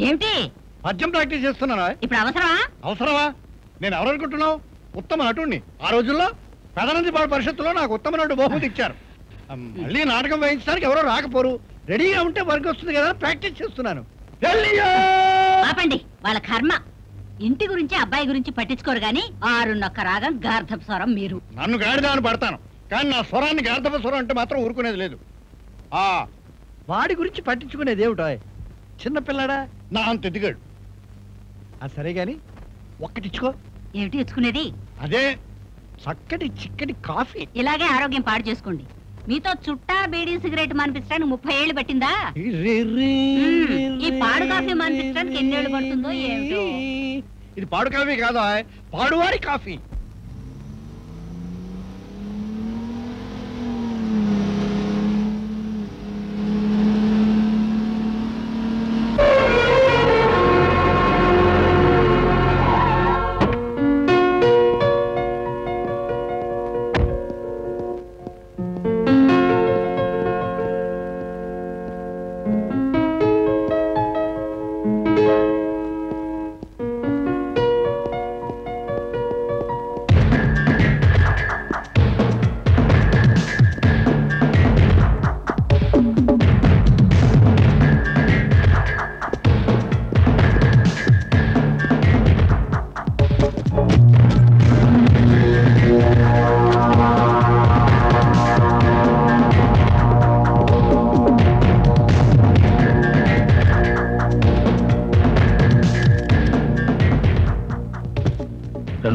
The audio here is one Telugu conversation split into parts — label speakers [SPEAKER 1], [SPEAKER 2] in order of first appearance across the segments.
[SPEAKER 1] ఏమిటి?
[SPEAKER 2] పద్యం ప్రాక్టీస్ చేస్తున్నానా?
[SPEAKER 1] ఇప్పుడు అవసరమా?
[SPEAKER 2] అవసరమా? నేను ఎవరనుకుంటున్నావు? ఉత్తమ నటుడిని. ఆ రోజుల్లో పెదనందిపాడు పరిషత్తులో నాకు ఉత్తమ నటుడు బహుమతి ఇచ్చారు. మళ్ళీ నాటకం వేయించడానికి ఎవరో రాకపోరు. రెడీగా ఉంటే వర్క్ వస్తుంది కదా, ప్రాక్టీస్ చేస్తున్నాను.
[SPEAKER 1] ఆపండి, వాళ్ళ కర్మ. ఇంటి గురించి అబ్బాయి గురించి పట్టించుకోరు గాని 6 రాగం గార్ధప స్వరం మీరు.
[SPEAKER 2] నన్ను గాడిదాన్ని పడతాను, కానీ నా స్వరాన్ని గార్ధప స్వరం అంటే మాత్రం ఊరుకునేది లేదు. వాడి గురించి పట్టించుకునేది ఏమిటో? చిన్నపిల్లాడా, నా అంత ఎదిగాడు. సరే గాని ఒక్కటిచ్చుకో.
[SPEAKER 1] ఏమిటి ఇచ్చుకునేది?
[SPEAKER 2] అదే చక్కటి చిక్కటి కాఫీ.
[SPEAKER 1] ఇలాగే ఆరోగ్యం పాడు చేసుకోండి. మీతో చుట్టా బీడీ సిగరెట్ మానిపించడానికి 30 ఏళ్ళు పట్టిందా? ఈ పాడు కాఫీ మానిపించడానికి ఎన్నేళ్ళు పడుతుందో ఏమిటో.
[SPEAKER 2] ఇది పాడు కాఫీ కాదా, పాడువారి కాఫీ.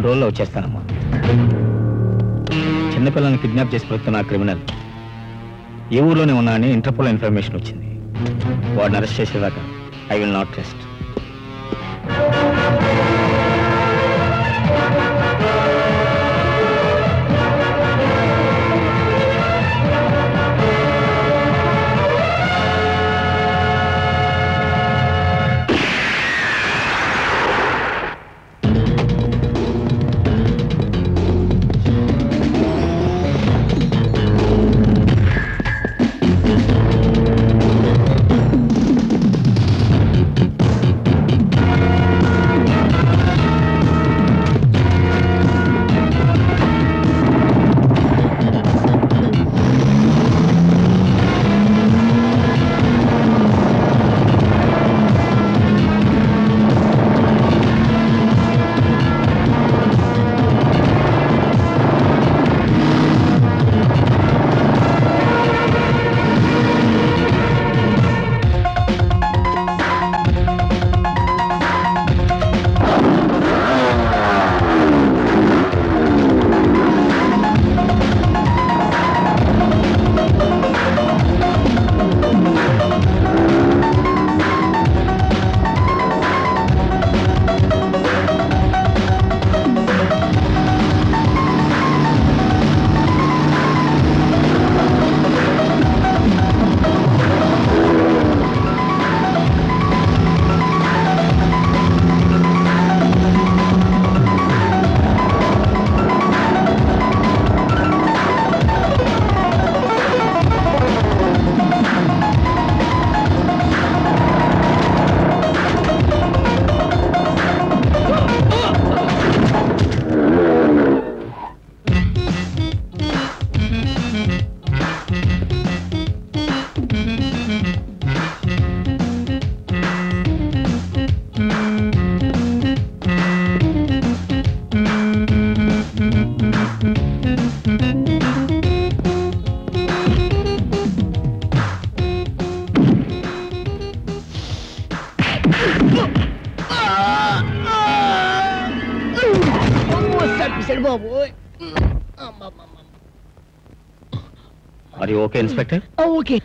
[SPEAKER 3] రోజుల్లో వచ్చేస్తానమ్మా. చిన్నపిల్లల్ని కిడ్నాప్ చేసి పెడుతున్న క్రిమినల్ ఏ ఊర్లోనే ఉన్నా అని ఇంటర్పోల్ ఇన్ఫర్మేషన్ వచ్చింది. వాడిని అరెస్ట్ చేసేదాకా I will not rest. Are you okay, Inspector?
[SPEAKER 4] Oh, okay.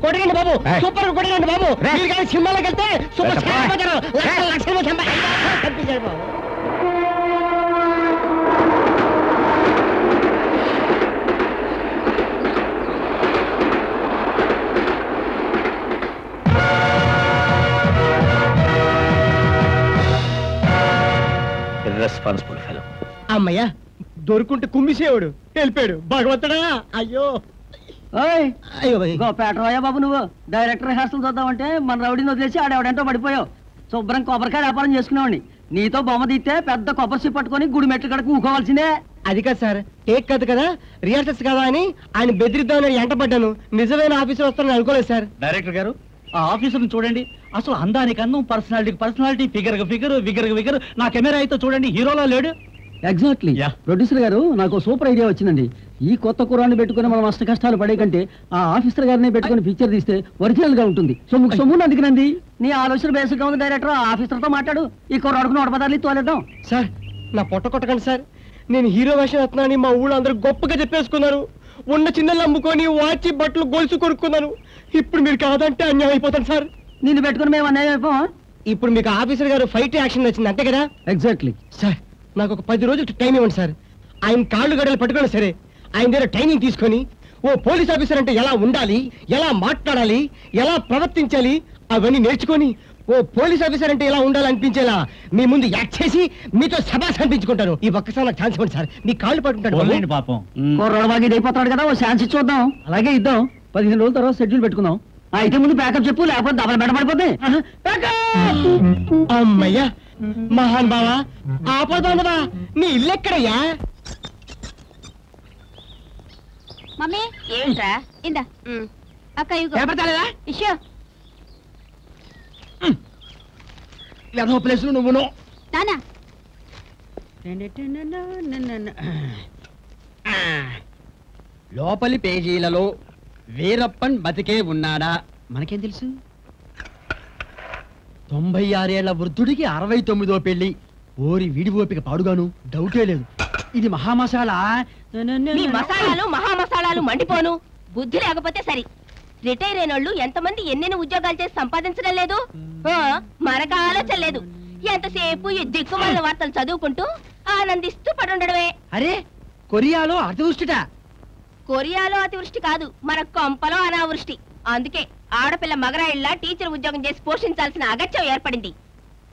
[SPEAKER 4] కొట్టండి బాబు, సూపర్ కొట్టండి బాబు. మీరు కానీ సినిమాలోకి వెళ్తే సూపర్ స్టార్ అయిపోతారు. లక్షలు కనిపించారు బాబు.
[SPEAKER 3] irresponsible fellow.
[SPEAKER 4] అమ్మయ్యా, దొరుకుంటే కుమ్మిసేవాడు వెళ్ళిపోయాడు. భగవంతుడా, అయ్యో అయ్యో.
[SPEAKER 5] పేటరాయా బాబు, నువ్వు డైరెక్టర్ రిహార్సల్ చూద్దామంటే మన రౌడీని వదిలేసి ఆడెవడంటో పడిపోయావు. శుభ్రం కొబ్బరికాయ వ్యాపారం చేసుకునేవాడిని. నీతో బొమ్మ తీస్తే పెద్ద కొబ్బరి సిప్ పట్టుకొని గుడి మెట్లు కడకు ఊకోవాల్సిందే.
[SPEAKER 4] అది కాదు సార్, టేక్ కాదు కదా, రిహార్సల్స్ కదా అని ఆయన బెదిరిద్దామని ఎంటపడ్డాను. నిజమైన ఆఫీసర్ వస్తానని అనుకోలేదు సార్.
[SPEAKER 6] డైరెక్టర్ గారు, ఆ ఆఫీసర్ని చూడండి. అసలు అందానికి అందం, పర్సనాలిటీకి పర్సనాలిటీ, ఫిగర్ విగర్. నా కెమెరా అయితే చూడండి, హీరోలా లేడు.
[SPEAKER 5] ఎగ్జాక్ట్లీ. ప్రొడ్యూసర్ గారు, నాకు సూపర్ ఐడియా వచ్చిందండి. ఈ కొత్త కుర్రాన్ని పెట్టుకుని మనం అష్ట కష్టాలు పడే కంటే ఆ ఆఫీసర్ గారిని పెట్టుకుని పిక్చర్ తీస్తే ఒరిజినల్ గా ఉంటుంది. సొమ్ము అందుకునండి. నీ ఆలోచన బేసిక్ గా ఉంది డైరెక్టర్. ఆఫీసర్ తో మాట్లాడు. ఈ కుర్రాడుకు 110 తోలేద్దాం.
[SPEAKER 4] సార్, నా పొట్ట కొట్టకండి సార్. నేను హీరో వేషం వస్తున్నానని మా ఊళ్ళో అందరూ గొప్పగా చెప్పేసుకున్నారు. ఉన్న చిన్నలు అమ్ముకొని వాచి బట్టలు గొలుసు కొనుక్కున్నాను. ఇప్పుడు మీరు కాదంటే అన్యాయం అయిపోతాను సార్.
[SPEAKER 5] నిన్ను పెట్టుకుని మేము అన్యాయం అయిపోవా?
[SPEAKER 4] ఇప్పుడు మీకు ఆఫీసర్ గారు ఫైట్ యాక్షన్ వచ్చింది అంతే కదా?
[SPEAKER 5] ఎగ్జాక్ట్లీ.
[SPEAKER 4] సార్, నాకు ఒక 10 రోజులు టైం ఇవ్వండి సార్. ఆయన కాళ్ళు గడలు పట్టుకోండి సరే. ఆయన దగ్గర ట్రైనింగ్ తీసుకొని ఓ పోలీస్ ఆఫీసర్ అంటే ఎలా ఉండాలి, ఎలా మాట్లాడాలి, ఎలా ప్రవర్తించాలి అవన్నీ నేర్చుకొని ఓ పోలీస్ ఆఫీసర్ అంటే ఎలా ఉండాలి అనిపించేలా మీ ముందు యాక్ట్ చేసి మీతో సభాస్ అనిపించుకుంటాను. ఈ ఒక్కసారి నాకు ఛాన్స్ ఇవ్వండి సార్. మీ కాళ్ళు పట్టుకుంటాను.
[SPEAKER 6] పాపం
[SPEAKER 5] కుర్రాడు బాగా అయిపోతాడు కదా, ఓ ఛాన్స్ ఇచ్చి చూద్దాం. అలాగే ఇద్దాం. 15 రోజుల తర్వాత షెడ్యూల్ పెట్టుకుందాం. అయితే ముందు బ్యాకప్ చెప్పు, లేకపోతే దబల బెడ పడిపోతే.
[SPEAKER 4] అమ్మయ్యా, మహాన్ బావా, ఆపదా నీ ఇల్లు ఎక్కడయ్యా?
[SPEAKER 1] మమ్మీ ఏంట్రా? ఇందా అక్క ఇష్యూ
[SPEAKER 4] ప్లేస్ నువ్వు
[SPEAKER 1] నానా.
[SPEAKER 5] లోపలి పేజీలలో వీరప్పన్ బతికే ఉన్నాడా మనకేం తెలుసు? 96 ఏళ్ల వృద్ధుడికి 69వ పెళ్లి. ఓరి వీడి ఓపిక పాడుగాను, డౌటే లేదు. ఇది మహామసాలా.
[SPEAKER 1] మీ మసాలాలు మహామసాలాలు మండిపోను. బుద్ధి లేకపోతే సరి. రిటైర్ అయినోళ్ళు ఎంతమంది ఎన్నెన్ని ఉద్యోగాలు చేసి సంపాదించడం లేదు. మనకు ఆలోచన లేదు. ఎంతసేపు ఈ దిక్కుమాలిన వార్తలు చదువుకుంటూ ఆనందిస్తూ పడుండడమే.
[SPEAKER 5] అరే, కొరియాలో అతివృష్టిట.
[SPEAKER 1] కొరియాలో అతివృష్టి కాదు, మన కొంపలో అనావృష్టి. అందుకే ఆడపిల్ల మగరాయిల్లా టీచర్ ఉద్యోగం చేసి పోషించాల్సిన అగత్యం ఏర్పడింది.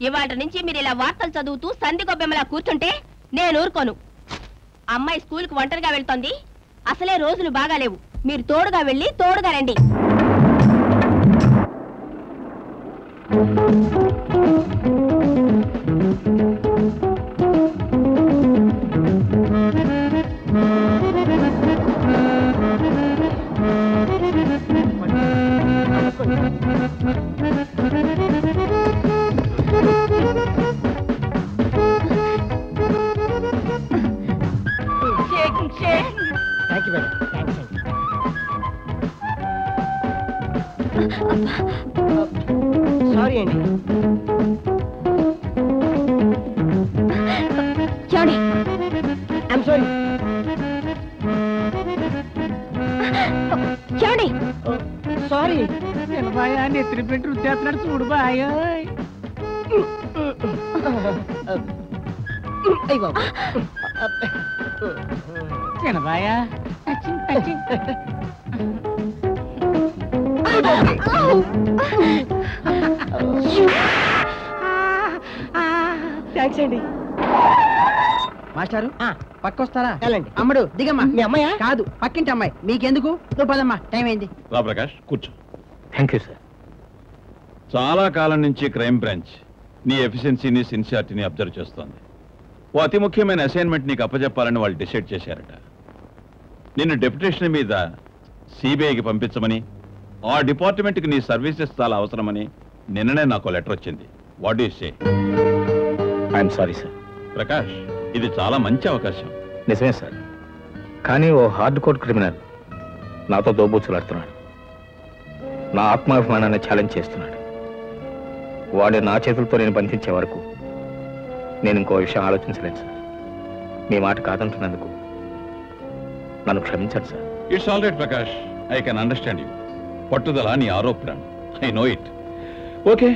[SPEAKER 1] ఇవాళ నుంచి మీరు ఇలా వార్తలు చదువుతూ సంధిగొబ్బెమ్మలా కూర్చుంటే నేను ఊరుకోను. అమ్మాయి స్కూల్ కు ఒంటరిగా వెళ్తోంది. అసలే రోజులు బాగాలేవు. మీరు తోడుగా వెళ్ళి తోడుగా రండి.
[SPEAKER 4] Thank you madam. థ్యాంక్స్ అండి. సారీ అండి.
[SPEAKER 1] చూడండి,
[SPEAKER 4] ఐఎమ్ సారీ.
[SPEAKER 1] చూడండి.
[SPEAKER 4] సారీ.
[SPEAKER 5] నెత్తిని పెట్టి రుద్దేస్తున్నాడు చూడు బాయ్.
[SPEAKER 4] అయ్య బాబు.
[SPEAKER 5] చిన్నబాయా
[SPEAKER 4] థ్యాంక్స్ అండి.
[SPEAKER 5] మాస్టారు, పక్కొస్తారా?
[SPEAKER 4] వెళ్ళండి.
[SPEAKER 5] అమ్మడు దిగమ్మా.
[SPEAKER 4] మీ అమ్మాయా?
[SPEAKER 5] కాదు, పక్కింటి అమ్మాయి. మీకెందుకు? నువ్వు పదమ్మా, టైం అయింది.
[SPEAKER 7] రా ప్రకాష్, కూర్చో.
[SPEAKER 3] Thank you sir.
[SPEAKER 7] చాలా కాలం నుంచి క్రైమ్ బ్రాంచ్ నీ ఎఫిషియన్సీని, సిన్సియారిటీని అబ్జర్వ్ చేస్తోంది. ఓ అతి ముఖ్యమైన అసైన్మెంట్ నీకు అప్పచెప్పాలని వాళ్ళు డిసైడ్ చేశారట. నిన్ను డెప్యుటేషన్ మీద సిబిఐకి పంపించమని, ఆ డిపార్ట్మెంట్కి నీ సర్వీసెస్ చాలా అవసరమని నిన్ననే నాకు లెటర్ వచ్చింది. What you say?
[SPEAKER 3] I'm sorry sir.
[SPEAKER 7] Prakash, ఇది చాలా మంచి అవకాశం.
[SPEAKER 3] నిజమే సార్, కానీ ఓ హార్డ్ కోర్ క్రిమినల్ నాతో దోబూచులాడుతున్నాడు. నా ఆత్మాభిమానాన్ని ఛాలెంజ్ చేస్తున్నాడు. వాడు నా చేతులతో నేను బంధించే వరకు నేను ఇంకో విషయం ఆలోచించలేదు సార్. మీ మాట కాదంటున్నందుకు నన్ను క్షమించండి sir.
[SPEAKER 7] It's all right Prakash, I can understand you. పట్టుదల నీ ఆరోపణ. I know it. ఓకే,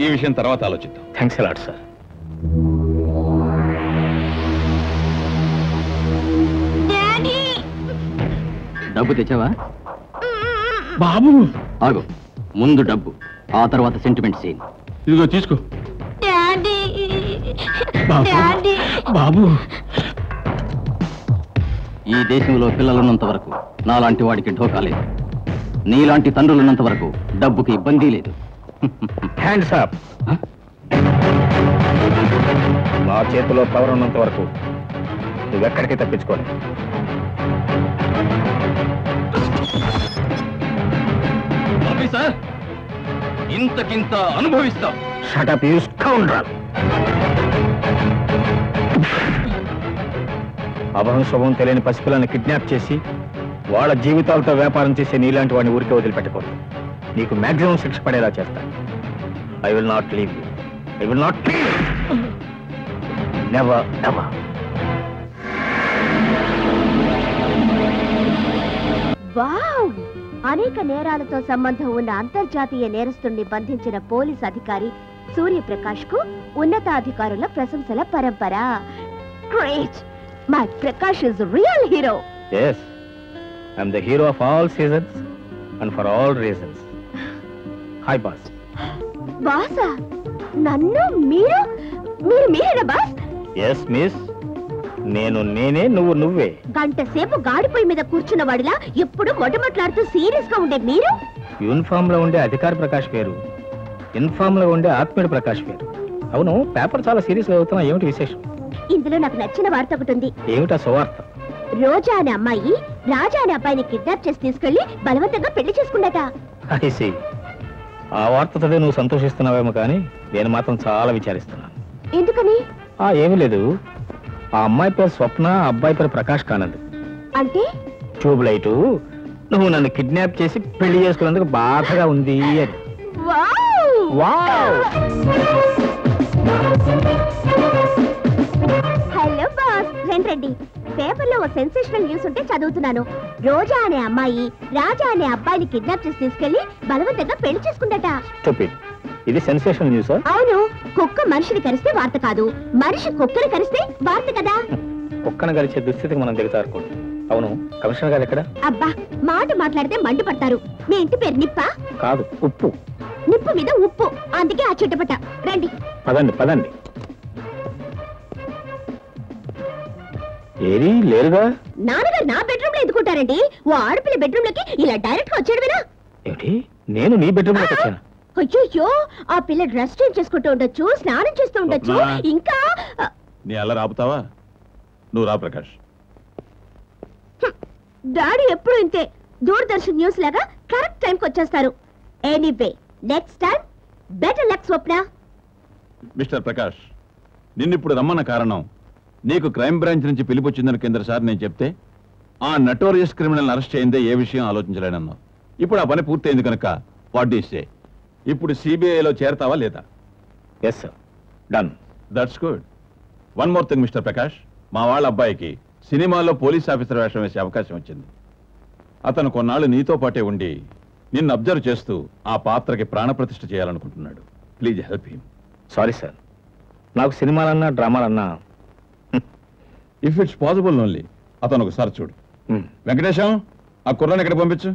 [SPEAKER 7] ఈ విషయం తర్వాత ఆలోచిద్దాం.
[SPEAKER 3] Thanks a lot sir.
[SPEAKER 5] డబ్బు తెచ్చావా?
[SPEAKER 6] బాబు
[SPEAKER 5] ఆగు, ముందు డబ్బు, ఆ తర్వాత సెంటిమెంట్ సీన్.
[SPEAKER 6] ఇదిగో తీసుకో. బాబు,
[SPEAKER 5] ఈ దేశంలో పిల్లలున్నంత వరకు నాలాంటి వాడికి ఢోకా లేదు. నీలాంటి తండ్రులున్నంత వరకు డబ్బుకి ఇబ్బంది లేదు.
[SPEAKER 3] Hands up. నా చేతిలో పవర్ ఉన్నంత వరకు నువ్వెక్కడికి తప్పించుకోలేదు.
[SPEAKER 5] సార్, ఇంతకింత అనుభవిస్తాం.
[SPEAKER 3] Shut up you scoundrel. అభం శుభం తెలియని పసిపిల్లని కిడ్నాప్ చేసి వాళ్ళ జీవితాలతో వ్యాపారం చేసే నీలాంటి వాడిని ఊరికే వదిలిపెట్టకూడదు. నీకు మాక్సిమం శిక్ష పడేలా చేస్తాను. I will not leave you. I will not leave. Never never.
[SPEAKER 1] Wow! అనేక నేరాలతో సంబంధం ఉన్న అంతర్జాతీయ నేరస్తుడిని బంధించిన పోలీస్ అధికారి సూర్యప్రకాష్ కు ఉన్నతాధికారుల ప్రశంసల పరంపర. Great! My Prakash is real hero.
[SPEAKER 3] Yes, I'm the hero of all seasons and for all reasons. Hi, boss.
[SPEAKER 1] బాసా? నన్ను మీరు మీరు మీరేనా బాస్?
[SPEAKER 3] Yes, miss. నేనే, నువ్వు నువ్వే.
[SPEAKER 1] గంట సేపు గాడిపోయి మీద కూర్చున్న వాడిలా ఎప్పుడు మొట్టమొట్లాడుతూ సీరియస్ గా ఉండే మీరు
[SPEAKER 3] యూనిఫామ్ లో ఉండే అధికార ప్రకాష్ వేరు, ఇన్ఫామ్ లో ఉండే ఆత్మీయుడు ప్రకాష్ వేరు. అవును, పేపర్ చాలా సీరియస్ గా అవుతున్నా. ఏమిటి విశేషం?
[SPEAKER 1] ఇందులో నాకు నచ్చిన వార్త ఒకటి ఉంది.
[SPEAKER 3] ఏమిటా సువార్త?
[SPEAKER 1] రోజా అనే అమ్మాయి రాజా అనే అబ్బాయిని కిడ్నాప్ చేసి తీసుకెళ్లి బలవంతంగా పెళ్లి చేసుకుందట.
[SPEAKER 3] I see. ఆ వార్తతో నువ్వు సంతోషిస్తున్నావేమో కానీ నేను మాత్రం చాలా విచారిస్తున్నాను.
[SPEAKER 1] ఎందుకని?
[SPEAKER 3] ఏమీ లేదు. ఆ అమ్మాయి పేరు స్వప్న, ఆ అబ్బాయి పేరు ప్రకాష్ కానంద్.
[SPEAKER 1] అంటే
[SPEAKER 3] ట్యూబ్ లైటు నువ్వు నన్ను కిడ్నాప్ చేసి పెళ్లి చేసుకున్నందుకు బాధగా ఉంది అని.
[SPEAKER 1] హలో బాస్, రండి. పేపర్ లో ఓ సెన్సేషనల్ న్యూస్ ఉంటే చదువుతున్నాను. రోజా అనే అమ్మాయి రాజా అనే అబ్బాయిని కిడ్నాప్ చేసి తీసుకెళ్లి బలవంతంగా పెళ్లి చేసుకుందట.
[SPEAKER 3] ఇది సెన్సేషనల్ న్యూస్?
[SPEAKER 1] అవును. కుక్క మనిషిని కరిస్తే వార్త కాదు, మనిషి కుక్కని కరిస్తే వార్త కదా.
[SPEAKER 3] కుక్కను కలిసే దుస్థితికి మనం దిగుతారకూడదు. అవును, కమిషనర్ గారు ఎక్కడ?
[SPEAKER 1] అబ్బా, మాట మాట్లాడితే మండిపడతారు. మీ ఇంటి పేరు నిప్ప?
[SPEAKER 3] కాదు, ఉప్పు.
[SPEAKER 1] నిప్పు మీద ఉప్పు, అందుకే ఆ చుట్టపట. రండి.
[SPEAKER 3] పదండి. ఏది లేరుగా?
[SPEAKER 1] నాన్నగారు నా బెడ్రూమ్ లో ఎందుకుంటారండి? ఓ ఆడపిల్ల బెడ్రూమ్ లోకి ఇలా డైరెక్ట్ గా వచ్చాడువేనా?
[SPEAKER 3] ఏమిటి, నేను నీ బెడ్రూమ్ లోకి వచ్చాను?
[SPEAKER 1] అయ్యో, ఆ పిల్ల డ్రెస్ చేంజ్ చేసుకుంటూ ఉండొచ్చు, స్నానం చేస్తూ ఉండొచ్చు. ఇంకా
[SPEAKER 7] నీ అలా రాపుతావా? నువ్వు రా ప్రకాష్.
[SPEAKER 1] డాడీ ఎప్పుడు ఇంతే, దూరదర్శన్ న్యూస్ లాగా కరెక్ట్ టైంకి వచ్చేస్తారు. Anyway, next time better luck Swapna.
[SPEAKER 7] Mister Prakash, నిన్నిప్పుడు రమ్మన్న కారణం నీకు క్రైమ్ బ్రాంచ్ నుంచి పిలిపొచ్చిందని కిందసారి నేను చెప్తే ఆ నటోరియస్ క్రిమినల్ అరెస్ట్ అయిందే ఏ విషయం ఆలోచించలేనన్నావు. ఇప్పుడు ఆ పని పూర్తయింది కనుక వాట్ డూ సే? ఇప్పుడు సిబిఐలో చేరతావా లేదా?
[SPEAKER 3] Yes sir, done.
[SPEAKER 7] That's good. One more thing mister Prakash, మా వాళ్ళ అబ్బాయికి సినిమాలో పోలీస్ ఆఫీసర్ వేషం వేసే అవకాశం వచ్చింది. అతను కొన్నాళ్ళు నీతో పాటే ఉండి నిన్ను అబ్జర్వ్ చేస్తూ ఆ పాత్రకి ప్రాణప్రతిష్ఠ చేయాలనుకుంటున్నాడు. Please help him.
[SPEAKER 3] Sorry sir, నాకు సినిమాలన్నా డ్రామాలన్నా
[SPEAKER 7] ఇఫ్ ఇట్స్ పాసిబుల్ ఓన్లీ అతను ఒకసారి చూడు. వెంకటేశం, ఆ కుర్రాన్ని ఎక్కడ పంపించు.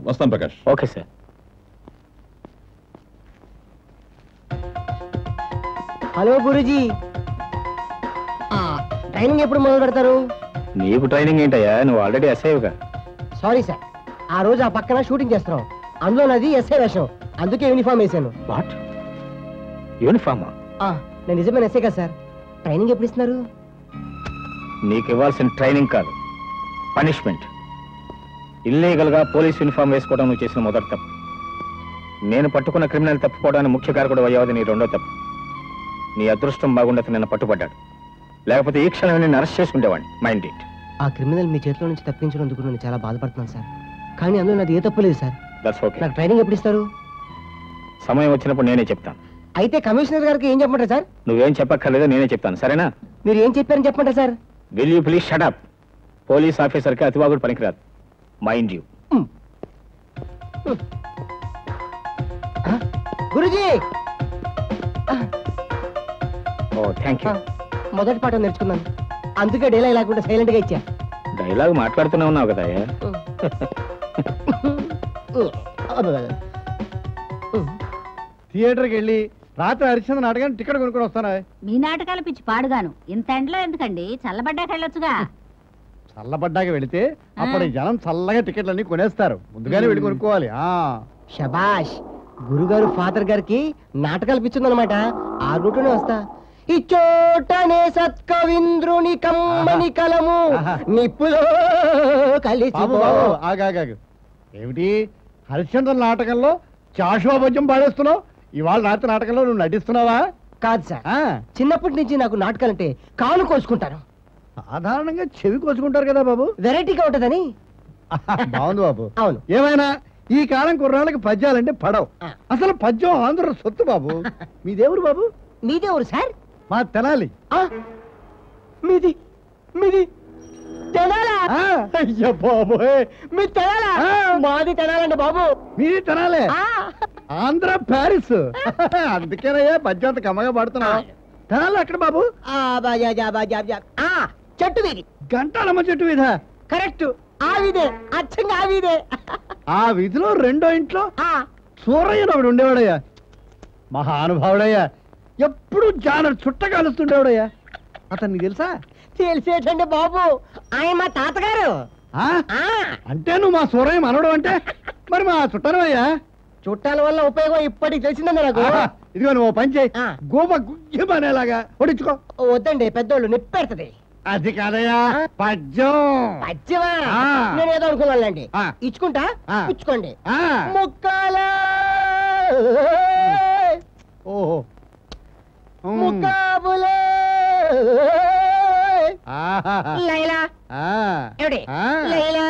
[SPEAKER 7] వస్తాను Prakash.
[SPEAKER 3] Okay sir.
[SPEAKER 4] Hello guruji, training ఎప్పుడు మొదలు పెడతారు?
[SPEAKER 3] నీకు ట్రైనింగ్ ఏంటయ్యా, నువ్వు ఆల్రెడీ ఎస్ఐగా.
[SPEAKER 4] సారీ సార్, ఆ రోజు ఆ పక్కన షూటింగ్ చేస్తున్నాం, అందులో నాది ఎస్ఐ వేషం, అందుకే యూనిఫామ్ వేసాను.
[SPEAKER 3] వాట్, యూనిఫామా?
[SPEAKER 4] నేను నిజమైన ఎస్ఐ కదా సార్. ట్రైనింగ్ ఎప్పుడు ఇస్తున్నారు?
[SPEAKER 3] నీకు ఇవ్వాల్సిన ట్రైనింగ్ కాదు, పనిష్మెంట్. ఇల్లీగల్ గా పోలీస్ యూనిఫామ్ వేసుకోవడం నువ్వు చేసిన మొదటి తప్పు. నేను పట్టుకున్న క్రిమినల్ తప్పుకోవడానికి ముఖ్య కారకుడు అయ్యావది నీ రెండో తప్పు. నీ అదృష్టం బాగుండత నిన్న పట్టుబడ్డాడు, లేకపోతే ఈ క్షణం నేను అరెస్ట్ చేసుకుంటేవాడిని. Mind it.
[SPEAKER 4] ఆ క్రిమినల్ మీ చేతిలో నుంచి తప్పించినందుకు నేను చాలా బాధపడుతున్నాను సార్, కానీ అందులో నాది ఏ తప్పు లేదు సార్.
[SPEAKER 3] That's okay.
[SPEAKER 4] నాకు ట్రైనింగ్ ఎప్పుడు ఇస్తారు?
[SPEAKER 3] సమయం వచ్చినప్పుడు నేనే చెప్తాను.
[SPEAKER 4] అయితే కమిషనర్ గారికి ఏం చెప్పమంటారు సార్?
[SPEAKER 3] నువ్వేం చెప్పక్కర్లేదో నేనే చెప్తాను, సరేనా?
[SPEAKER 4] మీరు ఏం చెప్పారని చెప్పమంటారు sir?
[SPEAKER 3] Will you please shut up. Police ఆఫీసర్కి అతివాగుడు పనికిరాదు. Mind you.
[SPEAKER 4] గురుజీ
[SPEAKER 3] ఓ థ్యాంక్ యూ.
[SPEAKER 4] మొదటి పాఠం నేర్చుకున్నాను, అందుకే డైలాగ్ లేకుండా సైలెంట్ గా ఇచ్చా.
[SPEAKER 3] డైలాగ్ మాట్లాడుతూనే ఉన్నావు కదా.
[SPEAKER 2] థియేటర్కి వెళ్ళి రాత్రి హరిశ్చంద్ర నాటకాన్ని టికెట్ కొనుక్కొని వస్తానా?
[SPEAKER 8] మీ నాటకాలు పిచ్చి పాడుగాను, ఇంత ఎండలో ఎందుకండి, చల్లబడ్డాక వెళ్ళొచ్చుగా.
[SPEAKER 2] చల్లబడ్డాక వెళితే అప్పుడు ఈ జనం చల్లగా టికెట్లన్నీ కొనేస్తారు, ముందుగానే వెళ్ళి కొనుక్కోవాలి.
[SPEAKER 4] శబాష్, గురుగారు ఫాదర్ గారికి నాటకాలు పిచ్చిందనమాట. ఆ రూట్లోనే వస్తా. ఈ చోటనే సత్కవింద్రుని కమ్మని కలము నిప్పులో కలిసి.
[SPEAKER 2] ఆగాగాగు, ఏమిటి హరిశ్చంద్ర నాటకంలో చాషోభజ్యం పాడేస్తున్నావు? ఇవాళ రాత్రి నాటకంలో నువ్వు నటిస్తున్నావా?
[SPEAKER 4] కాదు సార్, చిన్నప్పటి నుంచి నాకు నాటకాలంటే కాలు కోసుకుంటాను.
[SPEAKER 2] సాధారణంగా చెవి కోసుకుంటారు కదా బాబు,
[SPEAKER 4] వెరైటీగా ఉంటదని.
[SPEAKER 2] బాగుంది బాబు.
[SPEAKER 4] అవును,
[SPEAKER 2] ఏమైనా ఈ కాలం కుర్రాళ్ళకి పద్యాలంటే పడవు. అసలు పద్యం ఆంధ్ర సొత్తు బాబు. మీ దేవుడు బాబు?
[SPEAKER 4] మీదేవరు సార్?
[SPEAKER 2] మా తెనాలి.
[SPEAKER 4] మీది మీది తెనాలా? అయ్యో బాబు, మీ తెనాలా? మాది తెనాలండి బాబు.
[SPEAKER 2] మీది తెనాలే, ఆంధ్ర ప్యారిస్. అందుకేనయ్యా పద్యం అంత కమ్మగా పాడుతున్నావు. తెనాలి ఎక్కడ బాబు?
[SPEAKER 4] చెట్టు వీధి.
[SPEAKER 2] గంటాలమ్మ చెట్టు వీధ?
[SPEAKER 4] కరెక్ట్, ఆ వీధే, అచ్చంగా ఆ వీధే.
[SPEAKER 2] ఆ వీధిలో రెండో ఇంట్లో సూరయ్యను ఒకడు ఉండేవాడయ్యా, మహానుభావుడయ్యా. ఎప్పుడు జాన చుట్ట కాలుస్తుండేవాడయ్యా. అతన్ని తెలుసా?
[SPEAKER 4] తెలిసేటండి బాబు, ఆయన మా తాతగారు.
[SPEAKER 2] అంటే నువ్వు మా సూరయ్య మనవడు అంటే మరి మా చుట్టనవయ్యా.
[SPEAKER 4] చుట్టాల వల్ల ఉపయోగం ఇప్పటికి తెలిసిందండి నాకు.
[SPEAKER 2] ఇదిగో నువ్వు పని చేయి, గోప గుజ్జమనేలాగా వడించుకో.
[SPEAKER 4] వద్దండి, పెద్దోళ్ళు నిప్పెడుతుంది.
[SPEAKER 2] అది కాదయ్యా పద్యం.
[SPEAKER 4] పద్యమా? నేను ఏదో అనుకున్నానండి. ఇచ్చుకుంటా, పుచ్చుకోండి. ముక్కాల
[SPEAKER 2] ఓహో
[SPEAKER 4] ముక్కాబులే లైలా ఏమిటి లైలా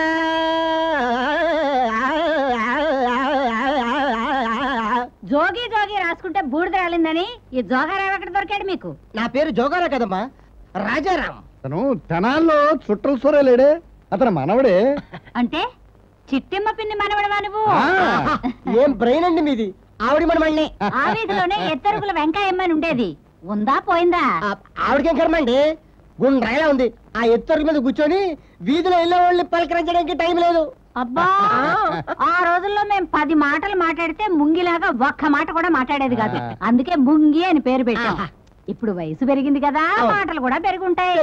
[SPEAKER 8] జోగి జోగి రాసుకుంటే బూడిద రాలిందని ఈ జోగారావు ఎక్కడ దొరికాడు మీకు?
[SPEAKER 4] నా పేరు జోగారా కదమ్మా, రాజారాం.
[SPEAKER 2] తను తెనాల్లో చుట్టల సూరే లేడే, అతను మనవడే.
[SPEAKER 8] అంటే చిట్టెమ్మ పిన్ని మనవడవా నువ్వు?
[SPEAKER 4] ఏం బ్రెయిన్ అండి మీది. ఆవిడ మనమణ్ణి.
[SPEAKER 8] ఆ వీధిలోనే ఎత్తరుగుల వెంకాయమ్మని ఉండేది, ఉందా పోయిందా?
[SPEAKER 4] ఆవిడకేం కర్మండి, గుండ్రాయిలా ఉంది. ఆ ఎత్తరుగు మీద కూర్చొని వీధిలో వెళ్ళే వాళ్ళని పలకరించడానికి టైం లేదు.
[SPEAKER 8] అబ్బా, ఆ రోజుల్లో మేము 10 మాటలు మాట్లాడితే ముంగిలాగా ఒక్క మాట కూడా మాట్లాడేది కాదు, అందుకే ముంగి అని పేరు పెట్టాం. ఇప్పుడు వయసు పెరిగింది కదా, మాటలు కూడా పెరుగుంటాయి.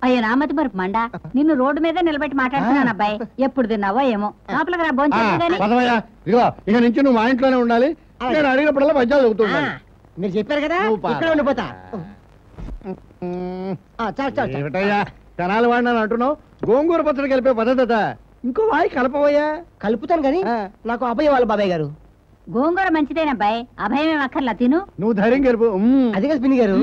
[SPEAKER 8] అయ్యో నామతి మరుపు మండ, నిన్ను రోడ్డు మీద నిలబెట్టి మాట్లాడుతున్నాను అబ్బాయి. ఎప్పుడు తిన్నావో ఏమో, లోపలికి రా భోంచేద్దాని.
[SPEAKER 2] ఇక నుంచి నువ్వు మా ఇంట్లోనే ఉండాలి, నేను అడిగినప్పుడల్లా పద్యాలు చదువుతున్నా.
[SPEAKER 4] మీరు చెప్పారు కదా, ఇక్కడ ఉండిపోతా.
[SPEAKER 2] ఏమిటయ్యా తెనాలి వాడిని అంటున్నావు? గోంగూర పచ్చడి కలిపే పద్ధత ఇంకో వాయి కలపవయ్యా.
[SPEAKER 4] కలుపుతాను కానీ నాకు అభయ వాళ్ళ బాబాయ్ గారు.
[SPEAKER 8] గోంగూర మంచిదేనబ్బాయి, అభయమే అక్కర్లా, తిను.
[SPEAKER 2] నువ్వు ధైర్యం గెలుపు.
[SPEAKER 4] అదే కదా పిన్ని గారు,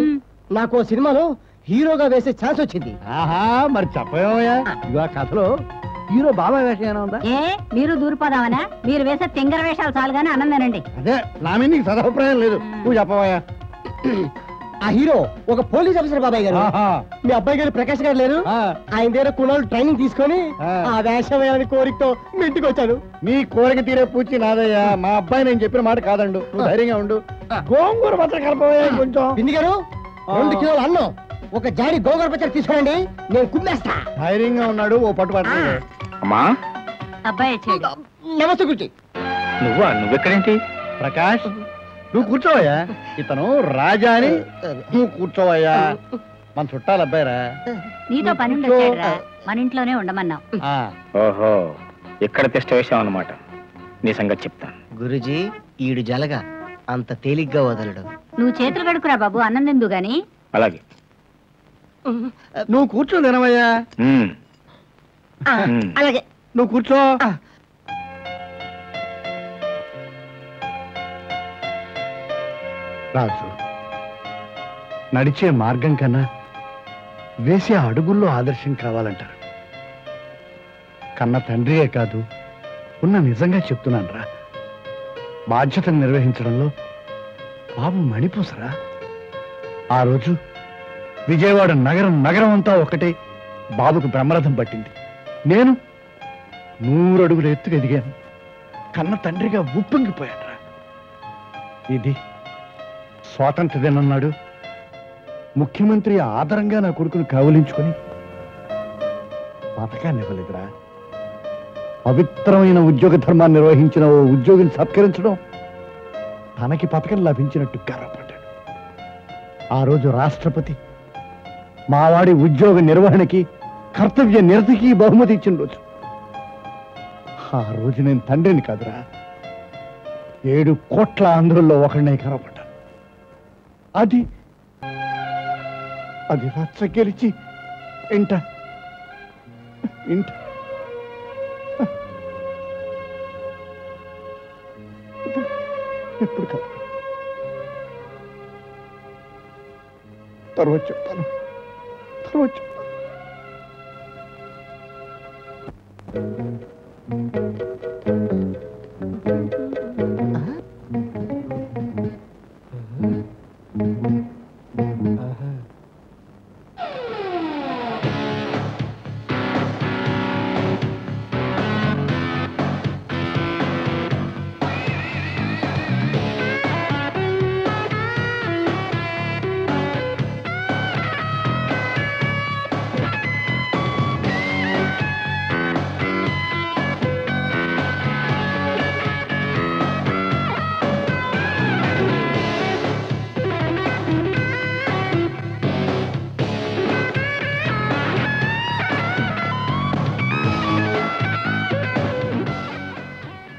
[SPEAKER 4] నాకు సినిమాలో హీరోగా వేసే ఛాన్స్ వచ్చింది.
[SPEAKER 2] ఆహా, మరి చెప్పవయ్యా. ఇవా కథలో హీరో బాబాయ్ వేషం ఏమైనా ఉందా?
[SPEAKER 8] ఏ మీరు దూరిపోదామనా? మీరు వేసే తింగర వేషాలు చాలుగానే అన్నందేనండి.
[SPEAKER 2] అదే నా మీద నీకు సదభిప్రాయం లేదు, నువ్వు చెప్పవయ్యా.
[SPEAKER 4] ఆ హీరో ఒక పోలీస్ ఆఫీసర్ బాబాయ్ గారు. మీ అబ్బాయి గారు ప్రకాష్ గారు లేరు, ఆయన దగ్గర కుణాలు ట్రైనింగ్ తీసుకొని ఆ వేషం వేయాలని కోరికతో మీ ఇంటికి వచ్చాను.
[SPEAKER 2] నీ కోరిక తీరే పూచి నాదయ్యా. మా అబ్బాయి నేను చెప్పిన మాట కాదండు, నువ్వు ధైర్యంగా ఉండు. గోంగూర పచ్చడి కలపవయ్యా కొంచెం.
[SPEAKER 4] పిన్ని గారు 2 కిలోలు అన్నం, 1 జాడి గోంగూర పచ్చడి తీసుకోండి, నేను కుమ్మేస్తా.
[SPEAKER 2] ధైర్యంగా ఉన్నాడు, ఓ పట్టుబట్ట.
[SPEAKER 3] అమ్మా
[SPEAKER 8] అబ్బాయి వచ్చాడు.
[SPEAKER 4] నమస్తే గురించి.
[SPEAKER 3] నువ్వెక్కడేంటి?
[SPEAKER 2] ప్రకాష్ నువ్వు కూర్చోవయ్యా. ఇతను రాజా అని నువ్వు కూర్చోవయ్యా. మన చుట్టాలు అబ్బాయిరా.
[SPEAKER 8] నీతో పని ఉండొచ్చాడురా, మన ఇంట్లోనే ఉండమన్నావు.
[SPEAKER 3] ఓహో, ఇక్కడ తిష్ట వేసాం అన్నమాట. నీ సంగతి చెప్తాను.
[SPEAKER 4] గురుజీ ఈడు జలగా అంత తేలిగ్గా వదలడు.
[SPEAKER 8] నువ్వు చేతులు కడుకురా బాబు, అన్నం తిందు గాని.
[SPEAKER 3] అలాగే
[SPEAKER 2] నువ్వు కూర్చో తినవయ్యా.
[SPEAKER 4] అలాగే
[SPEAKER 2] నువ్వు కూర్చో. రాజు, నడిచే మార్గం కన్నా వేసే అడుగుల్లో ఆదర్శం కావాలంటారు. కన్న తండ్రియే కాదు, ఉన్న నిజంగా చెప్తున్నాను రా, బాధ్యతను నిర్వహించడంలో బాబు మణిపూసరా. ఆ రోజు విజయవాడ నగరం అంతా ఒకటే బాబుకు బ్రహ్మరథం పట్టింది. నేను 100 అడుగుల ఎత్తుకు ఎదిగాను. కన్న తండ్రిగా ఉప్పొంగిపోయాడ్రా. ఇది స్వాతంత్ర దినన్నాడు ముఖ్యమంత్రి ఆదరంగా నా కొడుకును కావలించుకొని పథకాన్ని ఇవ్వలేదురా. పవిత్రమైన ఉద్యోగ ధర్మాన్ని నిర్వహించిన ఓ ఉద్యోగిని సత్కరించడం తనకి పథకం లభించినట్టు గర్వపడ్డాడు. ఆ రోజు రాష్ట్రపతి మావాడి ఉద్యోగ నిర్వహణకి కర్తవ్య నిరతికి బహుమతి ఇచ్చిన రోజు. ఆ రోజు నేను తండ్రిని కాదురా, 7 కోట్ల ఆంధ్రుల్లో ఒకడినే గర్వపడ్డాను. అది రచ్చ గెలిచి ఇంట ఎప్పుడు కాదు, తర్వాత చెప్తాను.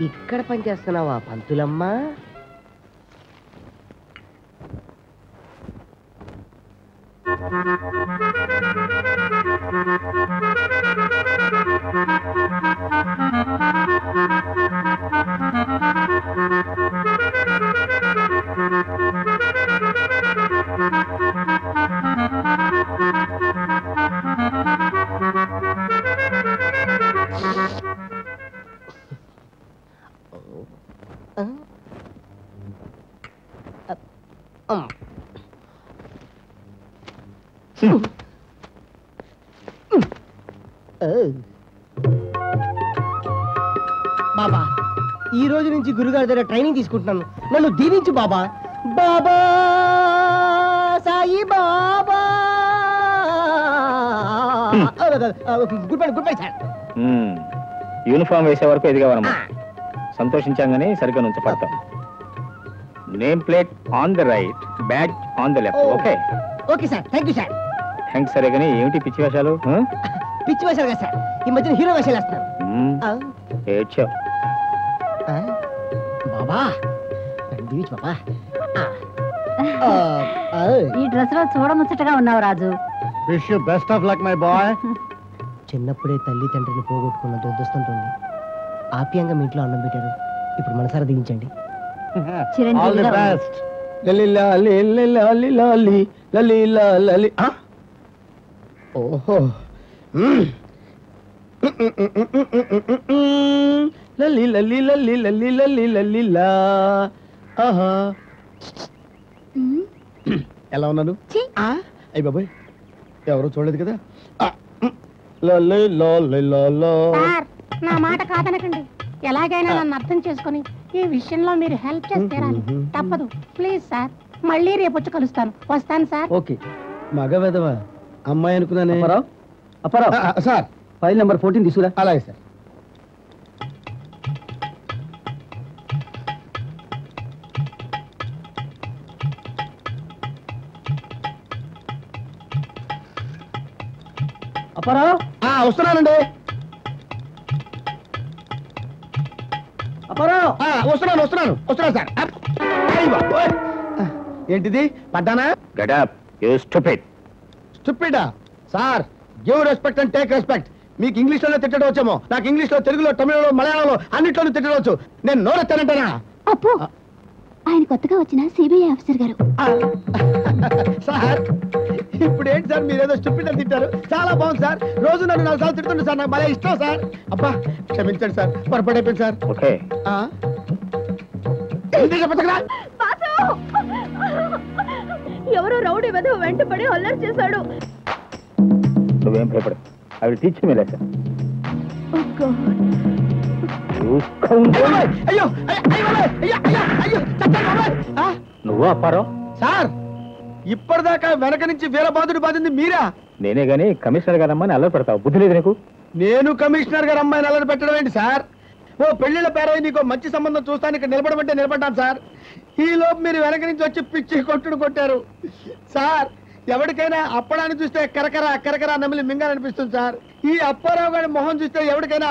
[SPEAKER 9] ఇక్కడ పనిచేస్తున్నావా పంతులమ్మా?
[SPEAKER 4] బాబా, ఈ రోజు నుంచి గురుగారి దగ్గర ట్రైనింగ్ తీసుకుంటున్నాను. నన్ను దీవించు Baba. Baba Sai Baba. Good bye sir.
[SPEAKER 3] Uniform వేసే వరకు ఎదిగేవారమ్మా. సంతోషించాం కానీ సరిగ్గా నుంచి పడతాం. Name plate on the right, bag on the left. Okay
[SPEAKER 4] okay sir, thank you sir.
[SPEAKER 3] Thanks. సరే కానీ ఏమిటి పిచ్చి వేషాలు?
[SPEAKER 4] పిచ్చి వేషాలు కదా సార్, ఈ మధ్యన హీరో వేషాలు వేస్తున్నారు.
[SPEAKER 3] ఏడ్చావు
[SPEAKER 4] బాబా, దీవించు బాబా.
[SPEAKER 8] ఈ డ్రెస్ లో చూడముచ్చటగా ఉన్నావు Raju.
[SPEAKER 2] Wish you best of luck my boy.
[SPEAKER 4] చిన్నప్పుడే తల్లి తండ్రిని పోగొట్టుకున్న దురదృష్టంతో ఆప్యాయంగా మీ ఇంట్లో అన్నం పెట్టారు. ఇప్పుడు మనసారా దీవించండి.
[SPEAKER 2] All the best.
[SPEAKER 4] ఓహో, లల్లి లల్లి లల్లి లల్లి లల్లి లల్లిలా. ఆహా, ఎలా ఉన్నాను? అయ్యి బాబాయ్, ఎవరు చూడలేదు కదా.
[SPEAKER 8] నా మాట కాదనకండి. ఎలాగైనా నన్ను అర్థం చేసుకుని ఈ విషయంలో మీరు హెల్ప్ చేస్తారని తప్పదు. ప్లీజ్ సార్, మళ్ళీ రేపు వచ్చి కలుస్తాను. వస్తాను సార్.
[SPEAKER 5] ఓకే. మగ వెధవా అమ్మాయి అనుకున్నానే.
[SPEAKER 4] అప్పారావు సార్,
[SPEAKER 5] ఫైల్ నెంబర్ 14 తీసుకురా.
[SPEAKER 4] అలాగే సార్.
[SPEAKER 5] అప్పారావు,
[SPEAKER 4] వస్తున్నానండి.
[SPEAKER 5] అప్పారావు,
[SPEAKER 4] వస్తున్నాను సార్. ఏంటిది పడ్డానా?
[SPEAKER 3] Get up you stupid.
[SPEAKER 4] స్టూపిడా? Sir, give respect and take respect. మీకు ఇంగ్లీష్ లోనే తిట్టడం వచ్చేమో, నాకు ఇంగ్లీష్ లో, తెలుగులో, తమిళలో, మలయాళంలో అన్నింటిలోనూ తిట్టవచ్చు. నేను నోరెత్తానంటానా?
[SPEAKER 8] అప్పు, ఆయన కొత్తగా వచ్చిన సిబిఐ ఆఫీసర్ గారు.
[SPEAKER 4] సార్, ఇప్పుడు ఏంటి సార్ మీరేదో స్టూపిడ్ అని తిట్టారు? చాలా బాగుంది సార్. రోజు నన్ను 4 సార్లు తిడుతుంది సార్, నాకు భలే ఇష్టం సార్. అబ్బా, క్షమించండి సార్, పొరపాటైపోయింది సార్.
[SPEAKER 3] ఓకే.
[SPEAKER 1] ఎవరో రౌడీ వెధవ వెంటపడి అల్లరి చేశాడు.
[SPEAKER 3] నువ్వేం భయపడ, అవి teach me lesson.
[SPEAKER 1] Oh God.
[SPEAKER 4] అయ్యో
[SPEAKER 3] నువ్వు అప్పారో
[SPEAKER 4] సార్ ఇప్పటిదాకా వెనక నుంచి వీరబాదుడు బాధింది మీరా?
[SPEAKER 3] నేనే గాని కమిషనర్ గారమ్మని అల్లరి పెడతావు, బుద్ధి లేదు నీకు?
[SPEAKER 4] నేను కమిషనర్ గారు అమ్మాయిని అల్లరి పెట్టడం ఏంటి సార్? ఓ పెళ్లిళ్ళ పేరై నీకు మంచి సంబంధం చూస్తాను ఇక్కడ నిలబడమంటే నిలబడ్డాను సార్. ఈ లోపు మీరు వెనక నుంచి వచ్చి పిచ్చి కొట్టుడు కొట్టారు సార్. ఎవరికైనా అప్పడాన్ని చూస్తే కరకర నమిలి మింగాలనిపిస్తుంది సార్. ఈ అప్పారావు గారి మొహం చూస్తే ఎవరికైనా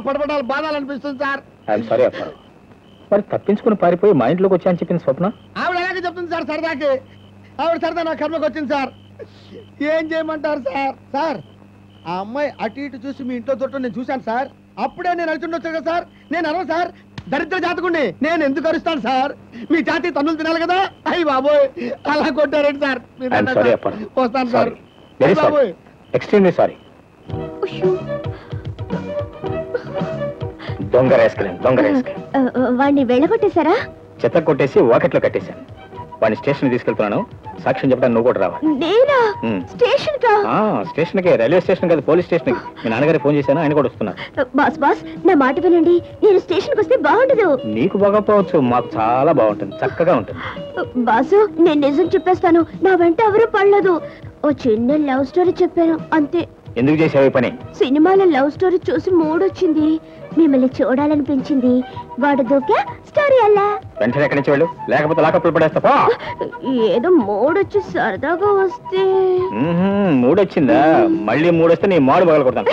[SPEAKER 4] పడపడాలు బాధాలనిపిస్తుంది సార్.
[SPEAKER 3] సారీ అప్పారావు, మరి తప్పించుకుని పారిపోయి మా ఇంట్లోకి వచ్చాయని చెప్పింది స్వప్న.
[SPEAKER 4] ఆవిడ అలాగే చెప్తుంది సార్ సరదాకి. ఆవిడ సరదా నా కర్మకు వచ్చింది సార్. ఏం చేయమంటారు సార్? సార్ ఆ అమ్మాయి అటు ఇటు చూసి మీ ఇంట్లో తోట నేను చూశాను సార్. అప్పుడే నేను అరుచుండొచ్చు కదా సార్. నేను అరవను సార్, దరిద్ర జాతకుండి. నేను ఎందుకు అరుస్తాను సార్? మీ జాతి తన్నులు తినాలి కదా. అయ్యి బాబోయ్ అలా కొట్టారండి సార్. వస్తాను సార్. బాబోయ్
[SPEAKER 3] ఎక్స్ట్రీమ్లీ సారీ. దొంగ
[SPEAKER 1] వాడిని వెళ్ళగొట్టేశారా?
[SPEAKER 3] చెత్త కొట్టేసి వాకెట్లో కట్టేశాను. వాడిని స్టేషన్ తీసుకెళ్తున్నాను. సాక్ష్యం చెప్పడానికి నువ్వు కూడా రావాలి.
[SPEAKER 1] నేనా? స్టేషన్ కా?
[SPEAKER 3] స్టేషన్ కి, రైల్వే స్టేషన్ కాదు, పోలీస్ స్టేషన్ కి. మీ నాన్నగారికి ఫోన్ చేశాను, ఆయన కూడా వస్తున్నారు.
[SPEAKER 1] బాస్ నా మాట వినండి. నేను స్టేషన్కి వస్తే బాగుండదు.
[SPEAKER 3] నీకు బాగోపోవచ్చు, మాకు చాలా బాగుంటుంది, చక్కగా ఉంటుంది.
[SPEAKER 1] బాసు నేను నిజం చెప్పేస్తాను, నా వెంట ఎవరు పడలేదు. ఓ చిన్న లవ్ స్టోరీ చెప్పాను అంతే.
[SPEAKER 3] ఎందుకు చేసావు ఈ పని?
[SPEAKER 1] సినిమాలో లవ్ స్టోరీ చూసి మూడొచ్చింది, మిమ్మల్ని చూడాలనిపించింది. వాడు దూకా స్టోరీ అల్లా.
[SPEAKER 3] వెంటనే ఎక్కడి నుంచి వెళ్ళు, లేకపోతే లాకప్లు పడేస్తా.
[SPEAKER 1] ఏదో మూడొచ్చి సరదాగా వస్తే.
[SPEAKER 3] మూడొచ్చిందా? మళ్ళీ మూడొస్తే నీ మాడు పగల కొడతాను.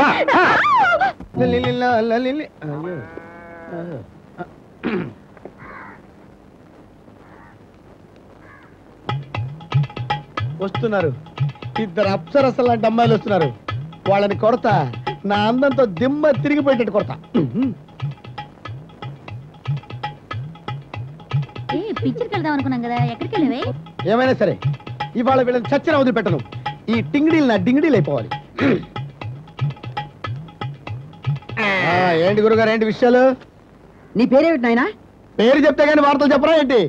[SPEAKER 4] వస్తున్నారు ఇద్దరు అప్సరసలు లాంటి అమ్మాయిలు వస్తున్నారు. వాళ్ళని కొడతా, నా అందంతో దిమ్మ తిరిగిపోయేటట్టు కొడతా.
[SPEAKER 8] పిక్చర్కి వెళ్దాం అనుకున్నాం కదా, ఎక్కడికి వెళ్ళవే?
[SPEAKER 4] ఏమైనా సరే ఇవాళ వీళ్ళని చచ్చిన వదిలిపెట్టను. ఈ టింగిడీలు నా డింగిడీలు అయిపోవాలి. ఏంటి గురుగారు, ఏంటి విషయాలు?
[SPEAKER 5] నీ పేరేమిటి నాయనా?
[SPEAKER 4] పేరు చెప్తే గానీ వార్తలు చెప్పరా ఏంటి?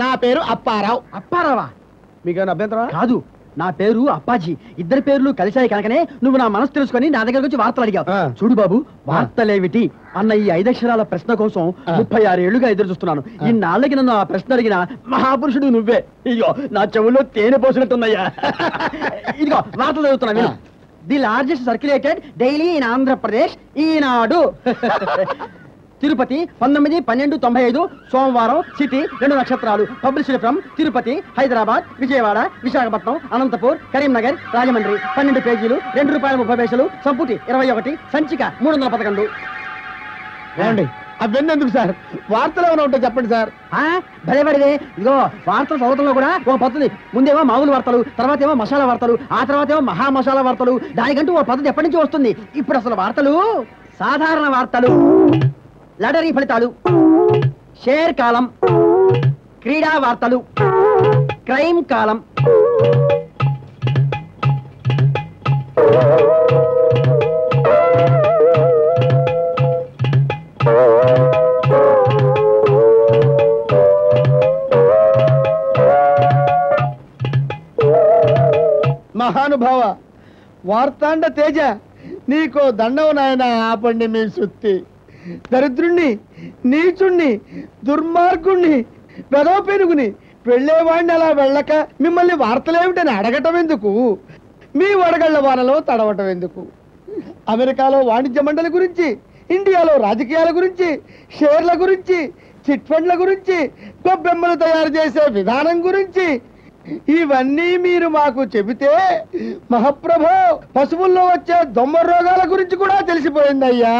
[SPEAKER 4] నా పేరు అప్పారావు.
[SPEAKER 5] అప్పారావా?
[SPEAKER 4] మీకేమైనా అభ్యంతరం?
[SPEAKER 5] కాదు, నా పేరు అప్పాజీ. ఇద్దరి పేర్లు కలిశాయి కనుకనే నువ్వు నా మనసు తెలుసుకొని నా దగ్గర వచ్చి వార్తలు అడిగావు. చూడు బాబు, వార్తలేమిటి అన్న ఈ 5 అక్షరాల ప్రశ్న కోసం 36 ఏళ్లుగా ఎదురు చూస్తున్నాను. ఇన్నాళ్ళకి నన్ను ఆ ప్రశ్న అడిగిన మహాపురుషుడు నువ్వే. ఇదిగో నా చెవుల్లో తేనె పోసినట్టున్నాయా. ఇదిగో వార్తలు చదువుతున్నా. The largest circulated daily in Andhra Pradesh Eenadu. Tirupati 19/12/95 సోమవారం సిటీ 2 నక్షత్రాలు. Published from Tirupati, Hyderabad, Vijayawada, Visakhapatnam, Anantapur, Karimnagar, Rajahmundry. 12 పేజీలు, ₹2.30. సంపుటి 21, సంచిక 311.
[SPEAKER 4] ఏమండి అవన్నీ ఎందుకు సార్? వార్తలు ఏమైనా ఉంటే చెప్పండి సార్.
[SPEAKER 5] భలేపడిదే. ఇదిగో వార్తల చదవటంలో కూడా ఒక పద్ధతి. ముందేమో మామూలు వార్తలు, తర్వాత ఏమో మసాలా వార్తలు, ఆ తర్వాత ఏమో మహా మసాలా వార్తలు. దానికంటూ ఓ పద్ధతి ఎప్పటి నుంచి వస్తుంది. ఇప్పుడు అసలు వార్తలు సాధారణ వార్తలు, లాటరీ ఫలితాలు, షేర్ కాలం, క్రీడా వార్తలు, క్రైమ్ కాలం.
[SPEAKER 4] మహానుభావ వార్తాండ తేజ, నీకో దండవు నాయన. ఆపండి మీ సుత్తి. దరిద్రుణ్ణి, నీచుణ్ణి, దుర్మార్గుణ్ణి, వెదవ పెరుగుని, వెళ్ళేవాడిని అలా వెళ్ళక మిమ్మల్ని వార్తలేమిటని అడగటం ఎందుకు? మీ వడగళ్ల వానలో తడవటం ఎందుకు? అమెరికాలో వాణిజ్య మండలి గురించి, ఇండియాలో రాజకీయాల గురించి, షేర్ల గురించి, చిట్ ఫండ్ల గురించి, గొబ్బెమ్మలు తయారు చేసే విధానం గురించి ఇవన్నీ మీరు మాకు చెబితే మహాప్రభో పశువుల్లో వచ్చే దొమ్మ రోగాల గురించి కూడా తెలిసిపోయింది అయ్యా.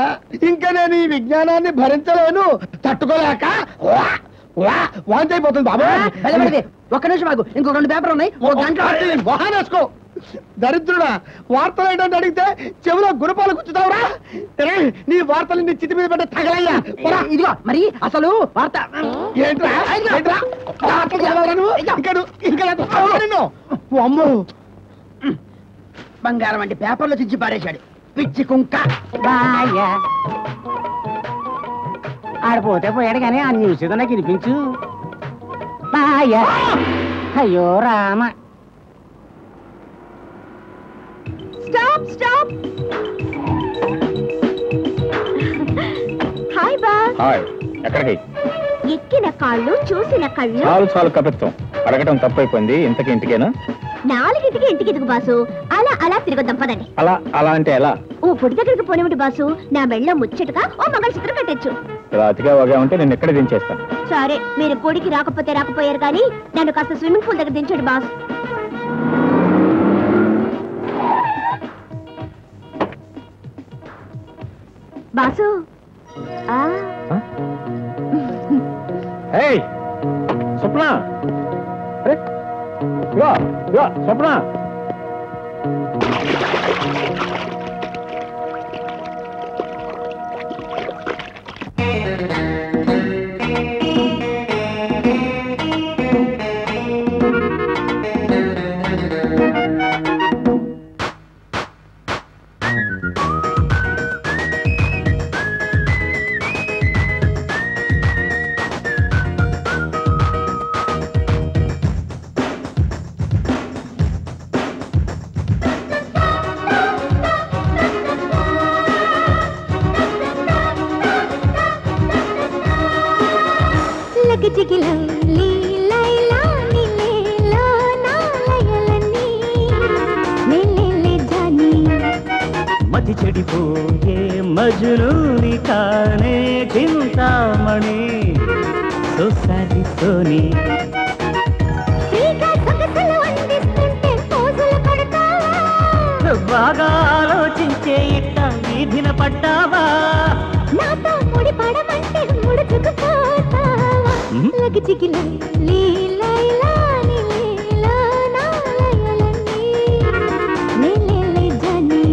[SPEAKER 4] ఇంకా నేను ఈ విజ్ఞానాన్ని భరించలేను, తట్టుకోలేక వాంతి అయిపోతుంది బాబా.
[SPEAKER 5] ఒక్క నిమిషం మాకు, ఇంకో 2 పేపర్లు ఉన్నాయి, ఒక గంట
[SPEAKER 4] వాహనేసుకో. దరిద్రుడా, వార్తలు ఏంటంటే అడిగితే చెవిలో గుణపాలు గుచ్చుతావురా. నీ వార్తలు నీ చితి మీద పెట్ట తగలయ్యా.
[SPEAKER 5] ఇదిగో మరి అసలు వార్త
[SPEAKER 4] ఏంట్రా? అమ్మో,
[SPEAKER 5] బంగారం వంటి పేపర్లో చించి పారేశాడు పిచ్చి కుంక.
[SPEAKER 9] ఆడిపోతే పోయాడు కానీ ఆ న్యూస్ ఏదో నాకు వినిపించు. అయ్యో రామ.
[SPEAKER 1] Stop stop.
[SPEAKER 3] హాయ్, ఎక్కడికి?
[SPEAKER 10] ఎక్కిన కాళ్ళు చూసిన కళ్ళు.
[SPEAKER 3] చాలు చాలు కపిత్వం, అడగటం తప్పైపోయింది. ఇంతకి ఇంటికేనా?
[SPEAKER 10] 4ంటికి ఇంటికి ఎదుగు బాసు. అలా అలా తిరగొద్దాం పదండి.
[SPEAKER 3] అలా అలా అంటే ఎలా?
[SPEAKER 10] ఓ పొడి దగ్గరికి పోనిమిటి బాసు. నా మెళ్ళలో ముచ్చటగా ఓ మంగళసూత్రం కట్టచ్చు.
[SPEAKER 3] ఇలా అతిగా వగా ఉంటే నేను ఎక్కడ దించేస్తాను.
[SPEAKER 10] సరే, మీరు కొడికి రాకపోతే రాకపోయారు కానీ నన్ను కాస్త స్విమ్మింగ్ పూల్ దగ్గర దించండి బాస్. బాసు
[SPEAKER 3] స్వప్న, స్వప్న,
[SPEAKER 11] మతి చెడిపోయే మజునూని కానే చింతామణి సొసరి సోని బాగా ఆలోచించే ఇట్ట వీధిన పడ్డావా?
[SPEAKER 10] నాతో ముడి పడమంటే ముడుచుకుపోతావా? లగచికిలా లీలైలా నీలా నాలయలన్నీ నీలేలే జని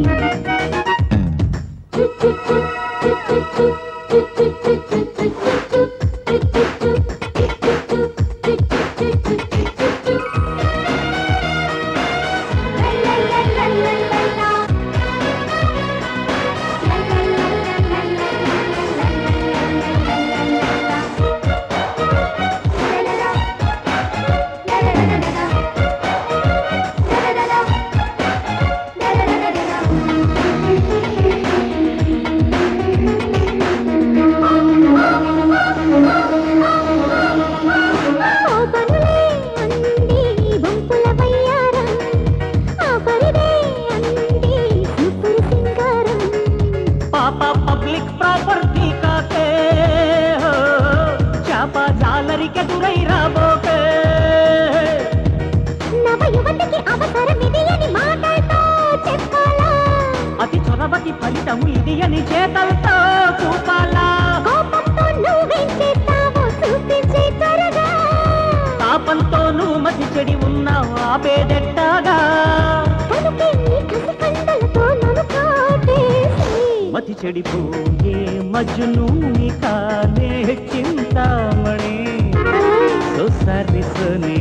[SPEAKER 11] అతి చొరవకి ఫలితం ఇది అని చేతలతో చూపాలా? తాపంతో నువ్వు మతి చెడి ఉన్నావు ఆపేదెట్టాగా? మతి చెడిపోయే మజ్జునూని కానే చింతామణి సొసరి సోని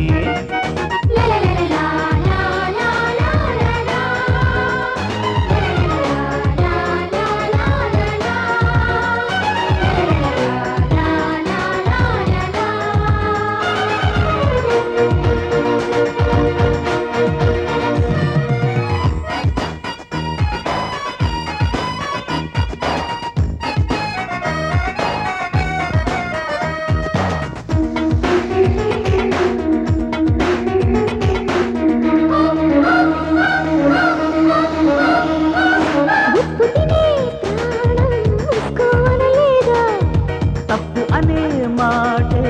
[SPEAKER 11] తప్పు అనే మాటే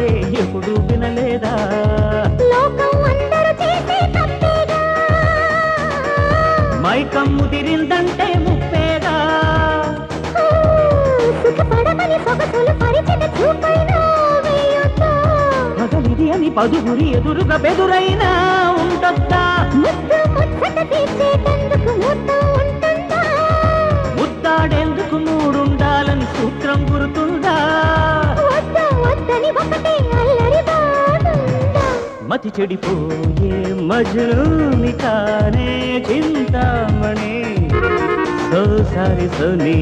[SPEAKER 11] ఎప్పుడు వినలేదా? మైకం ముదిరిందంటే ముప్పేగా? పగలిది అని పదుగురి ఎదురుగా బెదురైనా ఉండొద్దా? ముద్దాడేందుకు మూడుండాలని సూత్రం గుర్తుందా? మతి చెడిపోయే మజ్జునూని కానే చింతామణి సోసరి సోని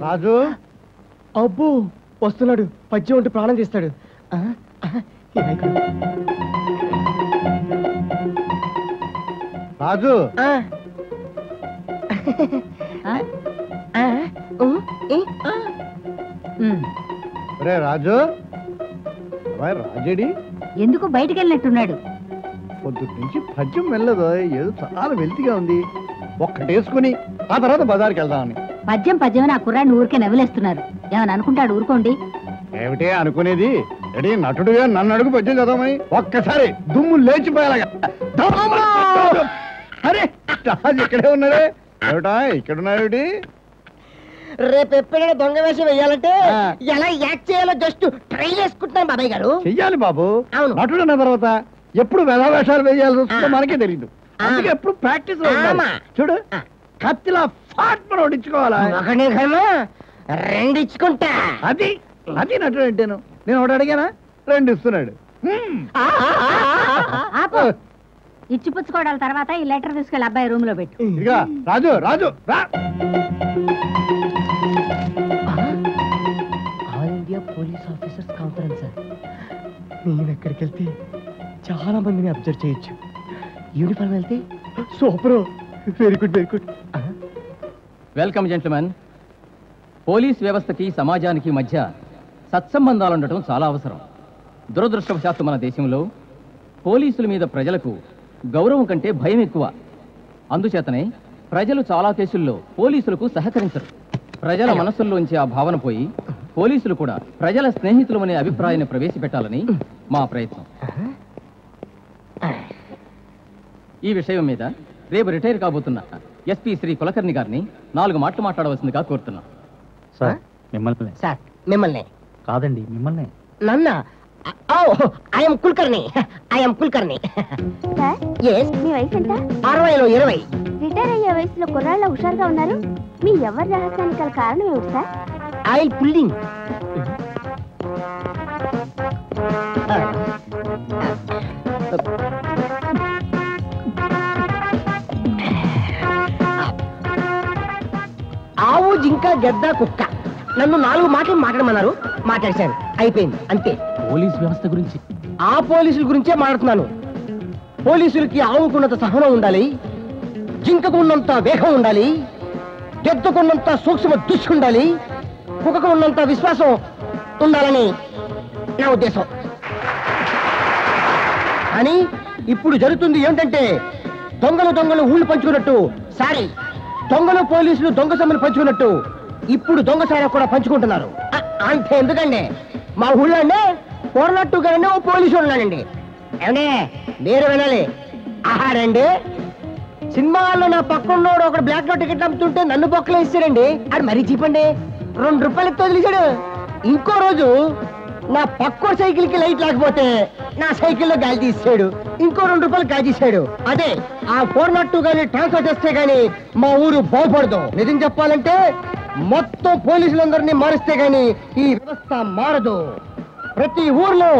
[SPEAKER 4] రాజు, అబ్బో వస్తున్నాడు. పద్యం ఉంటే ప్రాణం తీస్తాడు.
[SPEAKER 2] రాజు రే రాజు రాజేడి
[SPEAKER 8] ఎందుకు బయటికి వెళ్ళినట్టున్నాడు?
[SPEAKER 2] పొద్దుటి నుంచి పద్యం వెళ్ళదు, ఏదో చాలా వెల్తిగా ఉంది, ఒక్కటేసుకుని ఆ తర్వాత బజార్కి వెళ్దామని.
[SPEAKER 8] పద్యం పద్యం నా కుర్రాడిని ఊరికే నవ్వులేస్తున్నారు. ఏమని అనుకుంటాడు? ఊరుకోండి.
[SPEAKER 2] ఏమిటే అనుకునేది? ఎడి నటుడుగా నన్ను అడుగు పద్యం చదవమని ఒక్కసారి దుమ్ము లేచిపోయేలాగా. అరే రాజు ఇక్కడే ఉన్నాడే, ఏమిటా ఇక్కడున్నాడు?
[SPEAKER 4] రేపు ఎప్పుడైనా దొంగ వేషం వేయాలంటే ఎలా యాక్ట్ చేయాలో జస్ట్ ట్రై చేసుకుంటున్నాను బాబాయ్ గారు.
[SPEAKER 2] చెయ్యాలి బాబు.
[SPEAKER 4] అవును.
[SPEAKER 2] నటుడు అన్న తర్వాత ఎప్పుడు వేషాలు వేయాల్సి వస్తుందో మనకే తెలియదు. అందుకే ఎప్పుడు ప్రాక్టీస్ చూడు, కత్తిలా ఫాట్ మనం వడ్డించుకోవాలా?
[SPEAKER 4] రెండు ఇచ్చుకుంటా.
[SPEAKER 2] అది అది నటుడు అంటేను. నేను ఒకటి అడిగానా, రెండు ఇస్తున్నాడు.
[SPEAKER 8] ఇచ్చిపుచ్చుకోవడాల తర్వాత ఈ లెటర్ తీసుకెళ్ళి అబ్బాయి రూమ్ లో పెట్టు.
[SPEAKER 2] ఇక రాజు రాజు రా.
[SPEAKER 4] All India police officers conference sir. నేను ఎక్కడికి వెళ్తే చాలా మందిని అబ్జర్వ్ చేయొచ్చు. యూనిఫామ్ వెళ్తే super. Very good very good.
[SPEAKER 5] Welcome gentlemen. Police వ్యవస్థకి సమాజానికి మధ్య సత్సంబంధాలు ఉండటం చాలా అవసరం. దురదృష్టవశాత్తు మన దేశంలో పోలీసుల మీద ప్రజలకు గౌరవం కంటే భయం ఎక్కువ. అందుచేతనే ప్రజలు చాలా కేసుల్లో పోలీసులకు సహకరించరు. ప్రజల మనస్సుల్లోంచి ఆ భావన పోయి పోలీసులు కూడా ప్రజల స్నేహితులమనే అభిప్రాయాన్ని ప్రవేశపెట్టాలని మా ప్రయత్నం. ఈ విషయం మీద రేపు రిటైర్ కాబోతున్న ఎస్పీ శ్రీ కులకర్ణి గారిని 4 మాటలు మాట్లాడవలసిందిగా కోరుతున్నాం.
[SPEAKER 6] సార్ మిమ్మల్ని.
[SPEAKER 4] సార్ మిమ్మల్ని
[SPEAKER 6] కాదండి, మిమ్మల్ని.
[SPEAKER 4] నన్న ఐఎమ్ కుల్కర్ణి. ఐఎమ్ కుల్కర్ణి.
[SPEAKER 10] మీ వయసు ఎంత?
[SPEAKER 4] 60లో 20.
[SPEAKER 10] రిటైర్ అయ్యే వయసులో కుర్రాళ్ళ హుషారుగా ఉన్నారు. మీ ఎవరి రహస్యానికి గల కారణం ఏమిటి సార్?
[SPEAKER 4] Oil pulling. ఆవు, జింక, గద్ద, కుక్క నన్ను 4 మాటలు మాట్లాడమన్నారు. మాట్లాడశాను, అయిపోయింది, అంతే.
[SPEAKER 6] పోలీస్ వ్యవస్థ గురించి.
[SPEAKER 4] ఆ పోలీసుల గురించే మాట్లాడుతున్నాను. పోలీసులకి ఆవుకున్నంత సహనం ఉండాలి, జింకకున్నంత వేగం ఉండాలి, గెద్దకున్నంత సూక్ష్మ దృష్టి ఉండాలి, కుక్కకు ఉన్నంత విశ్వాసం ఉండాలని నా ఉద్దేశం. అని ఇప్పుడు జరుగుతుంది ఏంటంటే, దొంగలు ఊళ్ళు పంచుకున్నట్టు, సారీ, దొంగలు పోలీసులు దొంగ సొమ్ములు పంచుకున్నట్టు ఇప్పుడు దొంగసారా కూడా పంచుకుంటున్నారు. అంతే. ఎందుకండి మా ఊళ్ళో అండి పొరనట్టుగానే ఓ పోలీసు ఉన్నాడండి. ఏమండి మీరు వినాలి. ఆహారండి సినిమాల్లో నా పక్కన్నోడు ఒక బ్లాక్ లో టికెట్ అమ్ముతుంటే నన్ను బొక్కలు ఇస్తాడండి. అది మరీ చెప్పండి, 2 రూపాయలు ఎత్తు వదిలేశాడు. ఇంకో రోజు నా పక్కో సైకిల్ కి లైట్ లేకపోతే నా సైకిల్లో గాలి తీసాడు. ఇంకో 2 రూపాయలు కాజేశాడు. అదే ఆ 402 గాని ట్రాన్స్ఫర్ చేస్తే గాని మా ఊరు బాగుపడదు. నిజం చెప్పాలంటే మొత్తం పోలీసులందరినీ మారిస్తే గాని ఈ వ్యవస్థ మారదు. ప్రతి ఊర్లో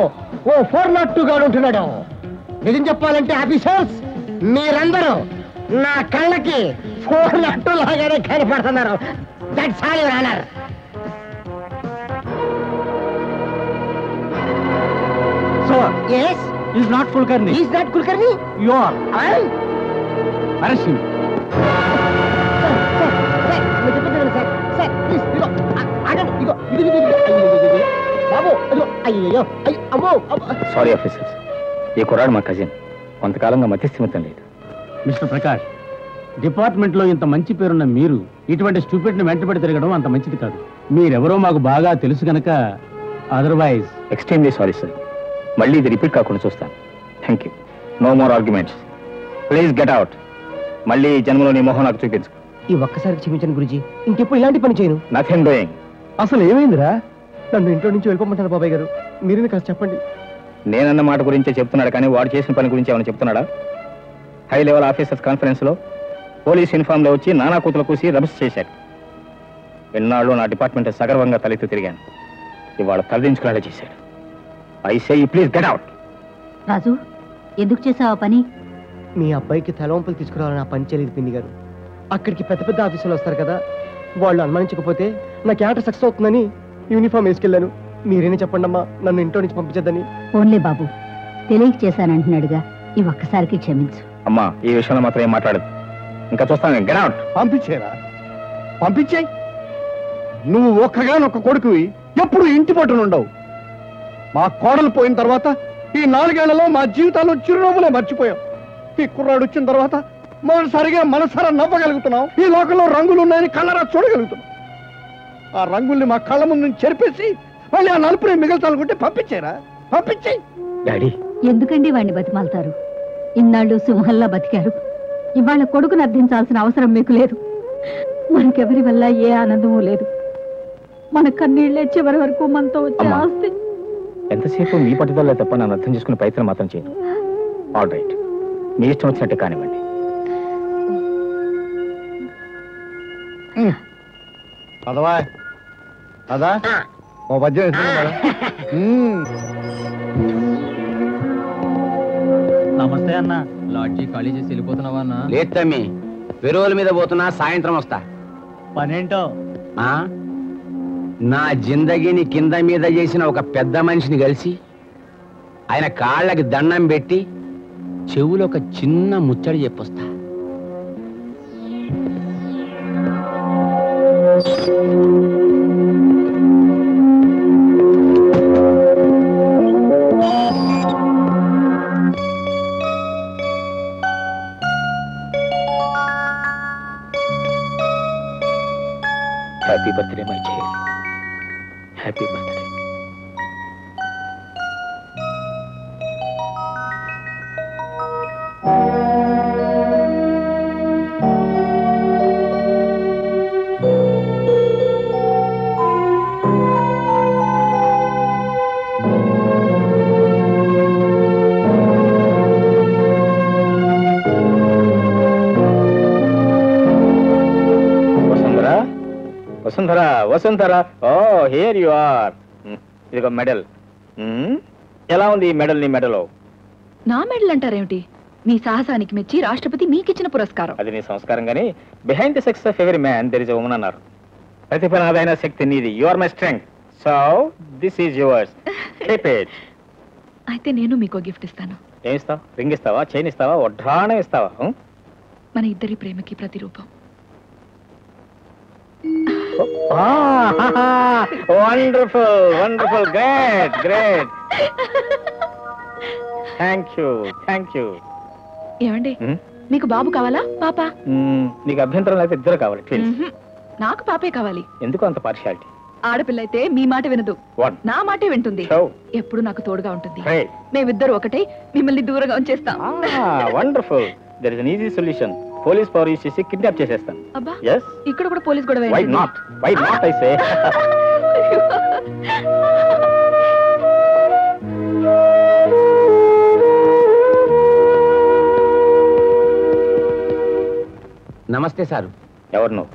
[SPEAKER 4] ఓ 402 గాడు ఉంటున్నాడు. నిజం చెప్పాలంటే ఆఫీసర్స్ మీరందరూ నా కళ్ళకి 402 లాగానే కనపడుతున్నారు. That's all your honour.
[SPEAKER 6] Sir,
[SPEAKER 4] yes,
[SPEAKER 6] is not Kulkarni.
[SPEAKER 4] He is not Kulkarni.
[SPEAKER 6] You are. Arrest him.
[SPEAKER 3] Sorry officers, ఈ కుర్రాడు మా కజిన్. కొంతకాలంగా మతిస్థిమితం లేదు.
[SPEAKER 6] మిస్టర్ ప్రకాష్, డిపార్ట్మెంట్ లో ఇంత మంచి పేరున్న మీరు ఇటువంటి స్టూపిడ్ ని వెంటబడి తిరగడం అంత మంచిది కాదు. మీరెవరో మాకు బాగా తెలుసు కనుక. Otherwise
[SPEAKER 3] extremely sorry sir. మళ్ళీ ఇది రిపీట్ కాకుండా చూస్తాను. Thank you. No more arguments. Please get out. మళ్ళీ జన్మలో నీ మొహం నాకు చూపించు.
[SPEAKER 4] ఈ ఒక్కసారి క్షమించండి గురుజీ, ఇంకెప్పుడు ఇలాంటి పని చేయను.
[SPEAKER 3] Nothing doing.
[SPEAKER 4] అసలు ఏమైందిరా? నన్ను ఇంట్లో నుంచి వెళ్ళిపోమంటారు బాబాయ్ గారు. మీరేనా కాస్త చెప్పండి.
[SPEAKER 3] నేనన్న మాట గురించే చెప్తున్నాడు కానీ వాడు చేసిన పని గురించి ఏమైనా చెప్తున్నాడా? హై లెవెల్ ఆఫీసర్స్ కాన్ఫరెన్స్ లో పోలీస్ యూనిఫామ్ లో వచ్చి నానా కూతులు కూసి రబస్ చేశాడు. ఎన్నాళ్ళు నా డిపార్ట్మెంట్ సగర్వంగా తలెత్తు తిరిగాను. ఇవాళ తలదించుకునేలా చేశాడు. I say you please get out.
[SPEAKER 8] Raju, ఎందుకు చేసావు పని?
[SPEAKER 4] మీ అబ్బాయికి తలవంపులు తీసుకురావాలని ఆ పని చేయలేదు పిన్ని గారు. అక్కడికి పెద్ద పెద్ద ఆఫీసులు వస్తారు కదా, వాళ్ళు అనుమానించకపోతే నా క్యారెక్టర్ సక్సెస్ అవుతుందని యూనిఫామ్ వేసుకెళ్ళాను. మీరేనే చెప్పండి అమ్మా, నన్ను ఇంట్లో నుంచి పంపించద్దని.
[SPEAKER 8] ఓన్లే బాబు, తెలియక చేశానంటున్నాడుగా, ఈ ఒక్కసారికి క్షమించు.
[SPEAKER 3] అమ్మా ఈ విషయంలో మాత్రం ఏం మాట్లాడదు. ఇంకా చూస్తాను. Get out.
[SPEAKER 2] పంపించేరా, పంపించేయి. నువ్వు ఒక్కగానొక్క కొడుకువి, ఎప్పుడు ఇంటి పట్టునుండవు. మా కోడలు పోయిన తర్వాత ఈ 4 ఏళ్లలో మా జీవితాల్లో చిరునవ్వులే మర్చిపోయాం. ఈ కుర్రాడు వచ్చిన తర్వాత మొదటిసారిగా మనసారా నవ్వగలుగుతున్నాం. ఈ లోకంలో రంగులు ఉన్నాయని కళ్ళరా చూడగలుగుతున్నాం. ఆ రంగుల్ని మా కళ్ళ ముందు నుంచి చెరిపేసి మళ్ళీ ఆ నలుపునే మిగల్చాలనుకుంటే పంపించేరా, పంపించేయి.
[SPEAKER 3] డాడీ
[SPEAKER 8] ఎందుకండి వాడిని బతిమాలతారు? ఇన్నాళ్ళు సింహంలా బతికారు. ఇవాళ కొడుకును అర్థించాల్సిన అవసరం మీకు లేదు. మనకెవరి వల్ల ఏ ఆనందమూ లేదు. మన కన్నీళ్ళే చివరి వరకు మనతో వచ్చే ఆస్తి.
[SPEAKER 3] ఎంతసేపు మీ పట్టుదల తప్ప నన్ను అర్థం చేసుకునే ప్రయత్నం మాత్రం చేయను. ఆల్ రైట్, మీ ఇష్టం వచ్చినట్టే కానివ్వండి.
[SPEAKER 2] అదవా అదా ఓ పద్యం వేసుకున్నా.
[SPEAKER 12] నమస్తే అన్న. లాడ్జీ ఖాళీ చేసి వెళ్ళిపోతున్నావా అన్న?
[SPEAKER 9] లేదు తమ్మి, వెరువుల మీద పోతున్నా, సాయంత్రం వస్తా.
[SPEAKER 12] పనేంటో?
[SPEAKER 9] నా జిందగీని కింద మీద చేసిన ఒక పెద్ద మనిషిని కలిసి ఆయన కాళ్ళకి దండం పెట్టి చెవులో ఒక చిన్న ముచ్చడి చెప్పొస్తా.
[SPEAKER 3] Happy birthday my child, happy birthday. Vasundhara, Vasundhara, oh here you are. ఇదిగో మెడల్. ఎలా ఉంది ఈ మెడల్ నీ మెడలో?
[SPEAKER 13] నా మెడల్ అంటారేమిటి? మీ సాహసానికి మెచ్చి రాష్ట్రపతి మీకిచ్చిన పురస్కారం.
[SPEAKER 3] అది నీ సంస్కారం గానీ, behind the success of every man there is a woman అన్నారు. ప్రతిఫలాదైన శక్తి నీది. You are my strength, so this is yours. Keep it.
[SPEAKER 13] అయితే నేను మీకు గిఫ్ట్ ఇస్తాను.
[SPEAKER 3] ఏం ఇస్తావు? రింగ్ ఇస్తావా, చైన్ ఇస్తావా, వడ్డాణం ఇస్తావా?
[SPEAKER 13] మన ఇద్దరి ప్రేమకి ప్రతిరూపం.
[SPEAKER 3] Wonderful, wonderful, great, great. Thank you, thank you.
[SPEAKER 13] ఏమండి, మీకు బాబు కావాలా పాప?
[SPEAKER 3] నీకు అభ్యంతరం అయితే ఇద్దరు కావాలి, ట్విన్స్.
[SPEAKER 13] నాకు పాపే కావాలి.
[SPEAKER 3] ఎందుకు అంత పార్షియాలిటీ?
[SPEAKER 13] ఆడపిల్ల అయితే మీ మాట వినదు, నా మాటే వింటుంది. ఎప్పుడు నాకు తోడుగా ఉంటుంది. మేమిద్దరు ఒకటే మిమ్మల్ని దూరంగా ఉంచేస్తాం.
[SPEAKER 3] Wonderful. There is an easy solution. Police power use చేసి కిడ్నాప్ చేసేస్తాం.
[SPEAKER 13] అబ్బా, ఇక్కడ కూడా పోలీస్ గొడవ.
[SPEAKER 3] Why not, why not I say.
[SPEAKER 9] నమస్తే సారు.
[SPEAKER 3] ఎవరు నువ్వు?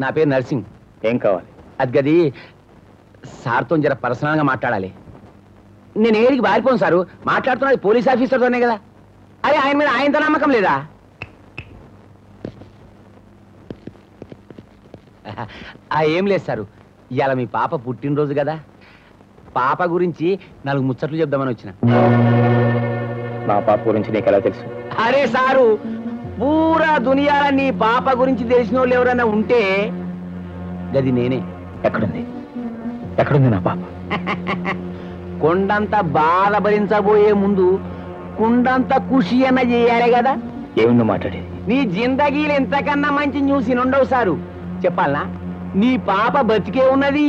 [SPEAKER 9] నా పేరు నర్సింగ్.
[SPEAKER 3] ఏం కావాలి?
[SPEAKER 9] అది గది సార్తో జర పర్సనల్గా మాట్లాడాలి. నేను ఏడికి బారిపోను సారు. మాట్లాడుతున్నది పోలీస్ ఆఫీసర్తోనే కదా. అరే ఆయన మీద ఆయనతో నమ్మకం లేదా? ఏం లేదు సారు, ఇవాళ మీ పాప పుట్టినరోజు కదా, పాప గురించి 4 ముచ్చట్లు చెప్దామని వచ్చిన.
[SPEAKER 3] నా పాప గురించి నీకు ఎలా తెలుసు?
[SPEAKER 9] అరే సారు, పూరా దునియాల నీ పాప గురించి తెలిసిన వాళ్ళు ఎవరైనా ఉంటే గది నేనే.
[SPEAKER 3] ఎక్కడుంది, ఎక్కడుంది నా పాప?
[SPEAKER 9] కొండంత బాధ భరించబోయే ముందు కుండంత ఖుషి అన్న చేయాలి కదా.
[SPEAKER 3] ఏముందో మాట్లాడేది?
[SPEAKER 9] నీ జిందగీలు ఎంతకన్నా మంచి న్యూస్ ఉండవు సారు. చెప్పాలనా, నీ పాప బతికే ఉన్నది.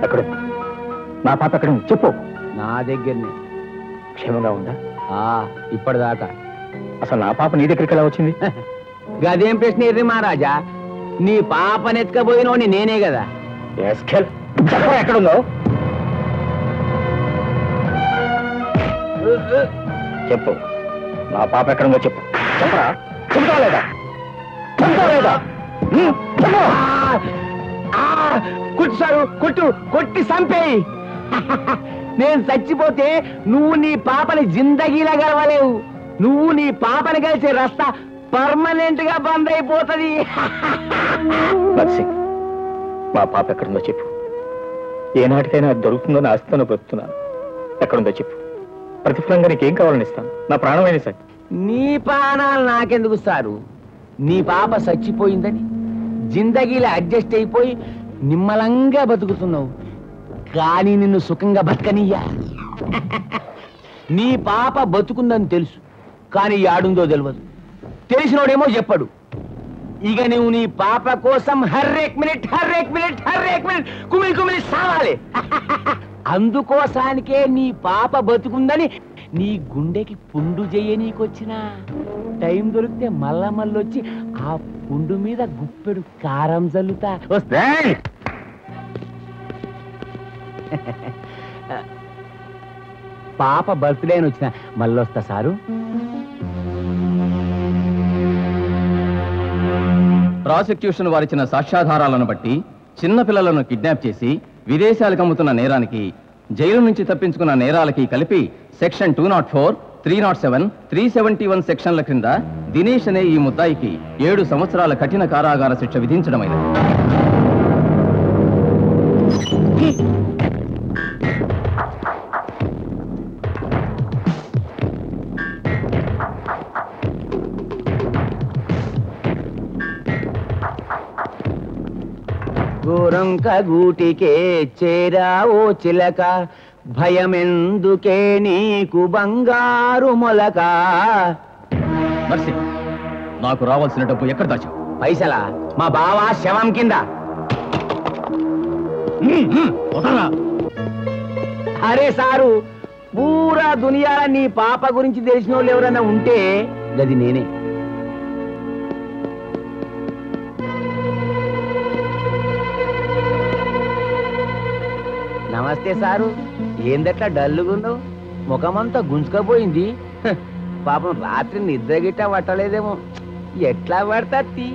[SPEAKER 3] ఎక్కడ నా పాప? ఎక్కడ ఉంది చెప్పు.
[SPEAKER 9] నా దగ్గరనే.
[SPEAKER 3] క్షేమంగా ఉందా?
[SPEAKER 9] ఇప్పటిదాకా.
[SPEAKER 3] అసలు నా పాప నీ దగ్గరికి ఎలా వచ్చింది?
[SPEAKER 9] గదేం ప్రశ్న ఎర్రి మహారాజా, నీ పాపనెత్తుకపోయినోని నేనే కదా.
[SPEAKER 3] ఎక్కడుందో చెప్పు. నా పాప ఎక్కడుందో చెప్పు. చెప్పరా? చెప్తా లేదా? చెప్తా లేదా?
[SPEAKER 9] కొట్టు సారు, కొట్టు, కొట్టి చంపేయి. నేను చచ్చిపోతే నువ్వు నీ పాపని జిందగీలా గెలవలేవు. నువ్వు నీ పాపని కలిసే రస్తా పర్మనెంట్ గా బంద్ అయిపోతుంది.
[SPEAKER 3] నర్సింగ్, మా పాప ఎక్కడుందో చెప్పు. ఏనాటికైనా అది దొరుకుతుందో నా ఆస్తితో బ్రతుకుతున్నాను. ఎక్కడుందో చెప్పు. ప్రతిఫలంగా నీకేం కావాలని ఇస్తాను. నా ప్రాణమైన సార్.
[SPEAKER 9] నీ ప్రాణాలు నాకెందుకు సారు? నీ పాప చచ్చిపోయిందని జిందగీలో అడ్జస్ట్ అయిపోయి నిమ్మలంగా బతుకుతున్నావు. కానీ నిన్ను సుఖంగా బతకనియ్యా. నీ పాప బతుకుందని తెలుసు, కానీ ఆడుందో తెలియదు. తెలిసినోడేమో చెప్పడు. ఇక నువ్వు నీ పాప కోసం హర్రేక్ మినిట్ కుమిలి కుమిలి సావాలి. అందుకోసానికే నీ పాప బతుకుందని నీ గుండెకి పుండు చెయ్యనీకొచ్చిన టైం దొరికితే మళ్ళొచ్చి ఆ పుండు మీద గుప్పెడు కారం జల్లుతా వస్తే. పాప బర్త్డే అని వచ్చిన మళ్ళొస్తా సారు.
[SPEAKER 12] ప్రాసిక్యూషన్ వారిచ్చిన సాక్ష్యాధారాలను బట్టి చిన్నపిల్లలను కిడ్నాప్ చేసి విదేశాలకు అమ్ముతున్న నేరానికి, జైలు నుంచి తప్పించుకున్న నేరాలకి కలిపి సెక్షన్ 204, 307, 371 సెక్షన్ల క్రింద దినేష్ అనే ఈ ముద్దాయికి 7 సంవత్సరాల కఠిన కారాగార శిక్ష విధించడమైనది.
[SPEAKER 9] గోరంక గూటికే చేరావో చిలక, భయమెందుకే నీకు బంగారు మొలక.
[SPEAKER 12] నర్సి, నాకు రావాల్సిన డబ్బు ఎక్కడ దాచావు?
[SPEAKER 9] పైసలా? మా బావా శవం కింద. అరే సారు, పూరా దునియా నీ పాప గురించి తెలిసిన వాళ్ళు ఎవరైనా ఉంటే గది నేనే. నమస్తే సారు. ఏందట్లా డల్లుగున్నావు? ముఖమంతా గుంజుకపోయింది. పాపం రాత్రి నిద్ర గిట్ట పట్టలేదేమో. ఎట్లా పడతీ?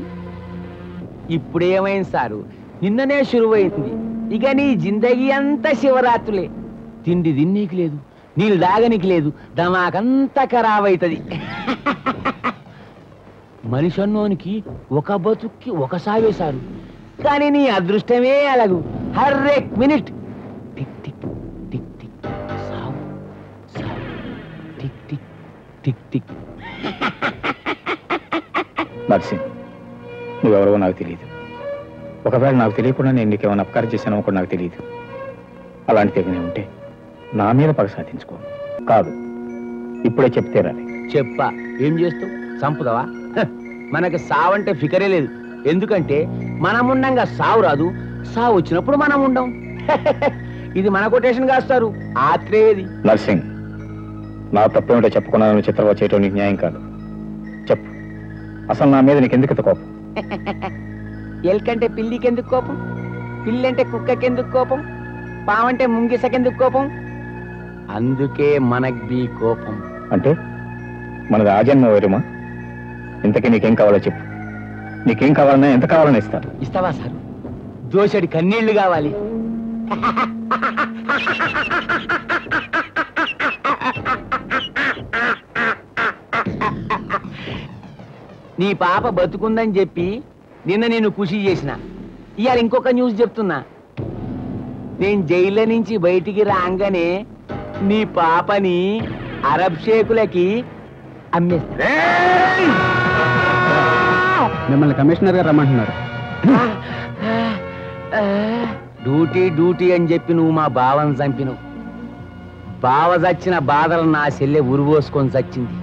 [SPEAKER 9] ఇప్పుడేమైంది సారు? నిన్ననే శురువైంది. ఇక నీ జిందగీ అంతా శివరాత్రులే. తిండి తిన్నీకి లేదు, నీళ్ళు దాగనికి లేదు, దమాకంతా ఖరాబ్ అవుతుంది. మనిషి అన్నోనికి ఒక బతుక్కి ఒక సావే సారు. కానీ నీ అదృష్టమే అలాగు. హర్రేక్ minute tick tick tick tick సావు సావు tick tick tick tick.
[SPEAKER 3] Narsing, నువ్వెవరో నాకు తెలియదు. ఒకవేళ నాకు తెలియకుండా నేను నీకేమైనా అపకారం చేశానో కూడా నాకు తెలియదు. అలాంటిది ఏమైనా ఉంటే నా మీద పగ సాధించుకో. కాదు, ఇప్పుడే చెప్తే రాలి.
[SPEAKER 9] చెప్పా, ఏం చేస్తావు? చంపుదావా? మనకి సావంటే ఫికరే లేదు. ఎందుకంటే మనముండంగా సావు రాదు, సావు వచ్చినప్పుడు మనం ఉండం. ఇది మన కొటేషన్ కాస్తారు. ఆత్రేది.
[SPEAKER 3] నర్సింగ్, నా తప్పేమిటో చెప్పుకున్నాను చిత్రవా చేయటం నీకు న్యాయం కాదు. చెప్పు, అసలు నా మీద నీకు ఎందుకు కోపం?
[SPEAKER 9] ఎల్కంటే పిల్లికి ఎందుకు కోపం? పిల్లంటే కుక్కకెందుకు కోపం? పావంటే ముంగిసకెందుకు కోపం? అందుకే మనకి కోపం.
[SPEAKER 3] అంటే మనది ఆజన్మ వైరమా? ఇంతకీ నీకేం కావాలో చెప్పు. నీకేం కావాలన్నా ఎంత కావాలని ఇస్తాను.
[SPEAKER 9] ఇస్తావా సార్? దోషడి కన్నీళ్లు కావాలి. నీ పాప బతుకుందని చెప్పి నిన్న నేను ఖుషి చేసిన. ఇవాళ ఇంకొక న్యూస్ చెప్తున్నా. నేను జైల్లో నుంచి బయటికి రాగానే నీ పాపని అరబ్ షేకులకి అమ్మేస్తా.
[SPEAKER 6] మిమ్మల్ని కమిషనర్ గారు రమ్మంటున్నారు.
[SPEAKER 9] డ్యూటీ డ్యూటీ అని చెప్పి నువ్వు మా బావని చంపినవు. బావ చచ్చిన బాధలు నా చెల్లె ఉరువోసుకొని చచ్చింది.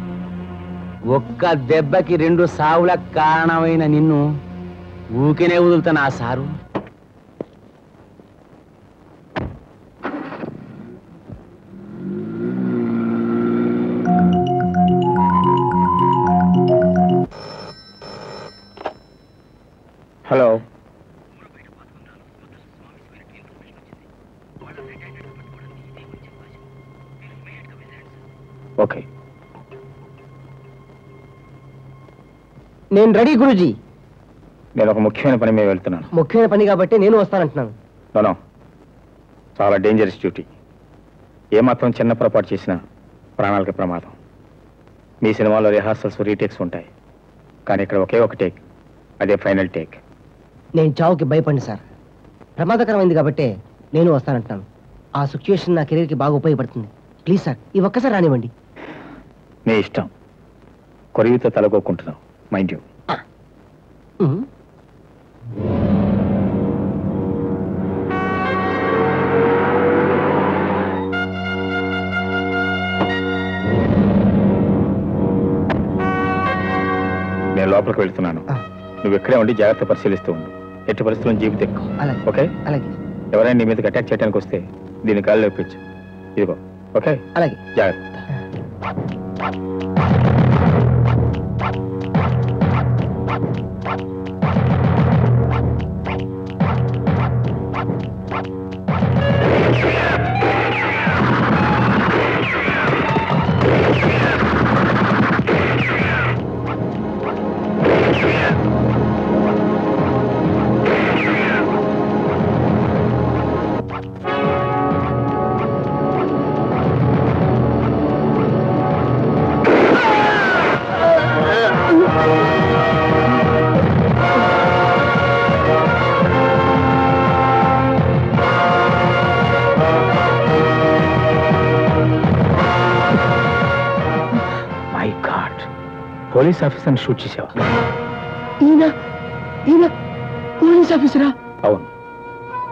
[SPEAKER 9] ఒక్క దెబ్బకి 2 సావులకు కారణమైన నిన్ను ఊకినే వదులుతా నా సారు.
[SPEAKER 3] Hello, okay.
[SPEAKER 4] నేను రెడీ గురూజీ.
[SPEAKER 3] నేను ఒక ముఖ్యమైన పని మీద వెళ్తున్నాను.
[SPEAKER 4] ముఖ్యమైన పని కాబట్టి నేను వస్తానంటున్నాను.
[SPEAKER 3] నో, చాలా డేంజరస్ డ్యూటీ. ఏమాత్రం చిన్న పొరపాటు చేసినా ప్రాణాలకి ప్రమాదం. మీ సినిమాలో రిహార్సల్స్ రీటేక్స్ ఉంటాయి. కానీ ఇక్కడ ఒకే ఒక టేక్, అదే ఫైనల్ టేక్.
[SPEAKER 4] నేను చావుకి భయపడి సార్. ప్రమాదకరమైంది కాబట్టి నేను వస్తానంటున్నాను. ఆ సిచ్యువేషన్ నా కెరీర్కి బాగా ఉపయోగపడుతుంది. ప్లీజ్ సార్, ఈ ఒక్కసారి రానివ్వండి.
[SPEAKER 3] నీ ఇష్టం. కొరివితో తలగొక్కుంటున్నావు, మైండ్ యూ. నేను లోపలికి వెళ్తున్నాను. నువ్వు ఇక్కడే ఉండి జాగ్రత్త పరిశీలిస్తూ ఉండు. ఎట్టి పరిస్థితుల్లో జీవితం ఎక్కువ. ఓకే?
[SPEAKER 4] అలాగే.
[SPEAKER 3] ఎవరైనా నీ మీదకి అటాక్ చేయడానికి వస్తే దీన్ని కాళ్ళు లేపించు. ఇదిగో. ఓకే?
[SPEAKER 4] అలాగే.
[SPEAKER 3] జాగ్రత్త. పోలీస్ ఆఫీసర్ని షూట్ చేసావా?
[SPEAKER 4] ఈయన పోలీస్ ఆఫీసరా?
[SPEAKER 3] అవును,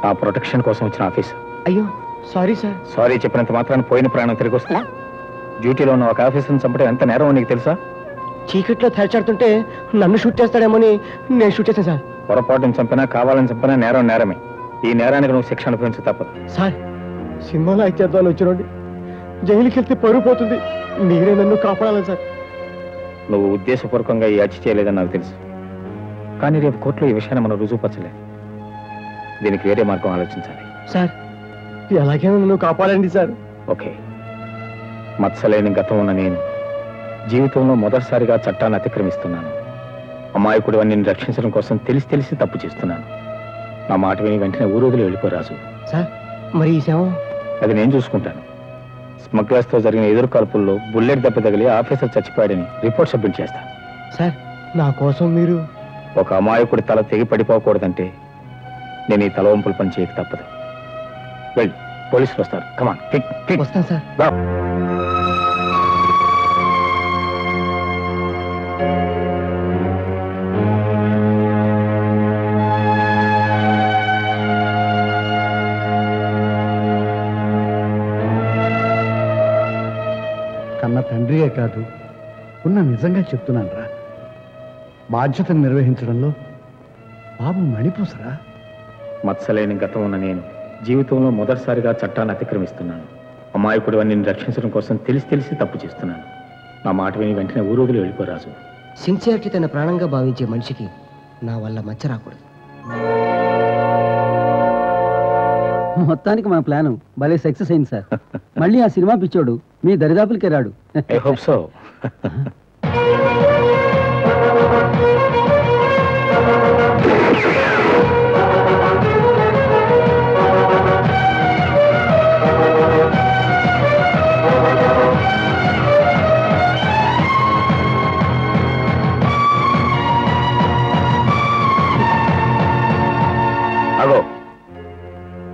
[SPEAKER 3] ఆ ప్రొటెక్షన్ కోసం వచ్చిన ఆఫీసర్.
[SPEAKER 4] అయ్యో సారీ సార్.
[SPEAKER 3] సారీ చెప్పినంత మాత్రాన్ని పోయిన ప్రాణం తిరిగి వస్తుందా? డ్యూటీలో ఉన్న ఒక ఆఫీసర్ని చంపడం ఎంత నేరం నీకు తెలుసా?
[SPEAKER 4] చీకట్లో తెరచాడుతుంటే నన్ను షూట్ చేస్తాడేమోని నేను షూట్ చేశాను సార్.
[SPEAKER 3] పొరపాటుని చంపినా కావాలని చంపినా నేరం నేరమే. ఈ నేరానికి నువ్వు శిక్ష అనుభవించ తప్పదు.
[SPEAKER 4] సార్, సినిమాలో అయితే వచ్చినండి, జైలుకి వెళ్తే పరుగు పోతుంది. మీరే నన్ను కాపాడాలి సార్.
[SPEAKER 3] నువ్వు ఉద్దేశపూర్వకంగా ఈ హత్య చేయలేదని నాకు తెలుసు. కానీ రేపు కోర్టులో ఈ విషయాన్ని మనం రుజువుపరచలేదు. దీనికి వేరే మార్గం ఆలోచించాలి.
[SPEAKER 4] సార్, ఎలాగైనా నన్ను కాపాడండి సార్.
[SPEAKER 3] ఓకే. మత్సలేని గతం ఉన్న నేను జీవితంలో మొదటిసారిగా చట్టాన్ని అతిక్రమిస్తున్నాను. అమాయకుడు నిన్ను రక్షించడం కోసం తెలిసి తప్పు చేస్తున్నాను. నా మాట విని వెంటనే ఊరోజులు వెళ్ళిపోరాజు.
[SPEAKER 4] సార్, మరి ఈ శవం?
[SPEAKER 3] అది నేను చూసుకుంటాను. స్మగ్లర్స్ తో జరిగిన ఎదురు కాల్పుల్లో బుల్లెట్ దెబ్బ తగిలి ఆఫీసర్ చచ్చిపోయాడని రిపోర్ట్ సబ్మిట్ చేస్తాను.
[SPEAKER 4] సార్, నా కోసం మీరు
[SPEAKER 3] ఒక అమాయకుడి తల తెగి పడిపోకూడదంటే నేను ఈ తలవంపులు పని చేయక తప్పదు. వెళ్ళి, పోలీసులు వస్తారు. కమాన్.
[SPEAKER 4] వస్తాను సార్.
[SPEAKER 2] కన్న తండ్రియే కాదు, ఉన్న నిజంగా చెప్తున్నాను రా, బాధ్యతను నిర్వహించడంలో బాబు మణిపూసరా.
[SPEAKER 3] మత్సలేని గతం ఉన్న నేను జీవితంలో మొదటిసారిగా చట్టాన్ని అతిక్రమిస్తున్నాను. అమాయకుడు నిన్ను రక్షించడం కోసం తెలిసి తప్పు చేస్తున్నాను. నా మాట విని వెంటనే ఊరోజులు వెళ్ళిపోరాజు.
[SPEAKER 4] సిన్సియారిటీ తన ప్రాణంగా భావించే మనిషికి నా వల్ల మచ్చ రాకూడదు.
[SPEAKER 5] మొత్తానికి మన ప్లాను భలే సక్సెస్ అయింది సార్. మళ్ళీ ఆ సినిమా పిచ్చోడు మీ దరిదాపులకే రాడు.
[SPEAKER 3] I hope so.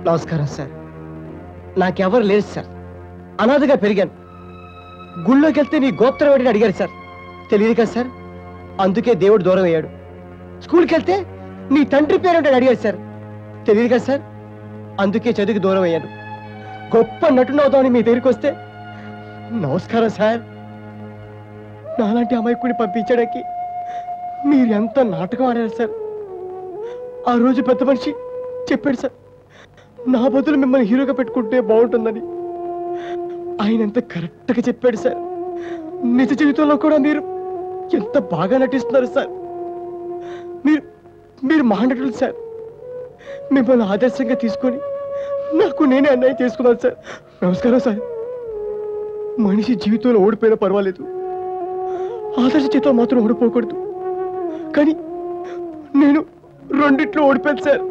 [SPEAKER 4] నమస్కారం సార్. నాకెవరు లేదు సార్. అనాథగా పెరిగాను. గుళ్ళోకి వెళ్తే నీ గోత్రం ఏంటని అడిగారు సార్. తెలియదు కదా సార్, అందుకే దేవుడు దూరం అయ్యాడు. స్కూల్కి వెళ్తే నీ తండ్రి పేరేంటని అడిగారు సార్. తెలియదు కదా సార్, అందుకే చదువుకి దూరం అయ్యాను. గొప్ప నటునవుతామని మీ దగ్గరికి వస్తే నమస్కారం సార్. నాలాంటి అమాయకుడిని పంపించడానికి మీరు ఎంత నాటకం ఆడారు సార్. ఆ రోజు పెద్ద మనిషి చెప్పాడు సార్, నా బదులు మిమ్మల్ని హీరోగా పెట్టుకుంటే బాగుంటుందని. ఆయన ఎంత కరెక్ట్గా చెప్పాడు సార్. నిజ జీవితంలో కూడా మీరు ఎంత బాగా నటిస్తున్నారు సార్. మీరు మహానటులు సార్. మిమ్మల్ని ఆదర్శంగా తీసుకొని నాకు నేనే అన్యాయం చేసుకున్నాను సార్. నమస్కారం సార్. మనిషి జీవితంలో ఓడిపోయినా పర్వాలేదు, ఆదర్శ చేతిలో మాత్రం ఓడిపోకూడదు. కానీ నేను రెండిట్లో ఓడిపోయాను సార్.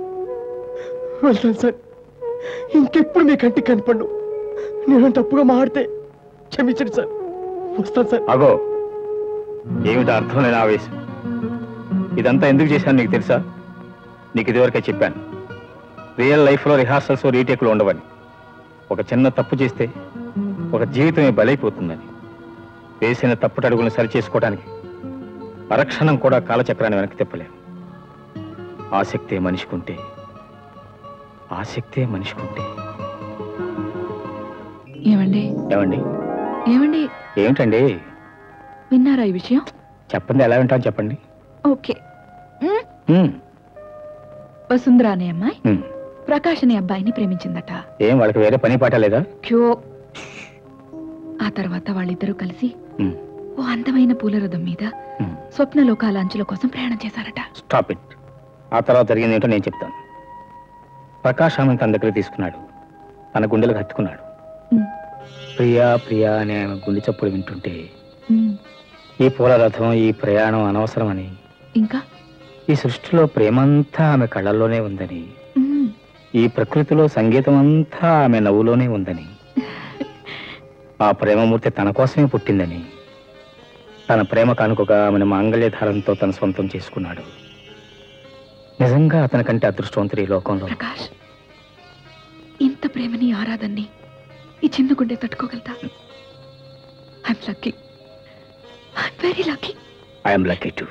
[SPEAKER 4] వెళ్తాను సార్. ఇంకెప్పుడు మీ కంటికి కనపడ్ను. నేను తప్పుగా మాట్లాడితే క్షమించండి సార్. వస్తాను సార్.
[SPEAKER 3] అగో, ఏమిటి అర్థం లేని ఆవేశం? ఇదంతా ఎందుకు చేశాను నీకు తెలుసా? నీకు ఇదివరకే చెప్పాను, రియల్ లైఫ్లో రిహార్సల్స్ రీటేక్లు ఉండవని. ఒక చిన్న తప్పు చేస్తే ఒక జీవితమే బలైపోతుందని. వేసిన తప్పుడు అడుగులను సరిచేసుకోవడానికి పరక్షణం కూడా కాలచక్రాన్ని వెనక్కి తిప్పలేము. ఆసక్తే మనిషికుంటే
[SPEAKER 13] ఏమండి
[SPEAKER 3] ఏమండి
[SPEAKER 13] ఏమండి
[SPEAKER 3] ఏమిటండి?
[SPEAKER 13] విన్నారా ఈ విషయం?
[SPEAKER 3] చెప్పండి, ఎలా వింటాను చెప్పండి.
[SPEAKER 13] ఓకే. వసుంధర అనే అమ్మాయి ప్రకాష్ అనే అబ్బాయిని ప్రేమించిందట.
[SPEAKER 3] ఏం వాళ్ళకి వేరే పని పాట లేదా?
[SPEAKER 13] ఆ తర్వాత వాళ్ళిద్దరూ కలిసి ఓ అందమైన పూల రథం మీద స్వప్నలోకాల అంచుల కోసం ప్రయాణం చేశారట.
[SPEAKER 3] Stop it. ఆ తర్వాత జరిగింది ఏంటో నేను చెప్తాను. ప్రకాష్ ఆమెను తన దగ్గర తీసుకున్నాడు, తన గుండెలకు హత్తుకున్నాడు. ప్రియా ప్రియా అనే ఆమె గుండె చప్పుడు వింటుంటే ఈ పూల రథం, ఈ ప్రయాణం అనవసరమని, ఇంకా ఈ సృష్టిలో ప్రేమంతా ఆమె కళ్ళల్లోనే ఉందని, ఈ ప్రకృతిలో సంగీతం అంతా ఆమె నవ్వులోనే ఉందని, ఆ ప్రేమమూర్తి తన కోసమే పుట్టిందని, తన ప్రేమ కానుకగా ఆమెను మాంగళ్యధారంతో తన సొంతం చేసుకున్నాడు. నిజంగా అతని కంటే అదృష్టవంతుడు ఈ లోకంలో.
[SPEAKER 13] ప్రకాష్, ఇంత ప్రేమని ఆరాధన్ని ఈ చిన్న గుండె తట్టుకోగలతా? I'm lucky. I'm very lucky.
[SPEAKER 3] I'm lucky too.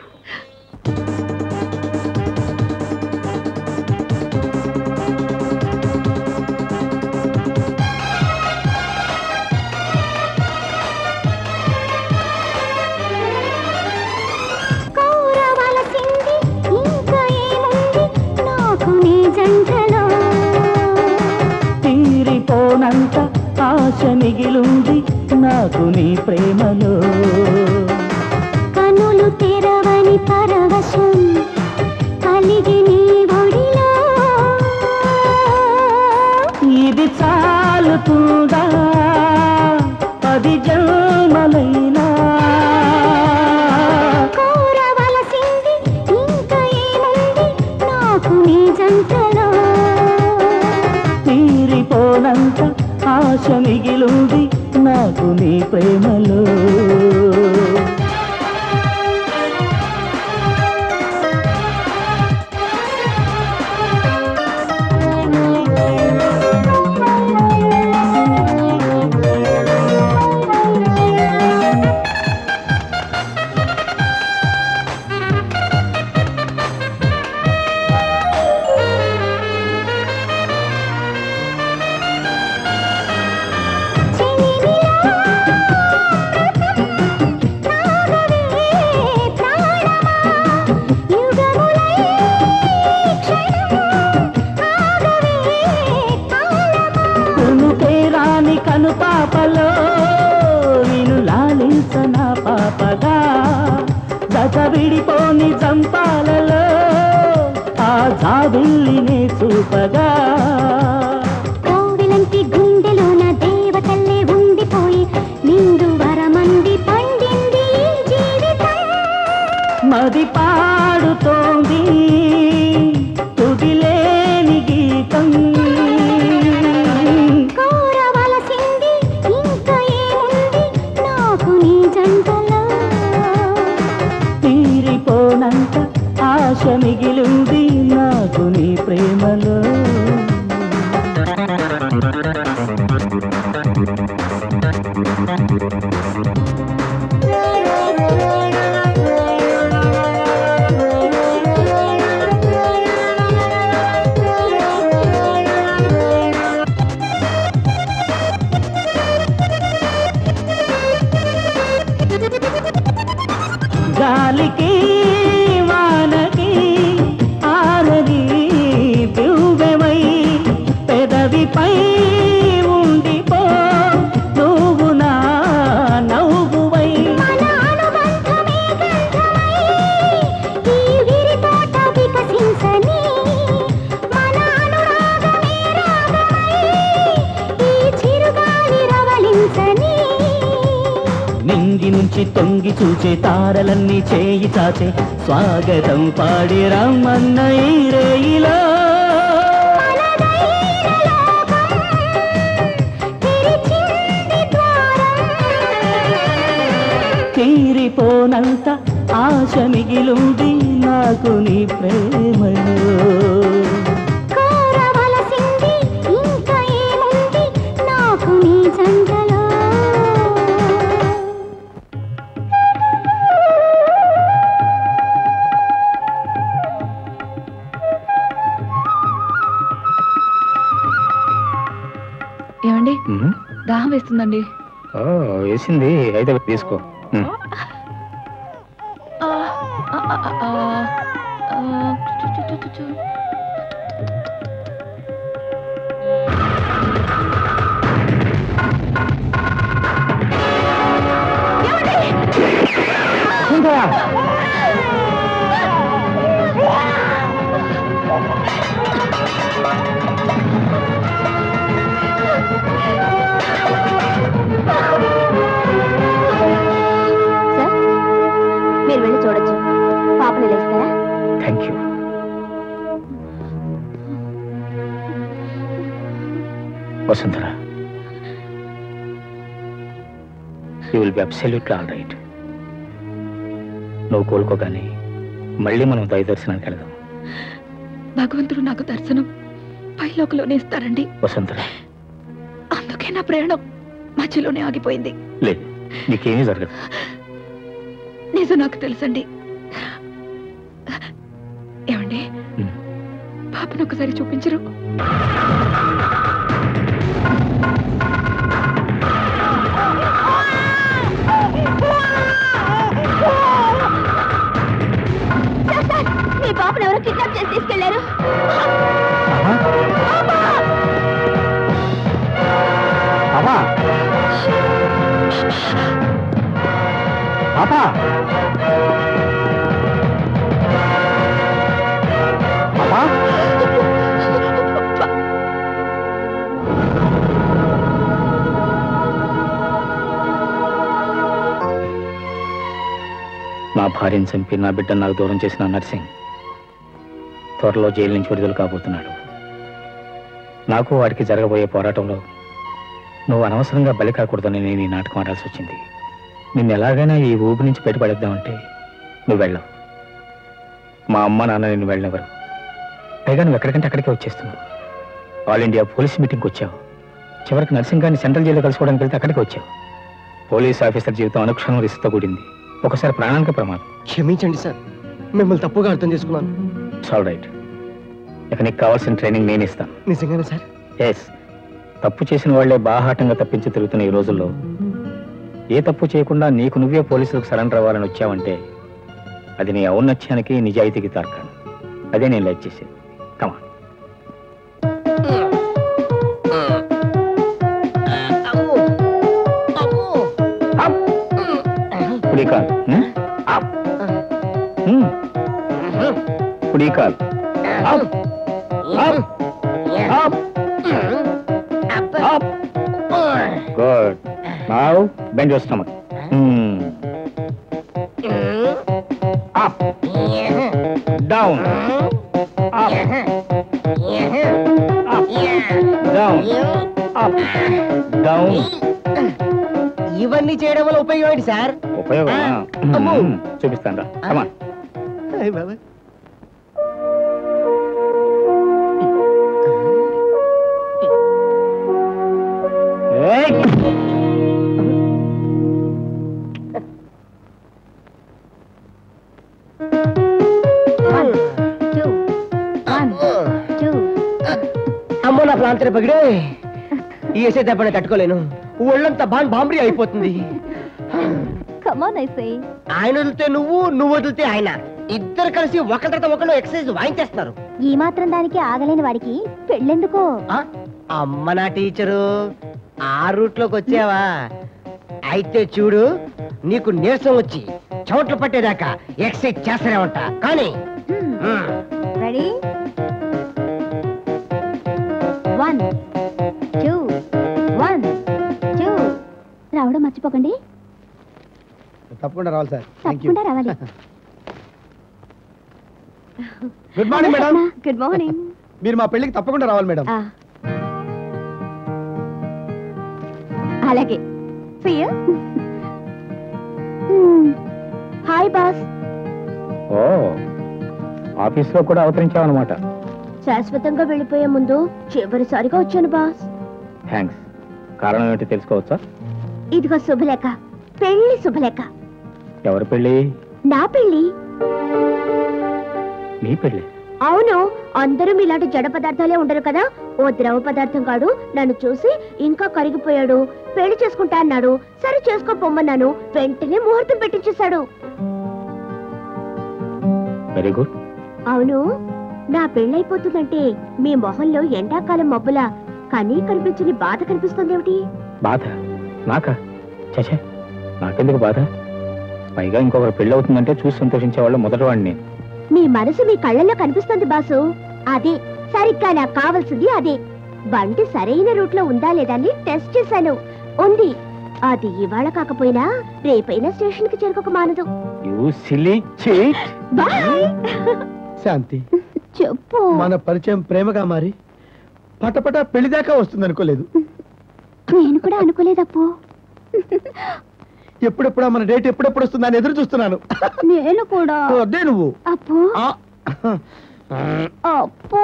[SPEAKER 11] తీరిపోనంత ఆశ మిగిలుంది నాకు నీ ప్రేమలో.
[SPEAKER 10] కనులు తెరవని పరవశం కలిగి నీ ఒడిలో.
[SPEAKER 11] ఇది చాలుతుందా 10 జన్మలైనా?
[SPEAKER 10] కోరవలసింది ఇంకా ఏముంది నాకు నీ జంటలో.
[SPEAKER 11] తీరిపోనంత ఆశ మిగిలుంది నాకు నీ ప్రేమలో. కను పాపలో నిన్ను లాలించన పాపగా, దత విడిపోని జంపాలలో ఆ జాబిల్లినే చూపగా.
[SPEAKER 10] కోవిలంటి గుండెలోన దేవతల్లే ఉండిపోయి నిండు వరమంది పండింది జీవితం.
[SPEAKER 11] మది పాడుతోంది తుదిలేని గీతం. తీరిపోనంత ఆశ మిగిలింది నాకు నీ ప్రేమలో. గాలికి వానకి ఆరది దివ్యమై పెదవిపై ఉండిపో నువ్వు నా నవ్వువై. నింగి నుంచి తొంగి చూచే తారలన్నీ చేయి చాచే స్వాగతం పాడి రమ్మన్న ఈ రేయిలో. తీరిపోనంత ఆశ మిగిలుంది నాకు నీ ప్రేమలో.
[SPEAKER 10] కోరవలసింది ఇంకా ఏముంది నాకు నీ జంటలో.
[SPEAKER 13] ఏమండి దాహం వేస్తుందండి.
[SPEAKER 3] వేసింది అయితే తీసుకో.
[SPEAKER 10] మీరు వెళ్ళి చూడొచ్చు. పాపని లేస్తారా?
[SPEAKER 3] Thank you. Vasundhara, you will be absolutely all right. నువ్వు కోలుకోగానే మళ్ళీ మనం దైవ దర్శనానికి వెళదాం.
[SPEAKER 13] భగవంతుడు నాకు దర్శనం పైలోకలోనే ఇస్తారండి.
[SPEAKER 3] వసుంధరా,
[SPEAKER 13] అందుకే నా ప్రయాణం మధ్యలోనే ఆగిపోయింది.
[SPEAKER 3] లేదు, నీకేమీ జరగదు.
[SPEAKER 13] నిజం నాకు తెలుసండి. ఏమండి పాపను ఒకసారి చూపించరు?
[SPEAKER 10] మీ పాపను ఎవరో కిడ్నాప్ చేసి తీసుకెళ్లారు.
[SPEAKER 3] నా భార్యను చంపి నా బిడ్డను నాకు దూరం చేసిన నర్సింగ్ త్వరలో జైలు నుంచి విడుదల కాబోతున్నాడు. నాకు వాడికి జరగబోయే పోరాటంలో నువ్వు అనవసరంగా బలి కాకూడదని నేను ఈ నాటకం ఆడాల్సి వచ్చింది. నిన్ను ఎలాగైనా ఈ ఊపి నుంచి బయటపడేద్దామంటే నువ్వు వెళ్ళవు. మా అమ్మ నాన్న నిన్ను వెళ్ళినవరు. పైగా నువ్వు ఎక్కడికంటే అక్కడికే వచ్చేస్తున్నావు. ఆల్ ఇండియా పోలీస్ మీటింగ్కి వచ్చావు. చివరికి నర్సింగ్ గారిని సెంట్రల్ జైల్లో కలుసుకోవడానికి వెళ్తే అక్కడికి వచ్చావు. పోలీస్ ఆఫీసర్ జీవితం అనుక్షణం రిస్క్తో కూడింది. ఒకసారి ప్రాణానికి ప్రమాదం.
[SPEAKER 4] క్షమించండి సార్, మిమ్మల్ని తప్పుగా అర్థం చేసుకున్నాను.
[SPEAKER 3] ఆల్ రైట్, ఇక నీకు కావాల్సిన ట్రైనింగ్ నేను ఇస్తాను.
[SPEAKER 4] నిజంగానే సార్?
[SPEAKER 3] ఎస్. తప్పు చేసిన వాళ్లే బాహాటంగా తప్పించి తిరుగుతున్న ఈ రోజుల్లో ఏ తప్పు చేయకుండా నీకు నువ్వే పోలీసులకు సరెండర్ అవ్వాలని వచ్చావంటే అది నీ ఔన్నత్యానికి నిజాయితీకి తార్కాను. అదే నేను లైక్ చేసేది. కమా. పుడికాల్ పుడికాల్. Good. Now bend your stomach. Up. Down. Up. Up. Down. Up. Down.
[SPEAKER 4] ఇవన్నీ చేయడం వల్ల ఉపయోగం ఏంటి సార్?
[SPEAKER 3] ఉపయోగం చూపిస్తాను రా. Come on.
[SPEAKER 4] అమ్మో నా ప్రాంతర పగిడే, ఈ వేసే దెబ్బని తట్టుకోలేను. ఒళ్ళంతా బాంబ్రీ అయిపోతుంది. ఆయన వదిలితే నువ్వు, నువ్వు వదిలితే ఆయన, ఇద్దరు కలిసి ఒకరి తర్వాత ఒకరు ఎక్సర్సైజ్ వాయించేస్తున్నారు.
[SPEAKER 10] ఈ మాత్రం దానికి ఆగలేని వాడికి పెళ్ళెందుకో?
[SPEAKER 4] అమ్మ నా టీచరు, ఆ రూట్ లోకి వచ్చావా? అయితే చూడు, నీకు నీరసం వచ్చి చోట్లు పట్టేదాకా ఎక్సర్సైజ్ చేస్తూనే ఉంటా. కానీ
[SPEAKER 10] రెడీ? 1 2 1 2. రావడం మర్చిపోకండి.
[SPEAKER 4] తప్పకుండా రావాలి సార్.
[SPEAKER 10] తప్పకుండా రావాలి.
[SPEAKER 4] Good morning madam.
[SPEAKER 10] Good morning.
[SPEAKER 4] మీరు మా పెళ్ళికి తప్పకుండా రావాలి మేడం.
[SPEAKER 10] అలాగే. See you. Hi boss.
[SPEAKER 3] ఆఫీస్లో కూడా అవతరించావన్నమాట.
[SPEAKER 10] శాశ్వతంగా వెళ్ళిపోయే ముందు చివరిసారిగా వచ్చాను బాస్.
[SPEAKER 3] థ్యాంక్స్. కారణం ఏంటి తెలుసుకోవచ్చా?
[SPEAKER 10] ఇదిగో శుభలేఖ, పెళ్లి శుభలేఖ.
[SPEAKER 3] ఎవరి పెళ్ళి?
[SPEAKER 10] నా పెళ్లి.
[SPEAKER 3] నీ పెళ్ళి?
[SPEAKER 10] అవును. అందరూ ఇలాంటి జడ పదార్థాలే ఉండరు కదా. ఓ ద్రవ పదార్థం కాడు నన్ను చూసి ఇంకా కరిగిపోయాడు, పెళ్లి చేసుకుంటా అన్నాడు. సరే చేసుకోపోమన్నాను, వెంటనే ముహూర్తం పెట్టించేశాడు.
[SPEAKER 3] Very good.
[SPEAKER 10] అవును, నా పెళ్ళైపోతుందంటే మీ మొహంలో ఎండాకాలం మబ్బులా కనీ కనిపించని బాధ కనిపిస్తుందేమిటి?
[SPEAKER 3] బాధ? నాకా? చచ్చే, నాకెందుకు బాధ? పైగా ఇంకొకరు పెళ్ళి అవుతుందంటే చూసి సంతోషించేవాళ్ళు మొదటివాడిని నేను.
[SPEAKER 10] మీ మనసు మీ కళ్ళల్లో కనిపిస్తుంది బాసు. అదే సరిగ్గా నాకు కావాల్సింది అదే. బండి సరైన రూట్ లో ఉందా లేదా అని టెస్ట్ చేశాను. ఉంది. అది ఇవాళ కాకపోయినా రేపైనా స్టేషన్ కి చేరుకోక మానదు.
[SPEAKER 4] శాంతి,
[SPEAKER 10] చెప్పు.
[SPEAKER 4] మన పరిచయం ప్రేమగా మారి పటపట పెళ్లి దాకా వస్తుంది అనుకోలేదు.
[SPEAKER 10] నేను కూడా అనుకోలేదప్పు.
[SPEAKER 4] ఎప్పుడెప్పుడా మన డేట్ ఎప్పుడెప్పుడు వస్తుందా అని ఎదురు చూస్తున్నాను.
[SPEAKER 10] నేను కూడా.
[SPEAKER 4] అదే నువ్వు.
[SPEAKER 10] అప్పు అప్పు.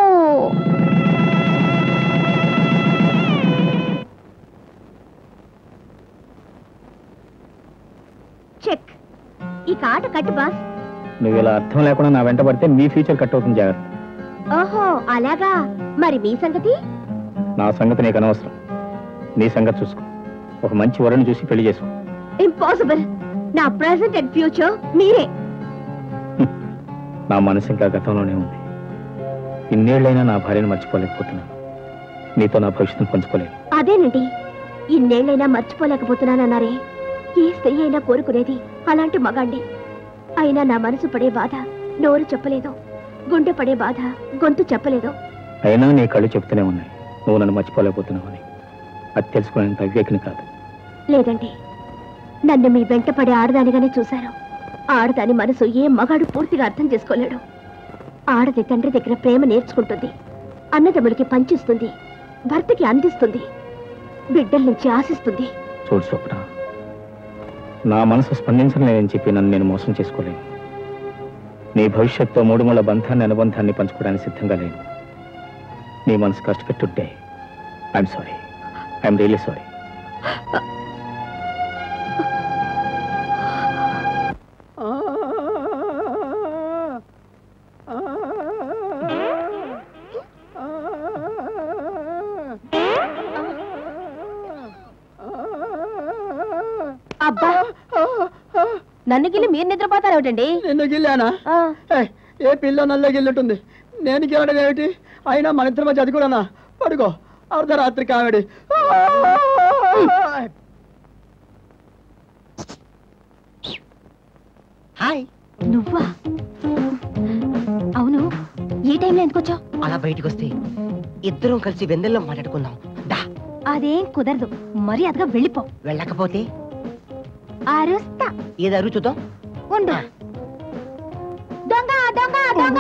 [SPEAKER 10] చెక్. ఈ కాట కట్టు బాస్.
[SPEAKER 3] నువ్వు ఇలా అర్థం లేకుండా నా వెంట పడితే మీ ఫ్యూచర్ కట్ అవుతుంది, జాగ్రత్త.
[SPEAKER 10] ఓహో అలాగా. మరి మీ సంగతి?
[SPEAKER 3] నా సంగతి నీకు అనవసరం. నీ సంగతి చూసుకో. ఒక మంచి వరుణ్ణి చూసి పెళ్లి చేసుకో.
[SPEAKER 10] ఇంపాసిబుల్. నా ప్రెసెంట్ అండ్ ఫ్యూచర్ మీరే.
[SPEAKER 3] నా మనసు ఇంకా గతంలోనే ఉంది. ఇన్నేళ్లైనా నా భార్యను మర్చిపోలేకపోతున్నాను. నీతో నా భవిష్యత్తును పంచుకోలేదు.
[SPEAKER 10] అదేనండి, ఇన్నేళ్లైనా మర్చిపోలేకపోతున్నానన్నారే. ఏ స్త్రీ అయినా కోరుకునేది అలాంటి మగాండి. అయినా నా మనసు పడే బాధ నోరు చెప్పలేదు, గుండె పడే బాధ గొంతు చెప్పలేదు.
[SPEAKER 3] అయినా నీ కళ్ళు చెప్తూనే ఉన్నాయి నువ్వు నన్ను మర్చిపోలేకపోతున్నావని. అది తెలుసుకునేంత అవివేకిని కాదు.
[SPEAKER 10] లేదండి, నన్ను మీ వెంట పడే ఆడదానిగానే చూశారు. ఆడదాని మనసు ఏ మగాడు పూర్తిగా అర్థం చేసుకోలేడు. ఆడది తండ్రి దగ్గర ప్రేమ నేర్చుకుంటుంది, అన్నదమ్ములకి పంచిస్తుంది, భర్తకి అందిస్తుంది, బిడ్డల నుంచి ఆశిస్తుంది.
[SPEAKER 3] చూడు స్వప్న, నా మనసు స్పందించలేదని చెప్పి నన్ను నేను మోసం చేసుకోలేను. నీ భవిష్యత్తుతో మూడుముళ్ళ బంధాన్ని అనుబంధాన్ని పంచుకోవడానికి సిద్ధంగా లేను. నీ మనసు కష్టపెట్టుంటే I'm sorry. I'm really sorry.
[SPEAKER 1] అబ్బా, నన్ను గిల్లి మీరు నిద్రపోతారేమిటండి?
[SPEAKER 4] నిన్ను గిల్లానా? ఏ పిల్ల నల్ల గిల్లుంటుంది, నేను గిల్లడం ఏమిటి? అయినా మన ఇద్దరి మధ్య అది కూడానా? పడుకో, అర్ధరాత్రి కామెడీ.
[SPEAKER 14] హాయ్.
[SPEAKER 10] నువ్వా? అవును, ఈ టైంలో ఎందుకు వచ్చావు?
[SPEAKER 14] అలా బయటకు వస్తే ఇద్దరం కలిసి వెందెల్లో మాట్లాడుకుందాం.
[SPEAKER 10] అదేం కుదరదు, మరి అదిగా వెళ్ళిపో.
[SPEAKER 14] వెళ్ళకపోతే
[SPEAKER 10] అరుస్తా.
[SPEAKER 14] ఏది అరు చూద్దాం.
[SPEAKER 10] ఉండు. దొంగ దొంగ దొంగ.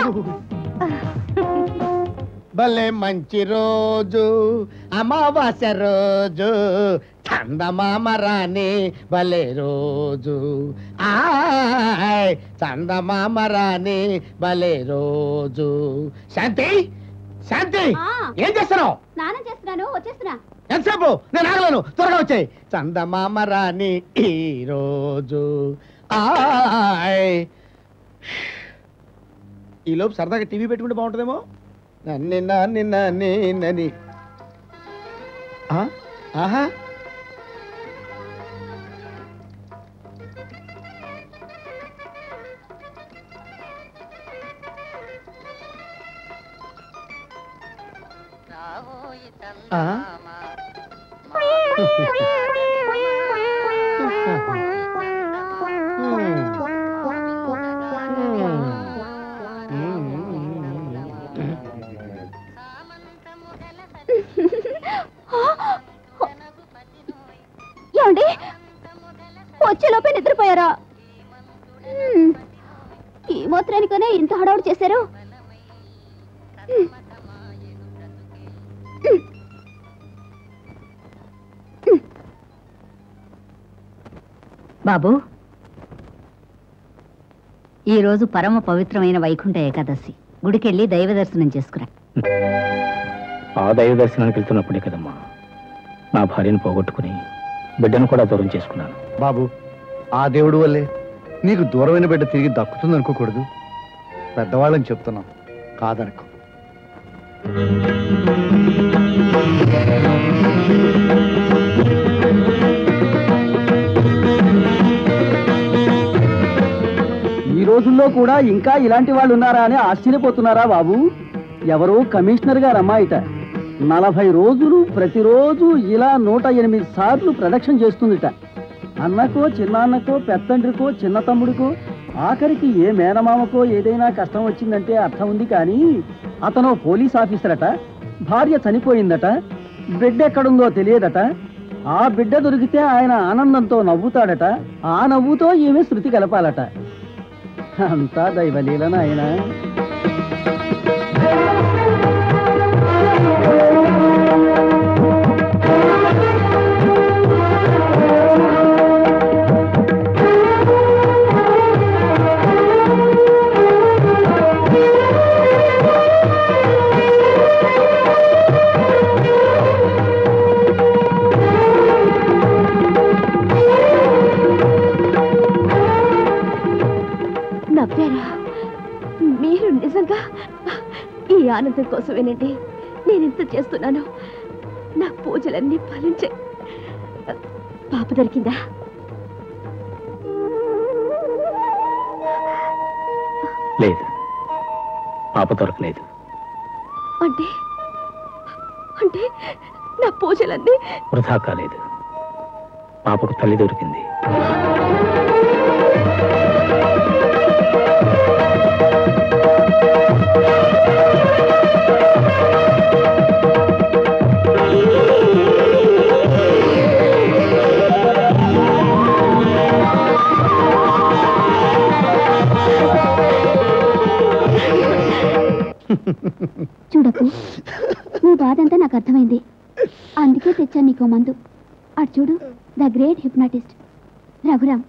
[SPEAKER 4] భలే మంచి రోజు అమావాస్య రోజు, చందమామ రాణి భలే రోజు. ఆయ్ చందమామ రాణి భలే రోజు. శాంతి, శాంతి, ఏం చేస్తున్నావు?
[SPEAKER 10] స్నానం చేస్తున్నాను, వచ్చేస్తున్నా.
[SPEAKER 4] ఎంతసేపు? నేను ఆగలేను, త్వరగా వచ్చాయి. చందమామ రాణి ఈ రోజు. ఆయ్ ఈలోపు సరదాగా టీవీ పెట్టుకుంటే బాగుంటుందేమో. నన్ను ఆహా,
[SPEAKER 10] ఏమండి, వచ్చేలోపే నిద్రపోయారా? ఈ మాత్రానికనే ఇంత హడావుడు చేశారు?
[SPEAKER 8] బాబు, ఈరోజు పరమ పవిత్రమైన వైకుంఠ ఏకాదశి. గుడికెళ్ళి దైవ దర్శనం చేసుకురా.
[SPEAKER 3] ఆ దైవ దర్శనానికి వెళ్తున్నప్పుడే కదమ్మా నా భార్యను పోగొట్టుకుని బిడ్డను కూడా దూరం చేసుకున్నాను.
[SPEAKER 2] బాబు, ఆ దేవుడు వల్లే నీకు దూరమైన బిడ్డ తిరిగి దక్కుతుంది అనుకోకూడదు. పెద్దవాళ్ళని చెప్తున్నాం, కాదనుకో.
[SPEAKER 5] ఈ రోజుల్లో కూడా ఇంకా ఇలాంటి వాళ్ళు ఉన్నారా అని ఆశ్చర్యపోతున్నారా బాబు? ఎవరో కమిషనర్ గారు అమ్మాయిట 40 రోజులు ప్రతిరోజు ఇలా 108 సార్లు ప్రదక్షిణ చేస్తుందిట. అన్నకో చిన్నాన్నకో పెద్దండ్రికో చిన్న తమ్ముడికో ఆఖరికి ఏ మేనమామకో ఏదైనా కష్టం వచ్చిందంటే అర్థం ఉంది. కానీ అతను పోలీస్ ఆఫీసర్ అట, భార్య చనిపోయిందట, బిడ్డ ఎక్కడుందో తెలియదట. ఆ బిడ్డ దొరికితే ఆయన ఆనందంతో నవ్వుతాడట, ఆ నవ్వుతో ఈమె శృతి కలపాలట. అంతా దైవలీలన ఆయన.
[SPEAKER 10] నవ్వారా? మీరు నిజంగా ఈ ఆనందం కోసమేనండి నేనెంత చేస్తున్నాను. నా పూజలన్నీ ఫలించాయి. పాప దొరికిందా?
[SPEAKER 3] లేదు, పాప దొరకలేదు.
[SPEAKER 10] అంటే అంటే నా పూజలన్నీ
[SPEAKER 3] వృధా కాలేదు. పాపకు తల్లి దొరికింది.
[SPEAKER 10] చూడకు, నీ బాధంతా నాకు అర్థమైంది. అందుకే తెచ్చాను నీకో మందు. అటు చూడు, ద గ్రేట్ హిప్నాటిస్ట్ రఘురామ్.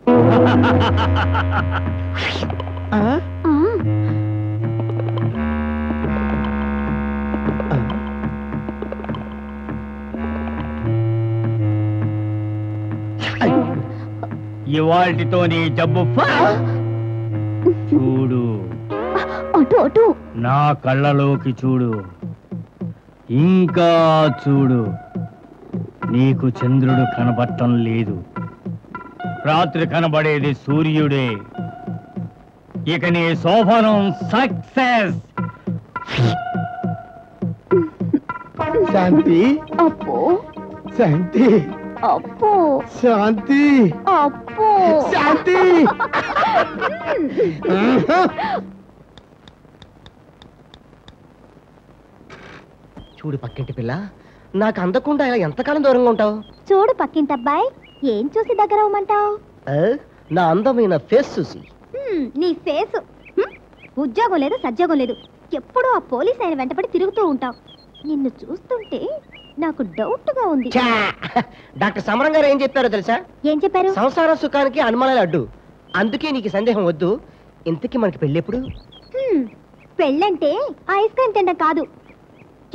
[SPEAKER 6] ఇవాల్టితో నీ జబ్బు చూడు,
[SPEAKER 10] అటు అటు
[SPEAKER 6] నా కళ్ళలోకి చూడు, ఇంకా చూడు. నీకు చంద్రుడు కనబడటం లేదు, రాత్రి కనబడేది సూర్యుడే. ఇక నీ శోభనం సక్సెస్.
[SPEAKER 4] శాంతి,
[SPEAKER 10] అప్పు
[SPEAKER 4] శాంతి,
[SPEAKER 10] అప్పు
[SPEAKER 4] శాంతి,
[SPEAKER 10] అప్పు
[SPEAKER 4] శాంతి.
[SPEAKER 14] చూడు పక్కింటి పిల్ల, నాకు అందకుండా ఇలా ఎంతకాలం దూరంగా ఉంటావు?
[SPEAKER 10] చూడు పక్కింటి అబ్బాయి, ఏం చూసి దగ్గర అవ్వమంటావు?
[SPEAKER 14] నా అందమైన ఫేస్ చూసి.
[SPEAKER 10] నీ ఫేసు. ఉద్యోగం లేదు, సద్యోగం లేదు, ఎప్పుడూ ఆ పోలీస్ ఆయన వెంటపడి తిరుగుతూ ఉంటావు. నిన్ను చూస్తుంటే నాకు డౌట్ గా ఉంది.
[SPEAKER 14] డాక్టర్ సమరం గారు ఏం చెప్పారో తెలుసా?
[SPEAKER 10] ఏం చెప్పారు?
[SPEAKER 14] సంసార సుఖానికి అనుమానాలు అడ్డు, అందుకే నీకు సందేహం వద్దు. ఇంతకీ మనకి పెళ్ళెప్పుడు?
[SPEAKER 10] పెళ్ళంటే ఐస్ క్రీమ్ తినడం కాదు.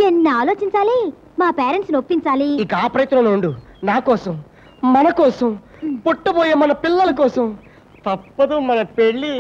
[SPEAKER 10] ఎన్ని ఆలోచించాలి, మా పేరెంట్స్ ఒప్పించాలి.
[SPEAKER 14] ఇక ఆ ప్రయత్నంలో ఉండు. నా కోసం, మన కోసం, పుట్టబోయే మన పిల్లల కోసం. తప్పదు మన పెళ్ళి.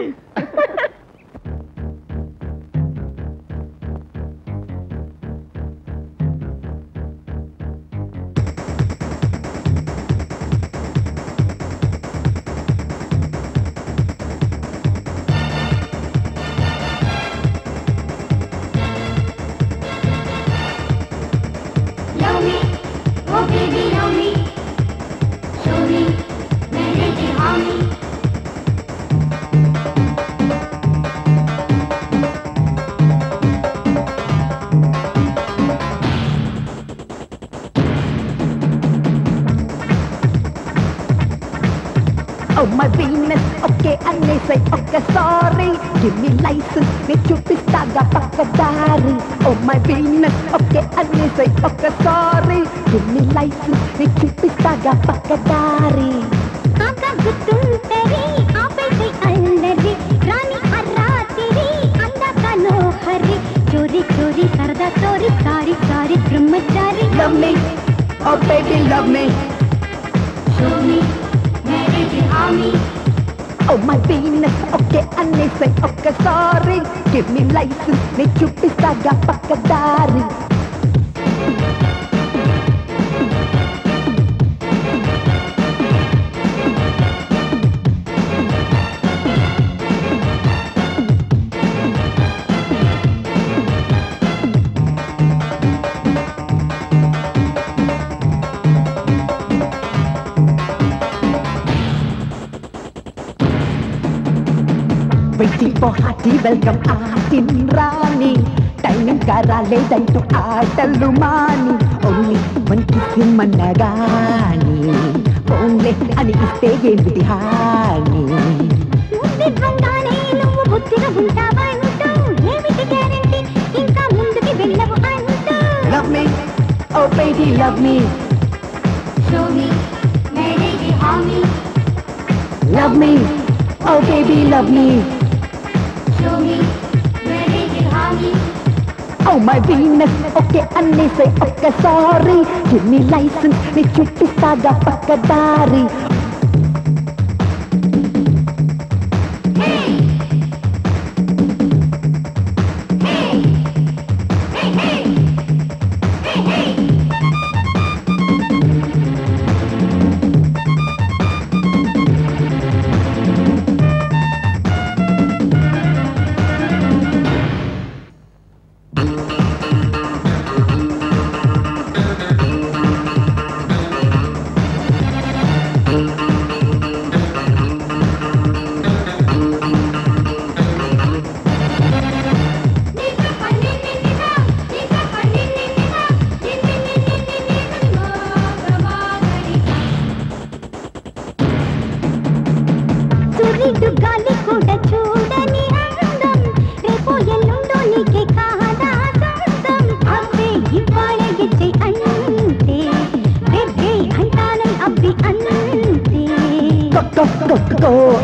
[SPEAKER 15] Oh my Venus, okay, and they say okay, sorry. Give me license, make you pistaga pakadari. Oh my Venus, okay, and they say okay, sorry. Give me license, make you pistaga pakadari.
[SPEAKER 10] Aka guttundari, aapete allari, rani arratiri, anda kanohari.
[SPEAKER 15] love me, oh baby love me. Show me, marriage in army. Oh my Venus, okay anne say okay sorry. Give me license, ne chupistaga pakkadari. Waiting for hearty welcome Aatin Rani. Timing karaledantoo aatalu maani. Only one kiss mannagani. Only ani iste emiti haani. Muddivangaane nuvu buttiga untavantu. Emiti guarantee inka munduki vellavu antu. Love me, oh baby love me. Show me, marriage harmony. Love me, oh baby love me. Show me, marriage in harmony. Oh my Venus, okay anne say okay sorry. Give me license, ne chupistaga pakkadari. Hey, hey, hey, hey, hey, hey, hey.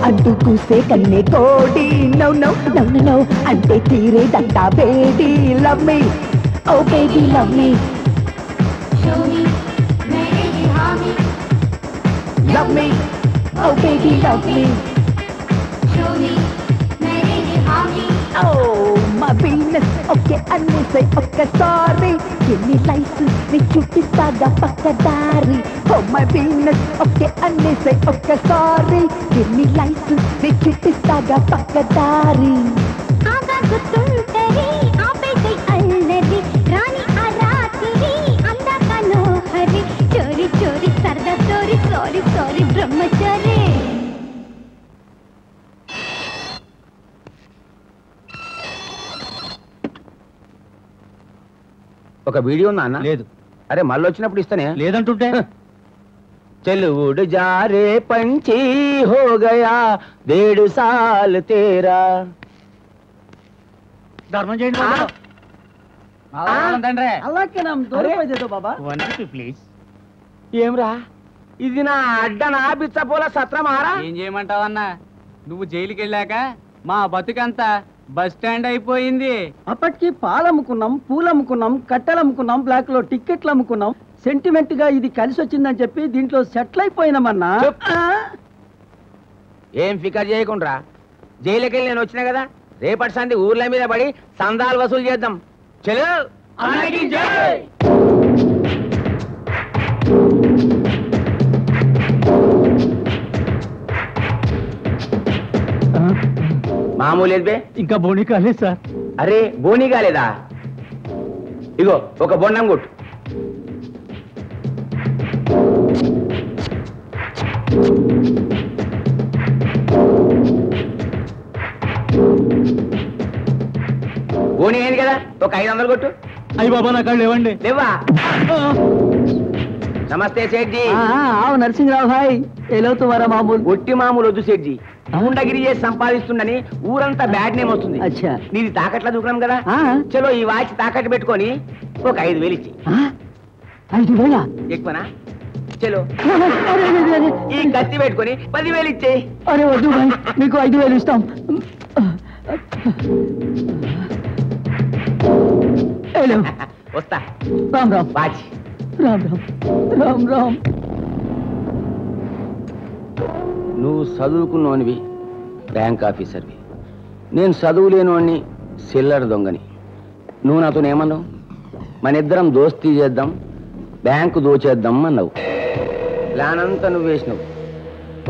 [SPEAKER 15] అడ్డుకు కన్నే కోడి no no no no no అంటే తీరే దంతా baby love me oh baby love me show me marriage in harmony. Love me, oh baby love me. Show me, marriage in harmony. Oh my Venus, okay anne say okay sorry. Give me license, ne chupistaga pakkadari. Oh my Venus, okay anne say okay sorry. Give me license, ne chupistaga pakkadari. Aga gutuntari, aapesai alladi. Rani aratiri, andaka nohari. Chori chori sarda sorry sorry sorry brahmachari.
[SPEAKER 9] ఒక వీడియో ఉందా అన్న? లేదు. అరే మళ్ళీ వచ్చినప్పుడు ఇస్తానే. లేదంటుంటే చెలువుడు జారే పంచి హో గయా 1.5 సాల్ తేరా.
[SPEAKER 6] ధర్మం చేయండి ప్లీజ్.
[SPEAKER 9] ఏమ్రా ఇది నా అడ్డనా బిచ్చపోల సత్రమారా?
[SPEAKER 16] ఏం చేయమంటావన్నా, నువ్వు జైలుకి వెళ్ళాక మా బతుకంతా బస్ స్టాండ్ అయిపోయింది.
[SPEAKER 5] అప్పటికి పాలమ్ముకున్నాం, పూలమ్ముకున్నాం, కట్టెలమ్ముకున్నాం, బ్లాక్ లో టిక్కెట్లు అమ్ముకున్నాం. సెంటిమెంట్ గా ఇది కలిసి వచ్చిందని చెప్పి దీంట్లో సెటిల్ అయిపోయినామన్నా.
[SPEAKER 9] ఏం ఫికర్ చేయకుండా జైలుకి వెళ్ళి నేను వచ్చినా కదా, రేపటి సంది ఊర్ల మీద పడి సందాలు వసూలు చేద్దాం. చలో మామూలు బే,
[SPEAKER 6] ఇంకా బోనీ కాలేదు సార్.
[SPEAKER 9] అరే బోనీ కాలేదా? ఇగో ఒక బొండం కొట్టు. బోనీ అయింది కదా, ఒక 500 కొట్టు.
[SPEAKER 6] అయ్యి బాబా నా కాళ్ళు లేవండి.
[SPEAKER 9] లేవా? నమస్తే సేట్జీ.
[SPEAKER 5] నరసింహరావు భాయ్, ఎలా తుమారా మామూలు?
[SPEAKER 9] ఒట్టి మామూలు వద్దు సేట్జీ, గుండగిరి చేసి సంపాదిస్తుండని ఊరంతా బ్యాడ్ నేమ్ వస్తుంది. నీది తాకట్లా దూకున్నాం కదా, చలో ఈ వాచ్ తాకట్టు పెట్టుకొని ఒక 5,000 ఇచ్చి.
[SPEAKER 5] 5,000
[SPEAKER 9] ఎక్కువనా? చలో ఈ కత్తి పెట్టుకొని 10,000 ఇచ్చేయి.
[SPEAKER 5] అరే వద్దు భాయ్, మీకు 5,000 ఇస్తాం.
[SPEAKER 9] వస్తా.
[SPEAKER 5] రామ్ రామ్.
[SPEAKER 9] వాచ్
[SPEAKER 5] రామ్ రామ్ రామ్ రామ్.
[SPEAKER 9] నువ్వు చదువుకున్నోనివి, బ్యాంక్ ఆఫీసర్వి. నేను చదువులేనోని, సిల్లర్ దొంగని. నువ్వు నాతో ఏమన్నావు? మన ఇద్దరం దోస్తీ చేద్దాం, బ్యాంకు దోచేద్దాం అన్నావు. ప్లాన్ అంతా నువ్వు వేసినావు,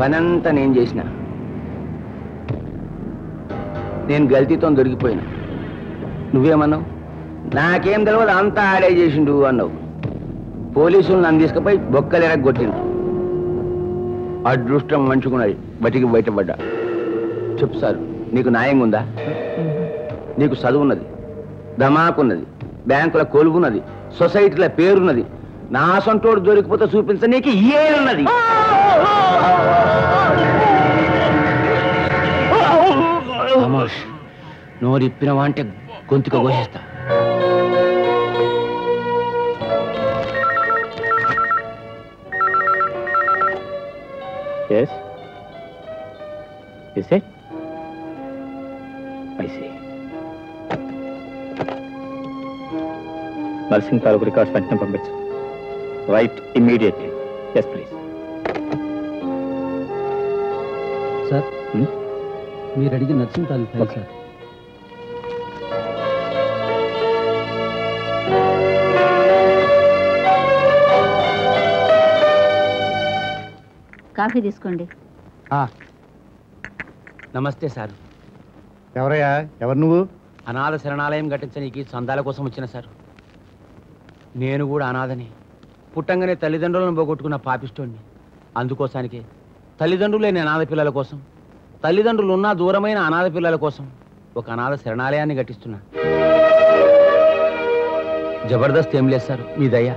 [SPEAKER 9] పని అంతా నేను చేసిన. నేను గల్తీతో దొరికిపోయినా. నువ్వేమన్నావు? నాకేం తెలియదు, అంతా ఆడే చేసిండు అన్నావు. పోలీసులు నన్ను తీసుకుపోయి బొక్కలు ఎరగొట్టిండు. అదృష్టం మంచుకున్నది, బతికి బయటపడ్డా. చెప్పు సార్, నీకు న్యాయంగా ఉందా? నీకు చదువున్నది, ధమాకున్నది, బ్యాంకుల కొలువున్నది, సొసైటీల పేరున్నది. నా సొంతోడు దొరికిపోతే చూపించ నీకు ఏమున్నది? నోరిప్పినవా అంటే గొంతుక కోసేస్తా.
[SPEAKER 3] Yes? Is it? I see. Narsing తాలూకు రికార్డ్స్ వెంటనే పంపించు. Right immediately. Yes please.
[SPEAKER 5] Sir, మీరు అడిగిన నర్సింగ్ తాలూకు ఫైల్ సార్.
[SPEAKER 8] కాఫీ తీసుకోండి.
[SPEAKER 9] నమస్తే సార్.
[SPEAKER 2] ఎవరయ్యా? ఎవరు నువ్వు?
[SPEAKER 9] అనాథ శరణాలయం కట్టించడానికి చందాల కోసం వచ్చిన సార్. నేను కూడా అనాథని, పుట్టంగానే తల్లిదండ్రులను పోగొట్టుకున్న పాపిస్తోడిని. అందుకోసానికి తల్లిదండ్రులు లేని అనాథ పిల్లల కోసం, తల్లిదండ్రులు ఉన్న దూరమైన అనాథ పిల్లల కోసం ఒక అనాథ శరణాలయాన్ని కట్టిస్తున్నా. జబర్దస్త్ ఏం లేదు సార్, మీ దయ్యా.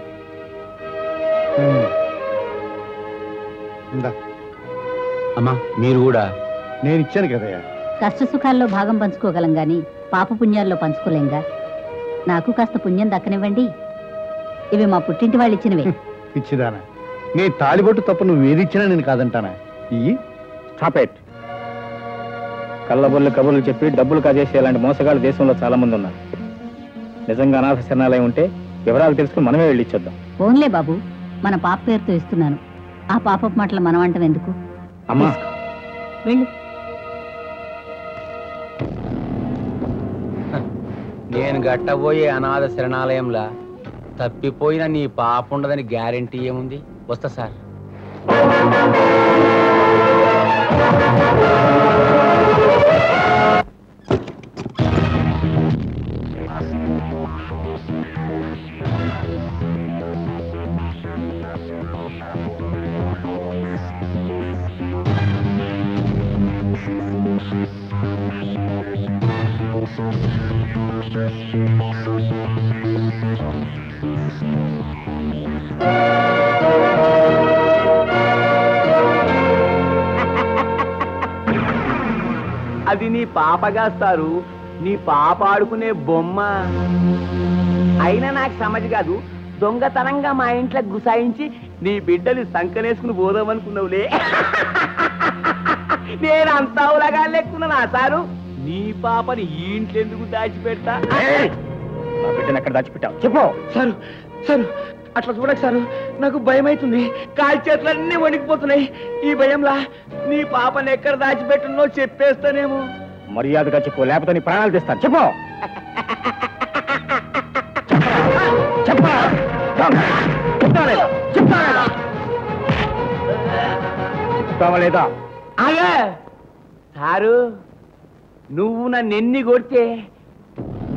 [SPEAKER 9] అమ్మా మీరు కూడా.
[SPEAKER 2] నేను ఇచ్చాను కదయ్యా.
[SPEAKER 8] కష్ట సుఖాల్లో భాగం పంచుకోగలం గాని పాప పుణ్యాల్లో పంచుకోలేంగా. నాకు కాస్త పుణ్యం దక్కనివ్వండి. ఇవి మా పుట్టింటి వాళ్ళు ఇచ్చినవే.
[SPEAKER 2] ఇచ్చిదానా? నీ తాళిబొట్టు తప్ప నువ్వు ఏదిచ్చినా నేను కాదంటానా? ఇయ్యి.
[SPEAKER 3] స్టాప్. కళ్ళబొల్లు కబుర్లు చెప్పి డబ్బులు కాజేసే అలాంటి మోసగాళ్ళు దేశంలో చాలా మంది ఉన్నారు. నిజంగా అనాథ శరణాలయం ఉంటే వివరాలు తెలుసుకుని మనమే వెళ్ళి ఇచ్చేద్దాం.
[SPEAKER 8] ఓన్లే బాబు, మన పాప పేరుతో ఇస్తున్నాను. ఆ పాప మాటలు మనం అంటాం ఎందుకు?
[SPEAKER 3] అమ్మా
[SPEAKER 8] వెళ్ళు.
[SPEAKER 9] నేను గట్టబోయే అనాథ శరణాలయంలా తప్పిపోయిన నీ పాప ఉండదని గ్యారెంటీ ఏముంది? వస్తా సార్. అది నీ పాపగాస్తారు, నీ పాప ఆడుకునే బొమ్మ. అయినా నాకు సమజ్ కాదు, దొంగతనంగా మా ఇంట్లో గుసాయించి నీ బిడ్డని సంకనేసుకుని పోదామనుకున్నావులే. నేను అంతా ఉలగా లెక్కున్నా సారు. నీ పాపని ఈ ఇంట్లో ఎందుకు దాచిపెడతా?
[SPEAKER 3] నా బిడ్డను ఎక్కడ దాచిపెట్టావు
[SPEAKER 14] చెప్పు సారు. సారు అట్లా చూడక సారు, నాకు భయం అవుతుంది. కాలు చేతులన్నీ వణికిపోతున్నాయి. ఈ భయంలా నీ పాపని ఎక్కడ దాచిపెట్టున్నో చెప్పేస్తానేమో.
[SPEAKER 3] మర్యాదగా చెప్పు, లేకపోతే నీ ప్రాణాలు తీస్తాను. చెప్పు. చెప్తావా లేదా?
[SPEAKER 9] సారు, నువ్వు నన్ను ఎన్ని కొడితే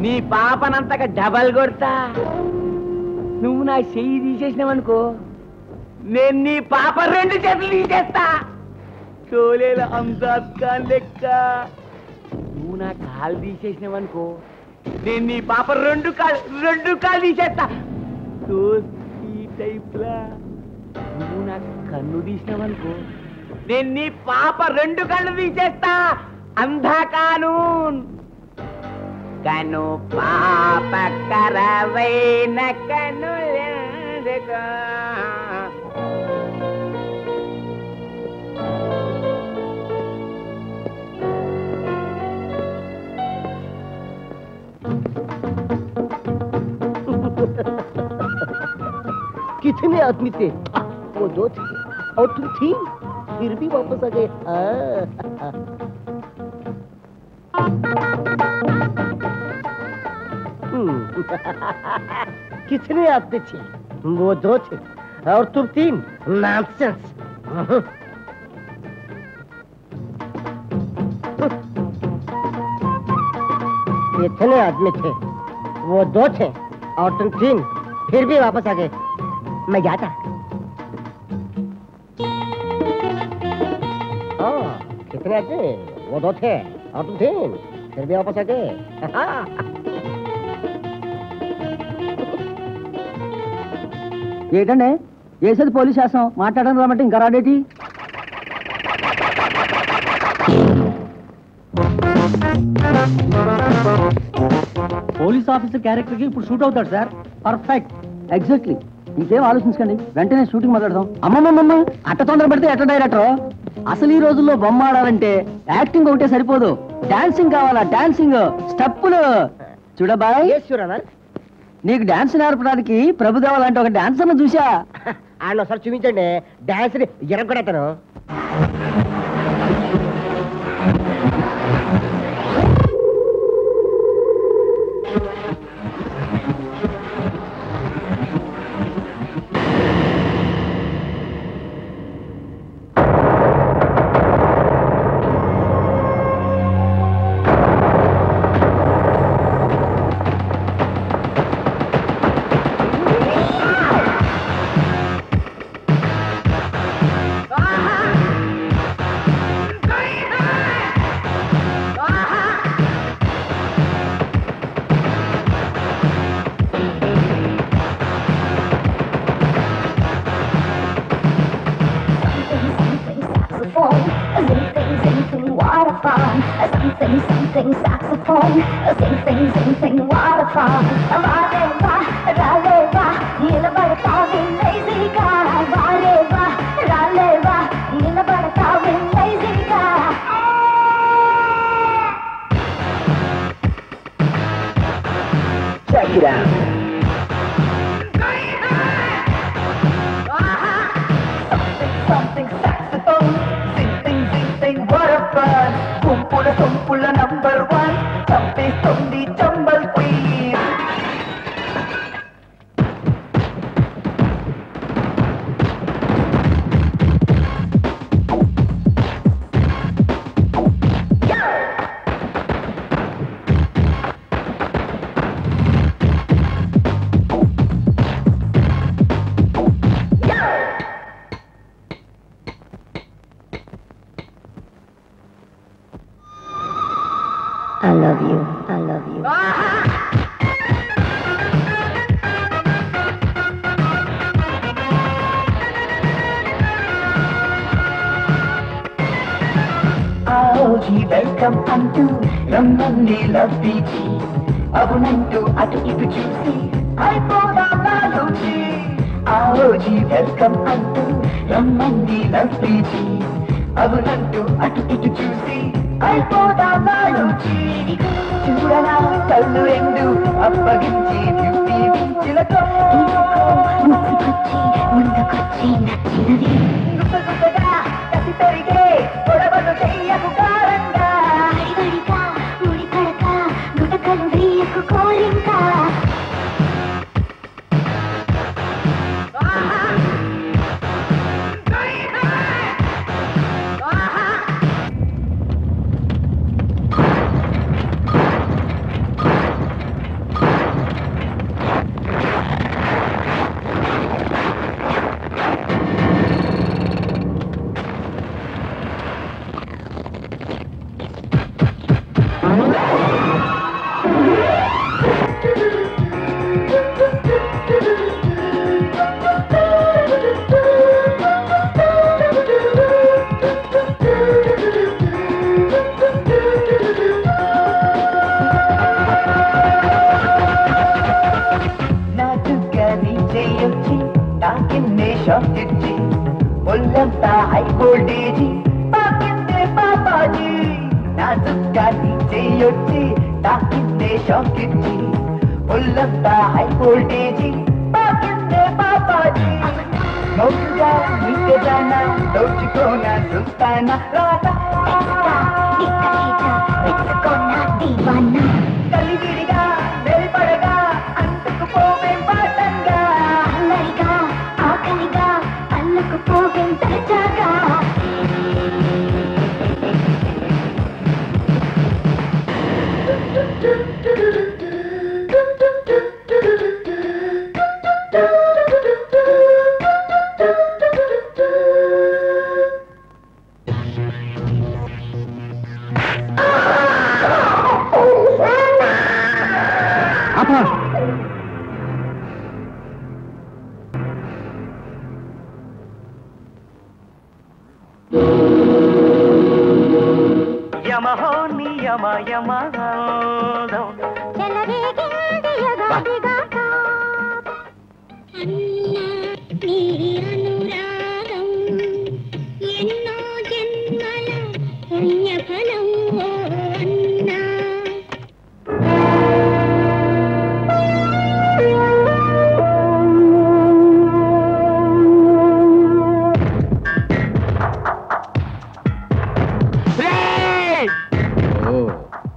[SPEAKER 9] నీ పాపనంతగా డబల్ కొడతా. నువ్వు నా చెయ్యి తీసేసినావనుకో, నేను నీ పాప 2 చేతులు తీసేస్తా. చోలేల అందాన్ లెక్క. నువ్వు నా కాలు తీసేసినావనుకో, నేను నీ పాప 2 కాళ్ళు తీసేస్తా. ఈ టైప్లా. నువ్వు నా కన్ను తీసినావనుకో, నేను నీ పాప 2 కళ్ళు తీసేస్తా. అంధకానూన్ కను పాప కరవైన కనులెందుకో.
[SPEAKER 4] कितने आदमी थे? वो 2 थे और तुम 3 फिर भी वापस आ गए। कितने आदमी थे? वो 2 थे और तुम 3। नॉनसेंस। कितने आदमी थे? वो 2 थे और तुम 3 फिर भी वापस आ गए। मैं जाता। कितने आदमी? वो 2 थे और तुम 3 फिर भी वापस आ गए।
[SPEAKER 5] ఏంటండి వేసేది పోలీస్ శాసనం మాట్లాడడం రామంటే ఇంకా రాడేటి? పోలీస్ ఆఫీసర్ క్యారెక్టర్ కి ఇప్పుడు షూట్ అవుతాడు సార్. పర్ఫెక్ట్. ఎగ్జాక్ట్లీ. ఇంకేం ఆలోచించకండి, వెంటనే షూటింగ్ మొదలెడదాం. అమ్మమ్మమ్మ అట్ట తొందర పడితే ఎట్ట డైరెక్టర్? అసలు ఈ రోజుల్లో బొమ్మ ఆడాలంటే యాక్టింగ్ ఒకటే సరిపోదు, డాన్సింగ్ కావాలా. డాన్సింగ్ స్టెప్పులు చూడబాయ్. నీకు డాన్స్ నేర్పడానికి ప్రభుదేవ లాంటి ఒక డాన్సర్ను చూసా.
[SPEAKER 4] ఆయన ఒకసారి చూపించండి, dance ఎరగొడతాను.
[SPEAKER 17] Something saxophone, sing waterfall. Vareva, raleva, nilabadtavi lazy guy. Vareva, raleva, nilabadtavi lazy guy. Check it out. Something saxophone, sing waterfall. Kumpula number 1, చంపేస్తుంది Chambal queen.
[SPEAKER 10] I love you. I love you.
[SPEAKER 17] ఆలోచి వెల్కమ్ అంటూ రమ్మని లవ్ బీచి. అవునంటూ అటు ఇటు చూసి అయిపోదాం నాలోచి. ఆలోచి వెల్కమ్ అంటూ రమ్మని లవ్ బీచి. అవునంటూ అటు ఇటు చూసి అయిపోదాం నాలోచి. చూడనా కళ్ళు రెండు అప్పగించి బ్యూటీ బీచ్లతో ముందుకొచ్చి నచ్చినది. గుప్పగా కసి పెరిగే గొడవలు చెయ్యకు కారంగా. అడిగడిగా ఊడి పడక గుటకలు వేయకు కోరింకా. ఒళ్ళంతా హై వోల్టేజీ పాకిందే పాపాజీ. నాజుగ్గా నీ చెయ్యొచ్చి తాకిందే షాక్ ఇచ్చి. ఒళ్ళంతా హై వోల్టేజీ పాకిందే పాకిందే పాపాజీ మౌతుగా నీకే జానా దోచుకోనా సుల్తానా రాధా కలిగిడిగా వెలుపడగా అంతకు పోవేం పాటంగా అల్లరిగా ఆకలిగా అల్లకు పోవేం తరచాగా యమహో నియమ యమహోదం చెలరేగింది యగాదిగాక
[SPEAKER 15] నీ అనురాగం ఎన్నో జన్మల పుణ్యఫలం ఓ అన్నా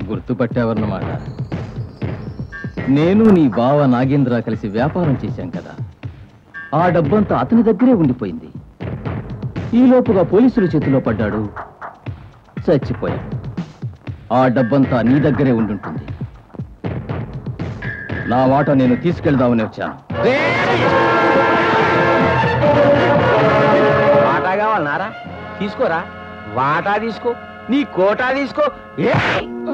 [SPEAKER 12] గుర్తుపట్టావన్నమాట. నేను నీ బావ నాగేంద్ర కలిసి వ్యాపారం చేశాం కదా, ఆ డబ్బంతా అతని దగ్గరే ఉండిపోయింది. ఈలోపుగా పోలీసుల చేతిలో పడ్డాడు, చచ్చిపోయాడు. ఆ డబ్బంతా నీ దగ్గరే ఉండుంటుంది. నా వాటా నేను తీసుకెళ్దామని వచ్చాను.
[SPEAKER 9] వాటా కావాలన్నారా? తీసుకోరా, వాటా తీసుకో, నీ కోటా తీసుకో.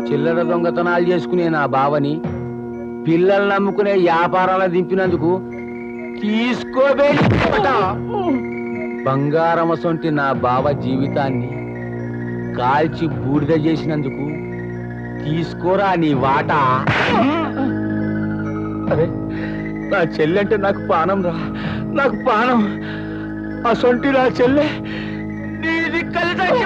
[SPEAKER 9] చిల్లర దొంగతనాలు చేసుకునే నా బావని పిల్లలు నమ్ముకునే వ్యాపారాలు దింపినందుకు తీసుకోబే. బంగారం సొంటి నా బావ జీవితాన్ని కాల్చి బూడిద చేసినందుకు తీసుకోరా నీ వాటా. అరే, నా చెల్లెంటే నాకు పానం రా, నాకు పానం. అసొంటి నా చెల్లె నీది కలిసి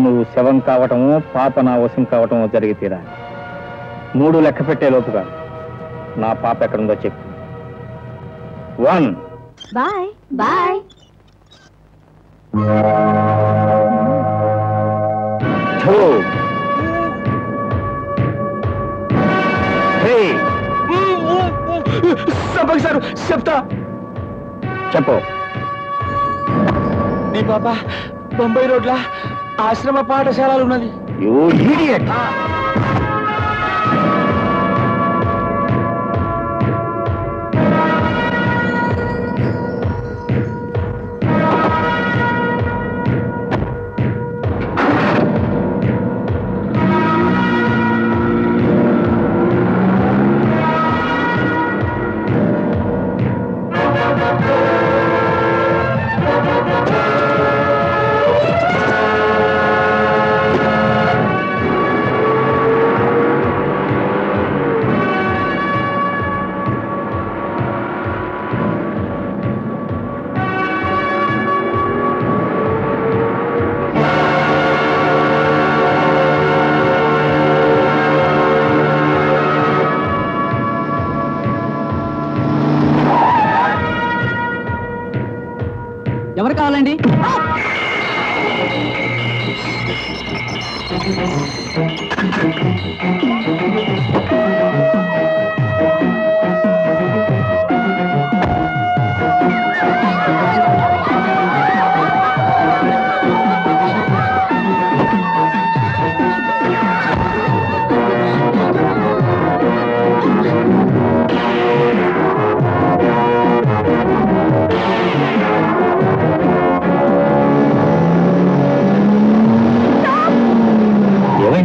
[SPEAKER 3] నువ్వు శవం కావటమో పాప నా వశం కావటమో జరిగి తీరాలి. 3 లెక్క పెట్టే లోపుగా నా పాప ఎక్కడుందో చెప్పు. 1
[SPEAKER 10] బాయ్ బాయ్
[SPEAKER 3] 2 3
[SPEAKER 14] సార్ చెప్తా.
[SPEAKER 3] చెప్పు.
[SPEAKER 14] నీ పాప బొంబాయి రోడ్ల ఆశ్రమ పాఠశాలలు ఉన్నది.
[SPEAKER 3] You idiot.
[SPEAKER 5] ఎవరు కావాలండి?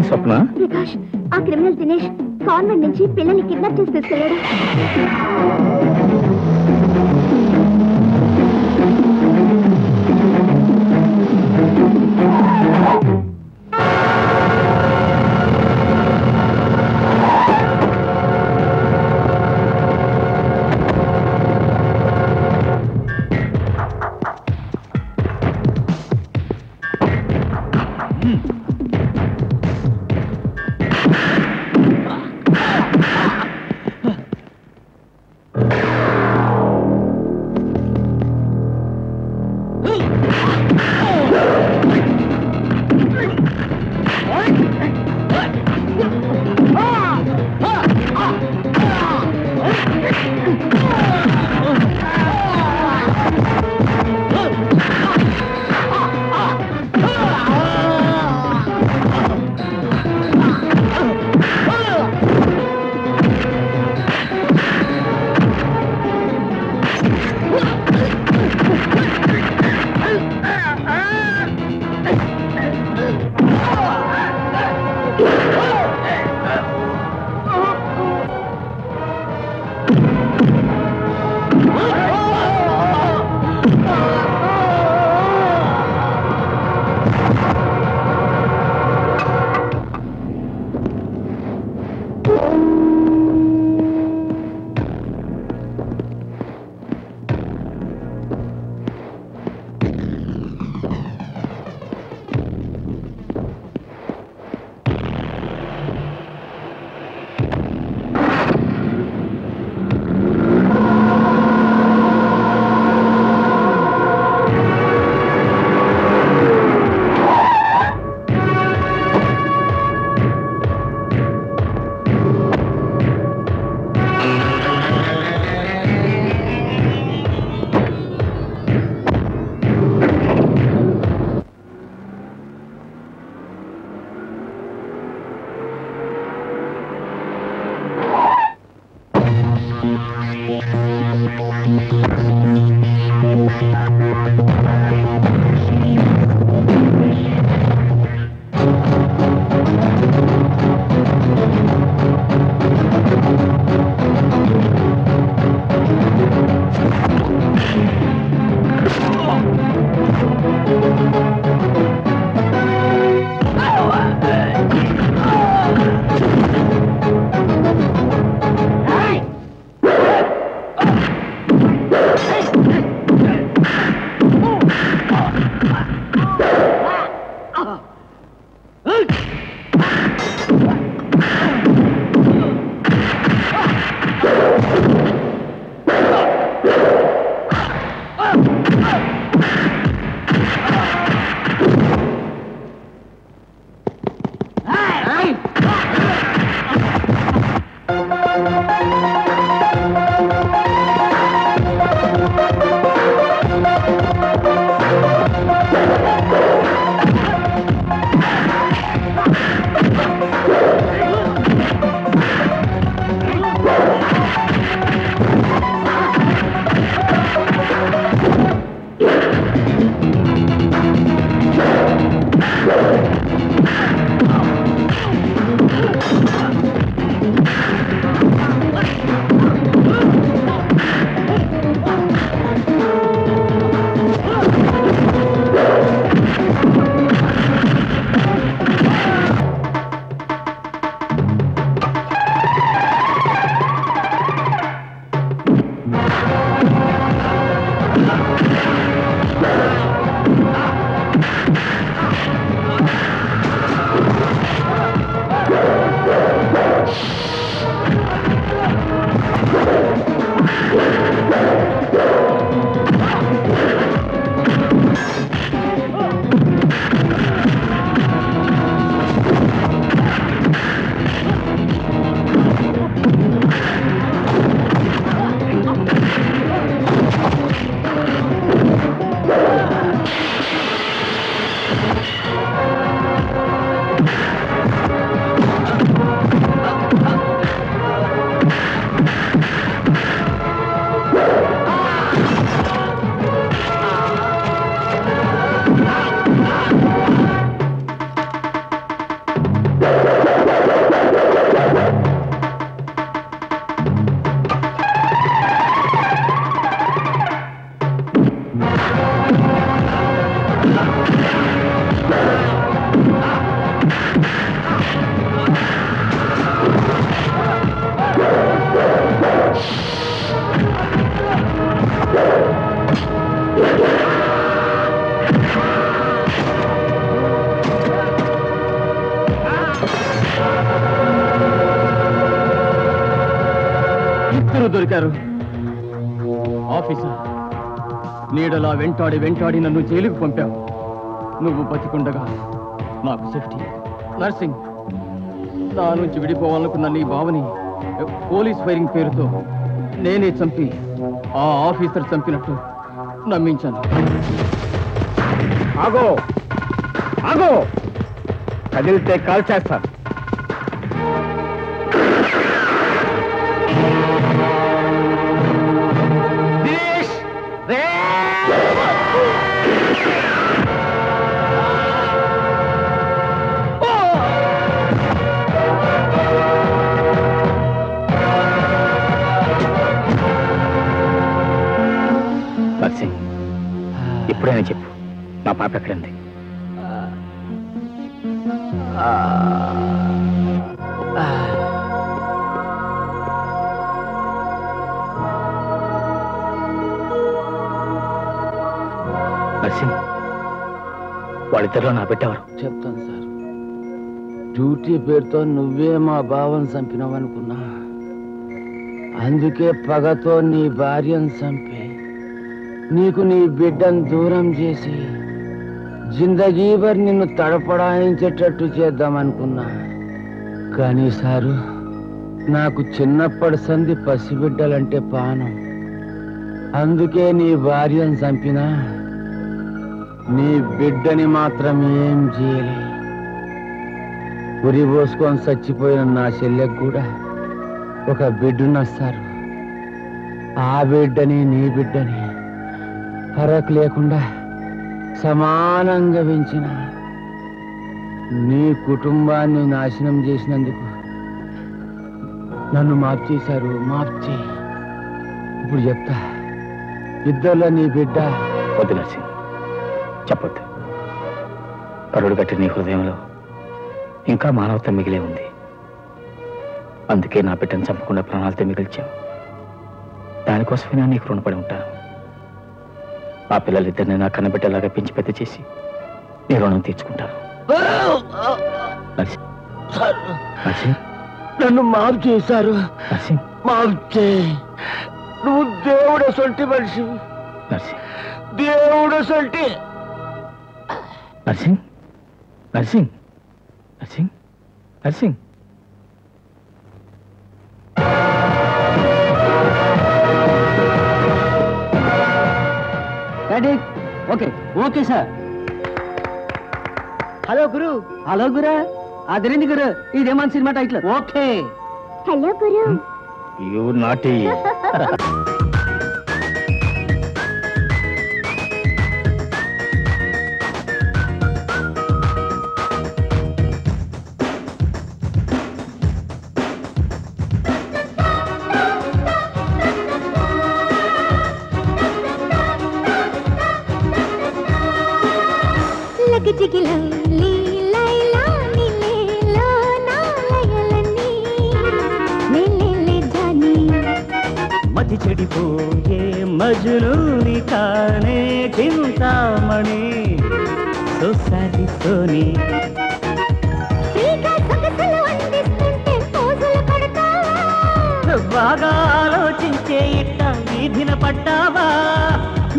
[SPEAKER 3] ఏమైంది స్వప్న?
[SPEAKER 10] ప్రకాష్, ఆ క్రిమినల్ దినేష్ కాన్వెంట్ నుంచి పిల్లల్ని కిడ్నాప్ చేసి తీసుకెళ్ళాడు.
[SPEAKER 6] అందరూ దొరికారు. ఆఫీసర్, నీడలా వెంటాడి వెంటాడి నన్ను జైలుకు పంపావు. నువ్వు బతికుండగా నాకు సేఫ్టీ. నర్సింగ్, నా నుంచి విడిపోవాలనుకున్న నీ బావని పోలీస్ ఫైరింగ్ పేరుతో నేనే చంపి ఆ ఆఫీసర్ చంపినట్టు నమ్మించాను.
[SPEAKER 3] ఆగో ఆగో, కదిలితే కాల్ చేస్తాను. ఇప్పుడైనా చెప్పు, నా పాప ఎక్కడుంది? నర్సింగ్, వాళ్ళిద్దరిలో నా బిడ్డెవరు?
[SPEAKER 9] చెప్తాను సార్. డ్యూటీ పేరుతో నువ్వే మా బావని చంపినావనుకున్నా. అందుకే పగతో నీ భార్యను చంపి నీకు నీ బిడ్డను దూరం చేసి జిందగీభర్ నిన్ను తడపడాయించేటట్టు చేద్దామనుకున్నా. కానీ సారు, నాకు చిన్నప్పటి సంధి పసిబిడ్డలంటే పానం. అందుకే నీ భార్యను చంపినా నీ బిడ్డని మాత్రం ఏం చేయలే. ఉరి పోసుకొని చచ్చిపోయిన నా చెల్లెకు కూడా ఒక బిడ్డున్నస్తారు. ఆ బిడ్డని నీ బిడ్డని ఫరక్ లేకుండా సమానంగా పెంచిన నీ కుటుంబాన్ని నాశనం చేసినందుకు నన్ను మాఫ్ చేశారు. మాఫ్ చేయి. ఇప్పుడు చెప్తా, ఇద్దరులో నీ బిడ్డ.
[SPEAKER 3] వద్దు నర్సింగ్, చెప్పొద్దు. కరుడు గట్టి నీ హృదయంలో ఇంకా మానవత్వం మిగిలే ఉంది. అందుకే నా బిడ్డను చంపకుండా ప్రాణాలతో మిగిల్చావు. దానికోసమే నేను నీకు రుణపడి ఉంటాను. ఆ పిల్లలిద్దరిని నా కన్నబిడ్డలాగా పెంచి పెద్ద చేసి నీ రుణం తీర్చుకుంటాను.
[SPEAKER 9] నన్ను మాఫ్ చేశారు. మాఫ్ చేయి. నువ్వు దేవుడు సొంటి మనిషి. దేవుడు సొంటి.
[SPEAKER 3] Narsing, Narsing, Narsing, Narsing.
[SPEAKER 5] Okay okay sir. Hello గురు. హలో గురు. అదేంటి గురు, ఇదేమన్నా సినిమా టైటిల్? ఓకే.
[SPEAKER 10] హలో గురు.
[SPEAKER 3] You naughty.
[SPEAKER 11] మతి చెడిపోయే మజునూని కానే చింతామణి సొసాలి సోని బాగా ఆలోచించే ఇట్ట వీధిన పడ్డావా?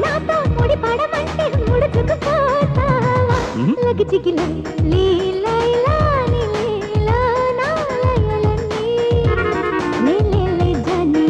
[SPEAKER 11] నాతో ముడి పడమంటే ముడుచుకుపోతావా? లగచికిల లీలైలా నీలా నాలయలన్నీ నీలేలే జని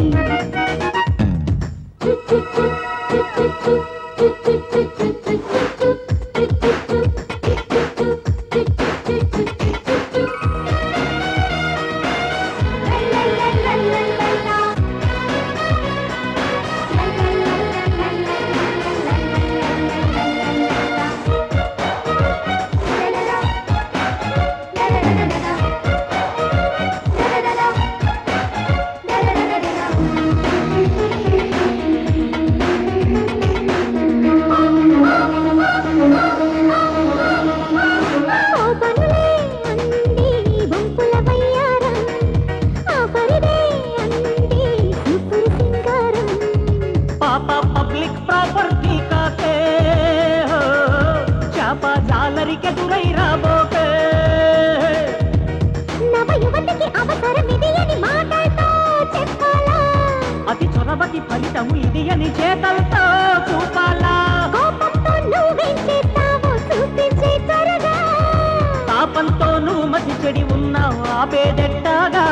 [SPEAKER 11] దాంతో నువ్వు మతి చెడి ఉన్నావు ఆపేదెట్టాగా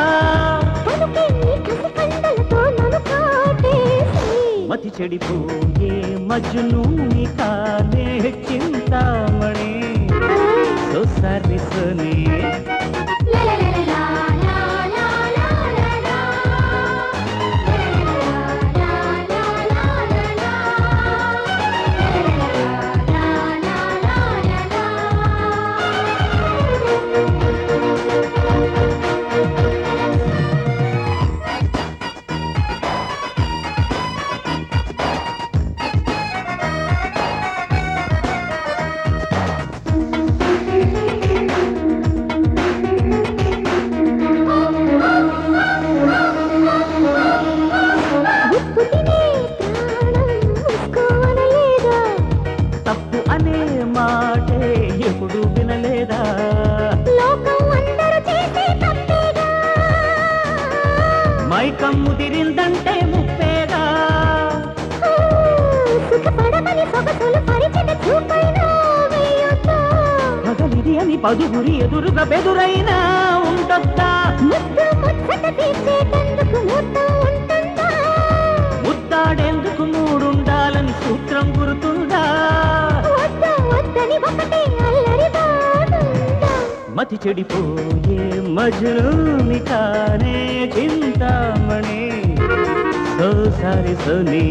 [SPEAKER 11] మతి చెడిపోయే మజ్నుని కానే చింతామణి సో సారీ సోనీ తప్పు అనే మాటే ఎప్పుడు వినలేదా మైకం ముదిరిందంటే ముప్పేగా పగలిది అని పదుగురి ఎదురుగా బెదురైనా ఉండొద్దా ముద్దాడేందుకు మూడుండాలని సూత్రం గుర్తుందా మతి చెడిపోయే మజ్నుని కానే చింతామణి సో సారీ సోనీ